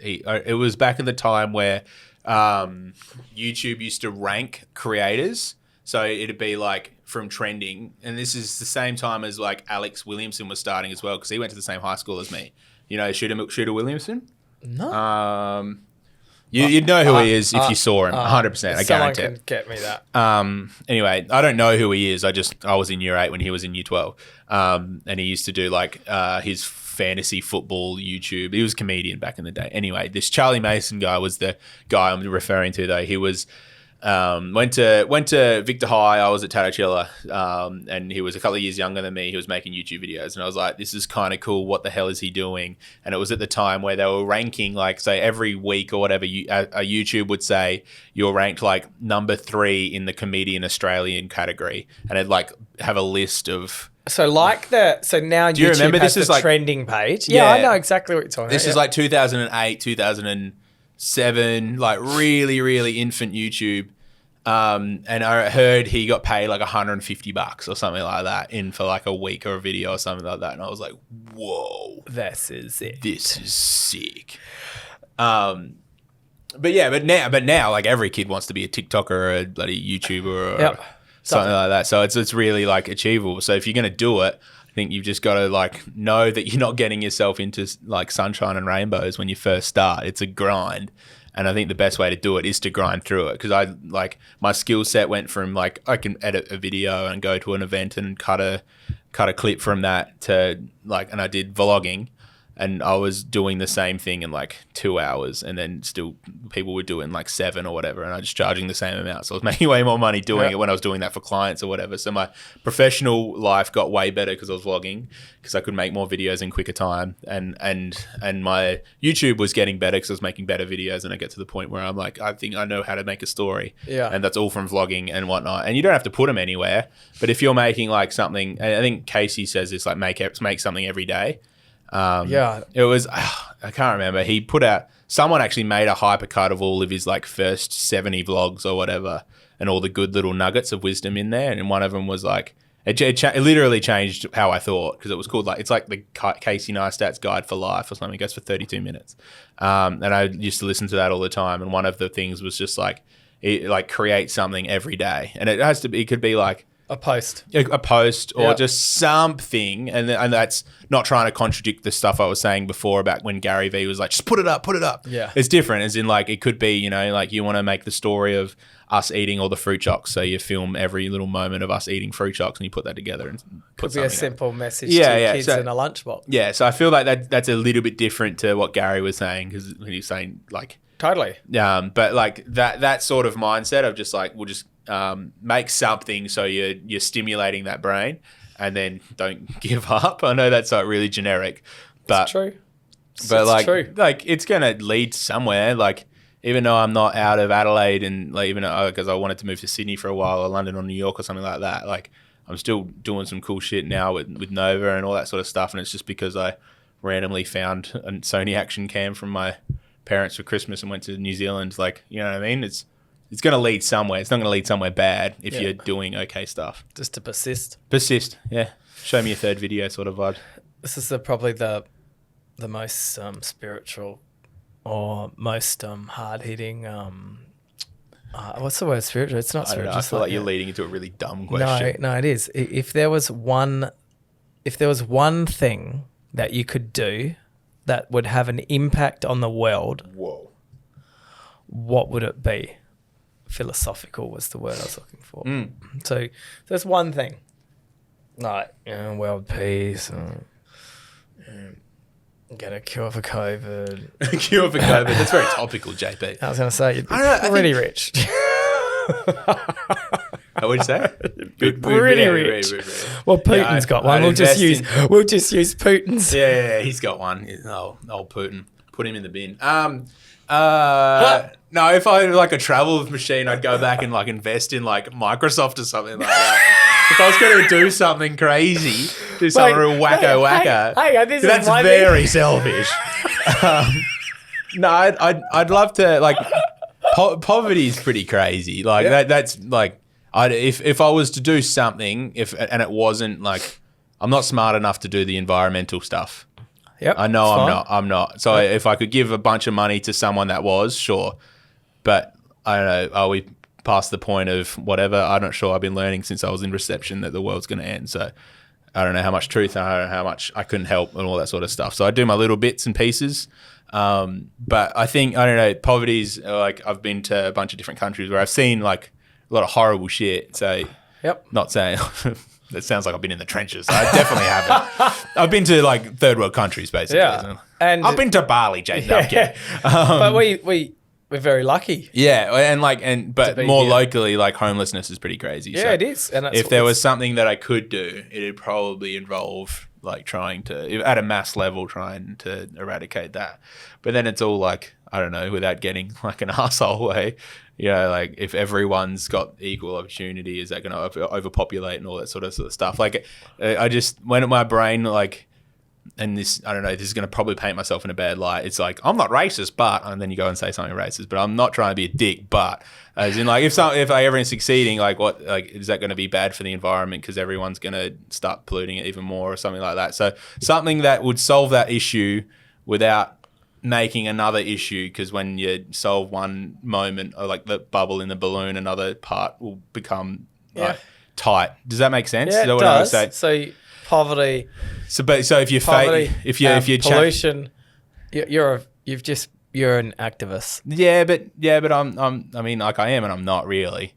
back in the time where YouTube used to rank creators. So it'd be like from trending, and this is the same time as like Alex Williamson was starting as well, because he went to the same high school as me. You know Shooter Williamson? No. You'd know who he is if you saw him, 100%. I guarantee Someone it. can get me that. Anyway, I don't know who he is. I was in year 8 when he was in year 12. And he used to do like his fantasy football YouTube. He was a comedian back in the day. Anyway, this Charlie Mason guy was the guy I'm referring to though. He was went to Victor High. I was at Tatachilla, and he was a couple of years younger than me. He was making YouTube videos, and I was like, this is kind of cool. What the hell is he doing? And it was at the time where they were ranking, like, say every week or whatever, a YouTube would say you're ranked like number 3 in the comedian Australian category, and it'd like have a list of. So now Do you YouTube remember has this is the like trending page. Yeah, I know exactly what you're talking about. This is like 2008, 2007, like really, really infant YouTube. And I heard he got paid like $150 or something like that for like a week or a video or something like that. And I was like, whoa, this is it. This is sick. But now like every kid wants to be a TikToker or a bloody YouTuber or something like that. So it's really like achievable. So if you're going to do it, I think you've just got to like know that you're not getting yourself into like sunshine and rainbows when you first start. It's a grind. And I think the best way to do it is to grind through it, because I like my skill set went from like I can edit a video and go to an event and cut a clip from that to like, and I did vlogging, and I was doing the same thing in like 2 hours, and then still people were doing like 7 or whatever, and I was just charging the same amount. So I was making way more money doing it when I was doing that for clients or whatever. So my professional life got way better because I was vlogging, because I could make more videos in quicker time, and my YouTube was getting better because I was making better videos, and I get to the point where I'm like, I think I know how to make a story. Yeah. And that's all from vlogging and whatnot. And you don't have to put them anywhere, but if you're making like something, and I think Casey says this, like make something every day. It was, I can't remember. He put out, someone actually made a hypercut of all of his like first 70 vlogs or whatever, and all the good little nuggets of wisdom in there. And one of them was like, it literally changed how I thought, because it was called like, it's like the Casey Neistat's Guide for Life or something. It goes for 32 minutes. And I used to listen to that all the time. And one of the things was just like, create something every day. And it could be like A post. a post or Yeah. just something, and that's not trying to contradict the stuff I was saying before about when Gary Vee was like, just put it up. Yeah. It's different, as in like it could be, you know, like you want to make the story of us eating all the fruit chocks, so you film every little moment of us eating fruit chocks and you put that together and put Could be a something simple message Yeah, to yeah, kids so- in a lunchbox. Yeah, so I feel like that's a little bit different to what Gary was saying, because he was saying like, Totally. but like that sort of mindset of just like, we'll just make something so you're stimulating that brain and then don't give up. I know that's like really generic, but It's true. but It's like true. like it's gonna lead somewhere. Like even though I'm not out of Adelaide and like even because I wanted to move to Sydney for a while or London or New York or something like that, like I'm still doing some cool shit now with Nova and all that sort of stuff. And it's just because I randomly found a Sony action cam from my parents for Christmas and went to New Zealand. Like, you know what I mean? It's going to lead somewhere. It's not going to lead somewhere bad if Yeah. you're doing okay stuff. Just to persist. Persist, yeah. Show me a third video sort of vibe. This is probably the most spiritual or most hard hitting. What's the word? Spiritual? It's not I don't know. spiritual. I it's feel like you're a- leading into a really dumb question. No, it is. If there was one thing that you could do that would have an impact on the world, Whoa. what would it be? Philosophical was the word I was looking for. Mm. So there's one thing, like world peace, get a cure for COVID. Cure for COVID. That's very topical, JP. I was going to say you'd be I don't know, I pretty think- rich. What would you say? Pretty rich. Well, Putin's got one. I'd We'll just invest use Putin's. Yeah, he's got one. Old Putin. Put him in the bin. No, if I had like a travel machine, I'd go back and like invest in like Microsoft or something like that. If I was going to do something crazy, do something real wacko. Hang on, this That's is my very selfish. No, I'd love to like. Poverty is pretty crazy. Like Yeah. that's like, if I was to do something, and it wasn't like, I'm not smart enough to do the environmental stuff. Yep, I know it's I'm fine. not. I'm not. So if I could give a bunch of money to someone that was, sure. But I don't know. Are we past the point of whatever? I'm not sure. I've been learning since I was in reception that the world's going to end. So I don't know how much truth and I don't know how much I couldn't help and all that sort of stuff. So I do my little bits and pieces. But I think, I don't know, poverty's like, I've been to a bunch of different countries where I've seen like a lot of horrible shit. So Yep. not saying that sounds like I've been in the trenches. I definitely haven't. I've been to like third world countries basically. Yeah. And I've been to Bali, Jason. I'm kidding. but we're very lucky. Yeah, but be more here. locally, like homelessness is pretty crazy. Yeah, So it is. And if there was something that I could do, it'd probably involve like trying to, at a mass level, trying to eradicate that. But then it's all like, I don't know, without getting like an asshole way, you know, like if everyone's got equal opportunity, is that going to overpopulate and all that sort of stuff? Like I just went at my brain like, and this, I don't know, this is going to probably paint myself in a bad light. It's like, I'm not racist, but, and then you go and say something racist, but I'm not trying to be a dick, but, as in like, if everyone's succeeding, like what, like, is that going to be bad for the environment because everyone's going to start polluting it even more or something like that? So something that would solve that issue without making another issue, because when you solve one moment, or like the bubble in the balloon, another part will become like, tight. Does that make sense? Yeah, Is that it what I would does. say? So poverty, So if you poverty, if you pollution, you're an activist. Yeah, but I mean, like I am, and I'm not really.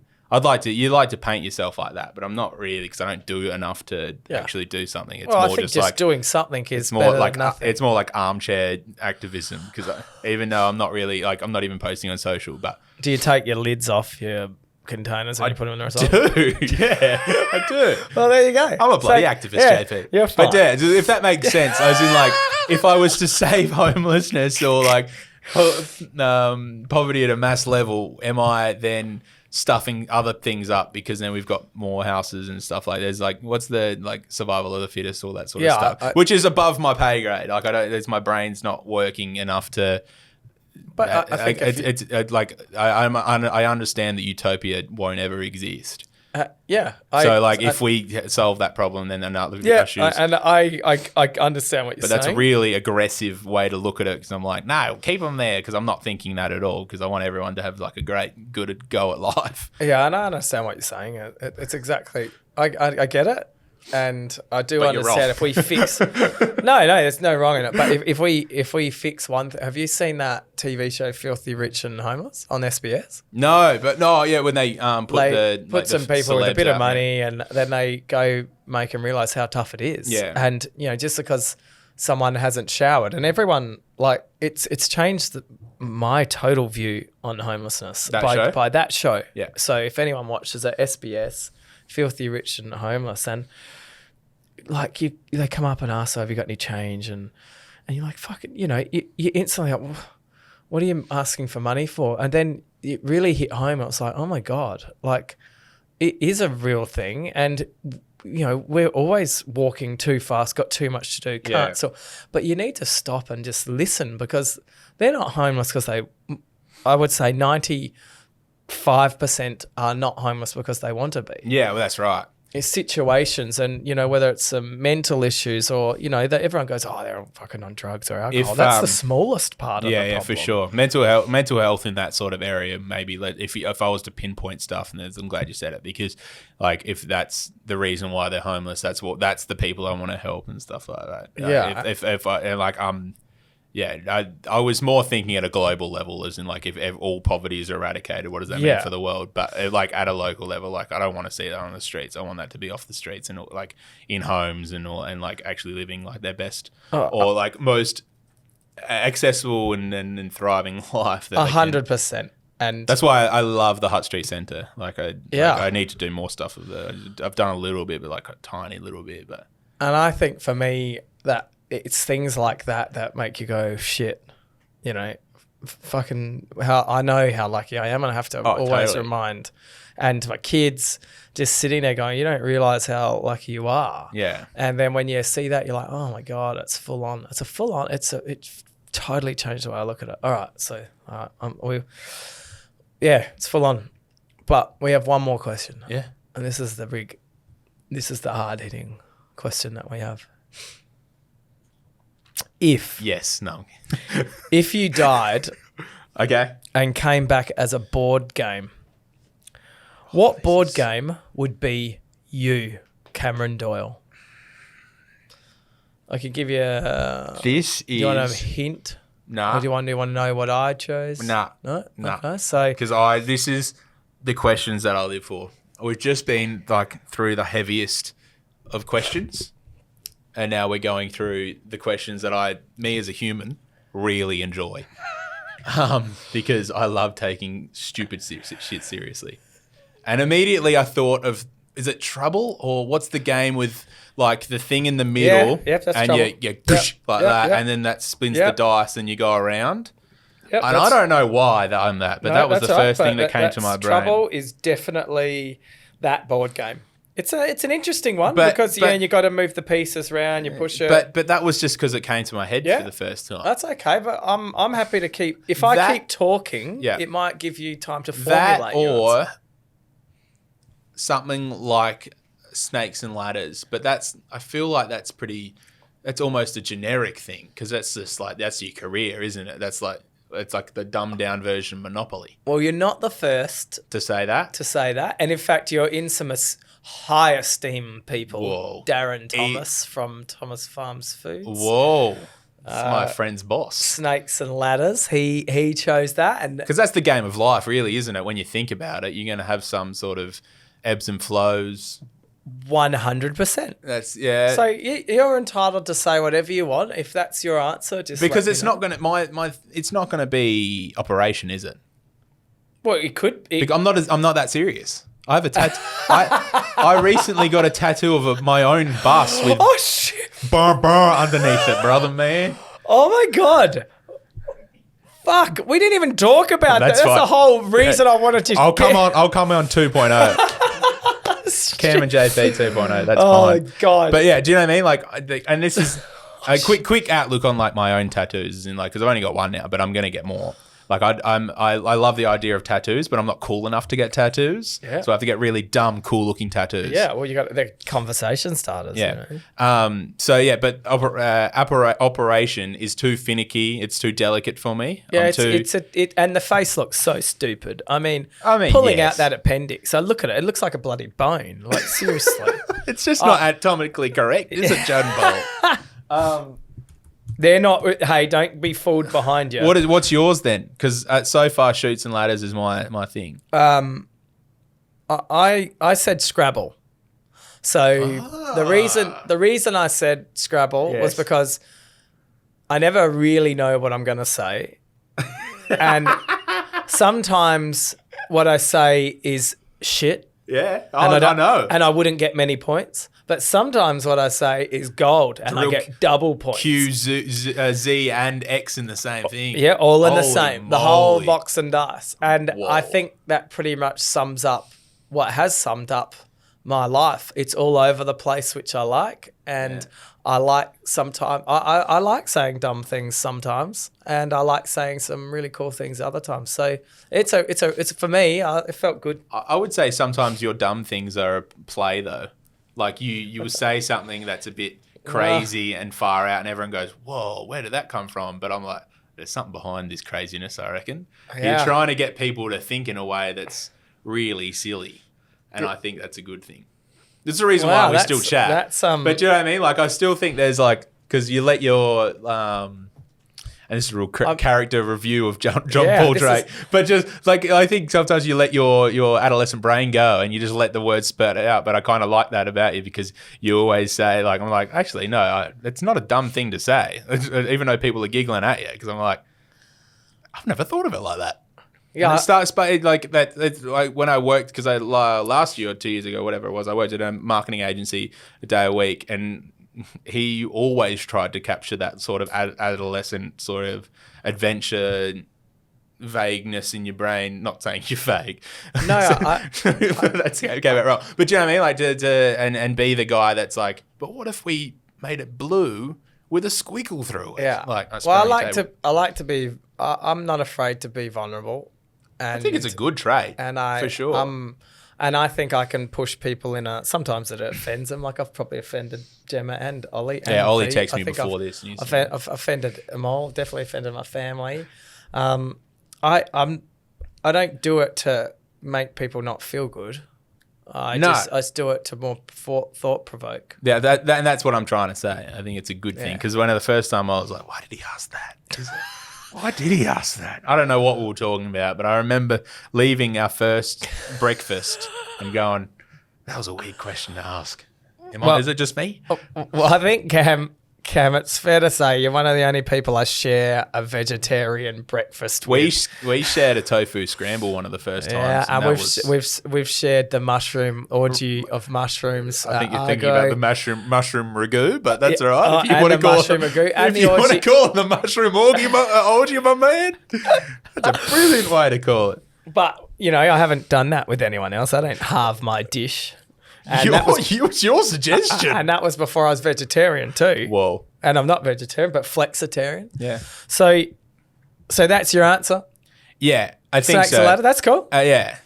You like to paint yourself like that, but I'm not really, because I don't do enough to actually do something. It's Well, I more think just just like doing something is more better like than nothing. it's more like armchair activism, because even though I'm not really like, I'm not even posting on social, but Do you take your lids off your containers when you put them in the recycle? dude, yeah, I do. Well, there you go. I'm a bloody activist, JP. You're fine. But yeah, if that makes sense, as in like, if I was to save homelessness or like poverty at a mass level, am I then stuffing other things up because then we've got more houses and stuff like there's like, what's the like survival of the fittest, all that sort of stuff, which is above my pay grade. Like my brain's not working enough to. But I think I understand that utopia won't ever exist. Yeah. If we solve that problem, then another yeah, issues. and I understand what you're But saying. that's a really aggressive way to look at it because I'm like, no, keep them there because I'm not thinking that at all because I want everyone to have like a good go at life. Yeah, and I understand what you're saying. It's exactly. I get it, and I do But you're understand wrong. if we fix. no, there's no wrong in it. But if we fix one, have you seen that TV show Filthy Rich and Homeless on SBS? When they Put some people with a celebs bit of out, money, and then they go make them realize how tough it is. Yeah. And just because someone hasn't showered, and everyone like it's changed my total view on homelessness by that show. Yeah. So if anyone watches it, SBS, Filthy Rich and Homeless, and like they come up and ask, have you got any change? And you're like, fucking, you instantly like, what are you asking for money for? And then it really hit home. I was like, oh my God, like it is a real thing. And, we're always walking too fast, got too much to do, can't. Yeah. So, but you need to stop and just listen because they're not homeless because I would say 95% are not homeless because they want to be. Yeah, well, that's right. It's situations and, whether it's some mental issues or, that everyone goes, oh, they're all fucking on drugs or alcohol. That's the smallest part of the problem. Yeah, for sure. Mental health in that sort of area, maybe if I was to pinpoint stuff, and I'm glad you said it because like if that's the reason why they're homeless, that's the people I want to help and stuff like that. I was more thinking at a global level, as in like if all poverty is eradicated, what does that mean for the world? But like at a local level, like I don't want to see that on the streets. I want that to be off the streets and like in homes and like actually living like their best or like most accessible and thriving life. 100%. And that's why I love the Hutt Street Centre. I need to do more stuff with it. I've done a little bit, but like a tiny little bit. But I think for me that it's things like that make you go, shit, fucking how I know how lucky I am, and I have to always remind. And my kids just sitting there going, you don't realize how lucky you are. Yeah. And then when you see that, you're like, oh my God, it's full on. It's totally changed the way I look at it. All right. So, it's full on. But we have one more question. Yeah. And this is the hard hitting question that we have. If you died okay and came back as a board game, what board game would be you, Cameron Doyle? I could give you do you want a hint? Nah. Or do you want to know what I chose? Nah. No? Nah. Okay, so because this is the questions that I live for. We've just been like through the heaviest of questions. And now we're going through the questions that me as a human, really enjoy. Because I love taking stupid shit seriously. And immediately I thought of, is it Trouble? Or what's the game with like the thing in the middle? Yeah, that's and Trouble. you that. And then that spins the dice and you go around. Yep, and I don't know why I'm that, but that was the first thing that came to my brain. Trouble is definitely that board game. It's an interesting one because you got to move the pieces around. You push it. But that was just because it came to my head for the first time. That's okay. But I'm happy to keep. If I keep talking, it might give you time to formulate. That or something like Snakes and Ladders. But I feel like that's almost a generic thing because that's just like that's your career, isn't it? It's like the dumbed down version of Monopoly. Well, you're not the first to say that. And in fact, you're in some high esteem people. Whoa. Darren Thomas from Thomas Farms Foods. Whoa. That's my friend's boss. Snakes and Ladders. He chose that. And because that's the game of life, really, isn't it? When you think about it, you're going to have some sort of ebbs and flows. 100%. That's So you're entitled to say whatever you want. If that's your answer, just because it's not going to it's not going to be Operation, is it? Well, it could. I'm not that serious. I have a tattoo. I recently got a tattoo of my own bus with burr underneath it, brother man. Oh my God. Fuck, we didn't even talk about that. That's the whole reason I wanted to. I'll come on 2.0. Cam and JP 2.0. That's fine. Oh God. But yeah, do you know what I mean? Like, and this is a quick outlook on like my own tattoos, in like because I've only got one now, but I'm gonna get more. Like I love the idea of tattoos, but I'm not cool enough to get tattoos. Yeah. So I have to get really dumb, cool looking tattoos. Yeah, well, you got the conversation starters. Yeah. You know? So yeah, but operation is too finicky. It's too delicate for me. Yeah, I'm and the face looks so stupid. I mean pulling yes. out that appendix. I look at it. It looks like a bloody bone. Like seriously. It's just not anatomically correct, is it, John Bolt? They're not. Hey, don't be fooled behind you. What's yours then? Because so far, shoots and ladders is my thing. I said Scrabble. So the reason I said Scrabble was Yes. because I never really know what I'm going to say, and sometimes what I say is shit. Yeah, And I know. and I wouldn't get many points. But sometimes what I say is gold, and I Real get double points. Q, Z, and X in the same thing. Yeah, all in the Holy same. The whole moly. box and dice. And Whoa. I think that pretty much sums up what has summed up my life. It's all over the place, which I like. And I like sometimes, I like saying dumb things sometimes. And I like saying some really cool things other times. So it's for me, it felt good. I would say sometimes your dumb things are a play though. Like you will say something that's a bit crazy and far out, and everyone goes, "Whoa, where did that come from?" But I'm like, there's something behind this craziness, I reckon. Yeah. You're trying to get people to think in a way that's really silly, and I think that's a good thing. There's a reason why we still chat. But do you know what I mean? Like, I still think there's like, because you let your and this is a real character review of John Paul Drake. But just like, I think sometimes you let your adolescent brain go and you just let the words spurt out. But I kind of like that about you, because you always say, like, I'm like, actually, no, it's not a dumb thing to say, even though people are giggling at you, because I'm like, I've never thought of it like that. Yeah, and it starts by like that. It's like when I worked, because I last year or 2 years ago, whatever it was, I worked at a marketing agency a day a week, and he always tried to capture that sort of adolescent sort of adventure vagueness in your brain. Not saying you're vague. No, that's came out wrong. But do you know what I mean? Like and be the guy that's like, but what if we made it blue with a squiggle through it? Yeah. Like, I like to be. I'm not afraid to be vulnerable. And I think it's a good trait. For sure. And I think I can push people in sometimes it offends them. Like I've probably offended Gemma and Ollie. Yeah, Ollie texted me before this. I've offended them all. Definitely offended my family. I don't do it to make people not feel good. I just do it to more thought provoke. Yeah, and that's what I'm trying to say. I think it's a good thing, because when the first time I was like, why did he ask that? Why did he ask that? I don't know what we were talking about, but I remember leaving our first breakfast and going, that was a weird question to ask. Is it just me? Well, I think, Cam, it's fair to say you're one of the only people I share a vegetarian breakfast with. We shared a tofu scramble one of the first times. Yeah, and we've shared the mushroom orgy of mushrooms. I think you're thinking about the mushroom ragu, but that's all right. If you want to call it the mushroom orgy, my man, that's a brilliant way to call it. But I haven't done that with anyone else. I don't halve my dish. And what's your suggestion? And that was before I was vegetarian too. Whoa. And I'm not vegetarian, but flexitarian. Yeah. So that's your answer? Yeah, I think Snakes so. and ladder, that's cool. Yeah.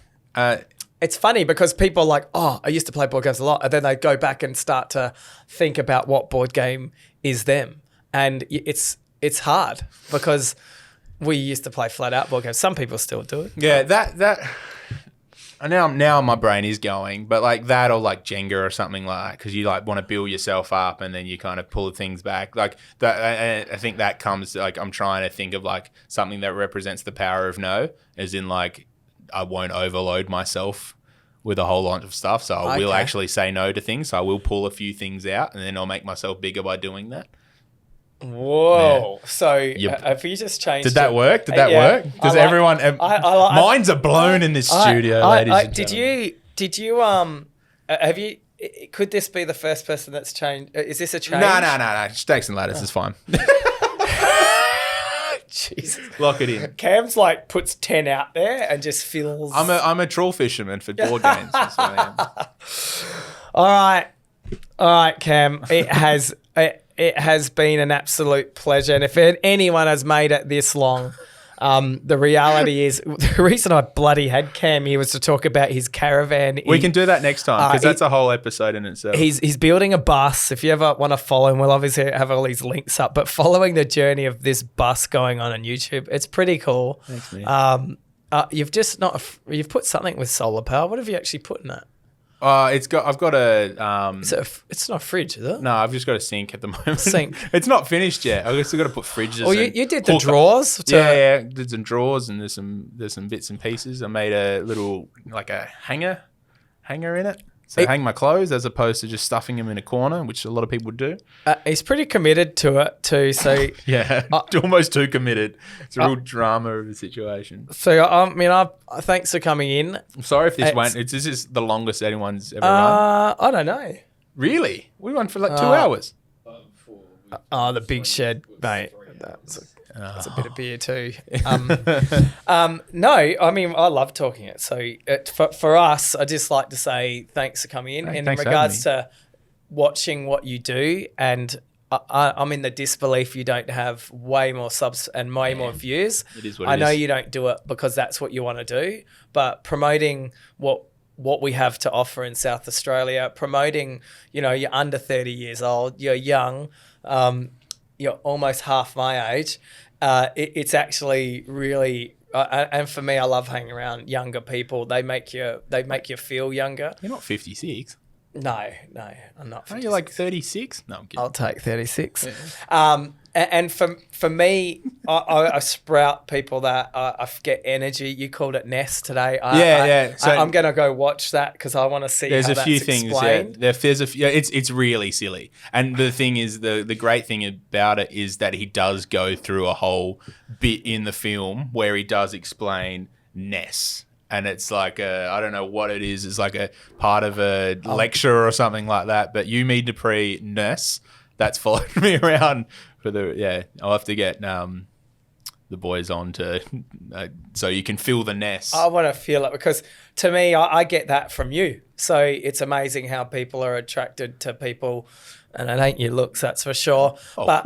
It's funny because people are like, oh, I used to play board games a lot. And then they go back and start to think about what board game is them. And it's hard because we used to play flat out board games. Some people still do it. Yeah, that now my brain is going, but like that, or like Jenga or something like that, because you like want to build yourself up and then you kind of pull things back. Like that, I think that comes like, I'm trying to think of like something that represents the power of no, as in like I won't overload myself with a whole lot of stuff, so I will actually say no to things. So I will pull a few things out, and then I'll make myself bigger by doing that. Whoa! Yeah. So if you just changed, did that work? Did that work? Does everyone? Minds are blown in this studio, ladies and gentlemen. Did you have you? Could this be the first person that's changed? Is this a change? No. Snakes and ladders is fine. Jesus. Lock it in. Cam's like puts 10 out there and just feels. I'm a troll fisherman for board games. That's what I am. All right, Cam. It has been an absolute pleasure, and if anyone has made it this long, The reality is, the reason I bloody had Cam here was to talk about his caravan. We can do that next time because that's a whole episode in itself. He's building a bus. If you ever want to follow him, we'll obviously have all these links up. But following the journey of this bus going on YouTube, it's pretty cool. Thanks, man. You've just you've put something with solar power. What have you actually put in it? I've got a. It's not a fridge, is it? No, I've just got a sink at the moment. Sink. It's not finished yet. I've still got to put fridges. Well, you did the drawers. Yeah, there's some drawers and there's some bits and pieces. I made a little like a hanger in it. So hang my clothes as opposed to just stuffing them in a corner, which a lot of people do. He's pretty committed to it too. So yeah, almost too committed. It's a real drama of a situation. So I thanks for coming in. I'm sorry if this is the longest anyone's ever run. I don't know. Really? We went for like 2 hours. The big shed, mate. That's a bit of beer too. No, I mean, I love talking it. So for us, I just like to say thanks for coming in. Hey, and in regards to watching what you do, and I'm in the disbelief you don't have way more subs and way more views. It is what I know you don't do it because that's what you want to do, but promoting what we have to offer in South Australia, promoting, you're under 30 years old, you're young, you're almost half my age. It's actually really, and for me, I love hanging around younger people. They make you feel younger. You're not 56. No, I'm not. 56. Aren't you like 36? No, I'm kidding. I'll take 36. Yeah. And for me, I sprout people that I get energy. You called it Nest today. So I'm going to go watch that because I want to see how that's explained. There's a few. It's really silly. And the thing is, the great thing about it is that he does go through a whole bit in the film where he does explain Ness. And it's like I don't know what it is. It's like a part of a lecture or something like that. But you, me, Dupree, Ness, that's followed me around. I'll have to get the boys on to so you can feel the nest. I want to feel it because to me, I get that from you. So it's amazing how people are attracted to people, and it ain't your looks, that's for sure. But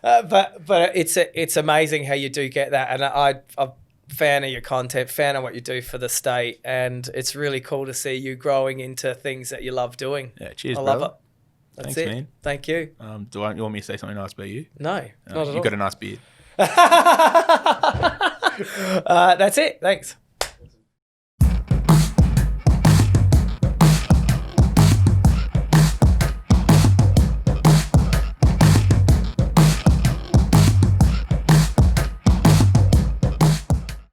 it's amazing how you do get that, and I'm a fan of your content, fan of what you do for the state, and it's really cool to see you growing into things that you love doing. Yeah, cheers, I brother. love it. That's Thanks, it. man. Thank you. You want me to say something nice about you? No, not at all. You've got a nice beard. That's it. Thanks.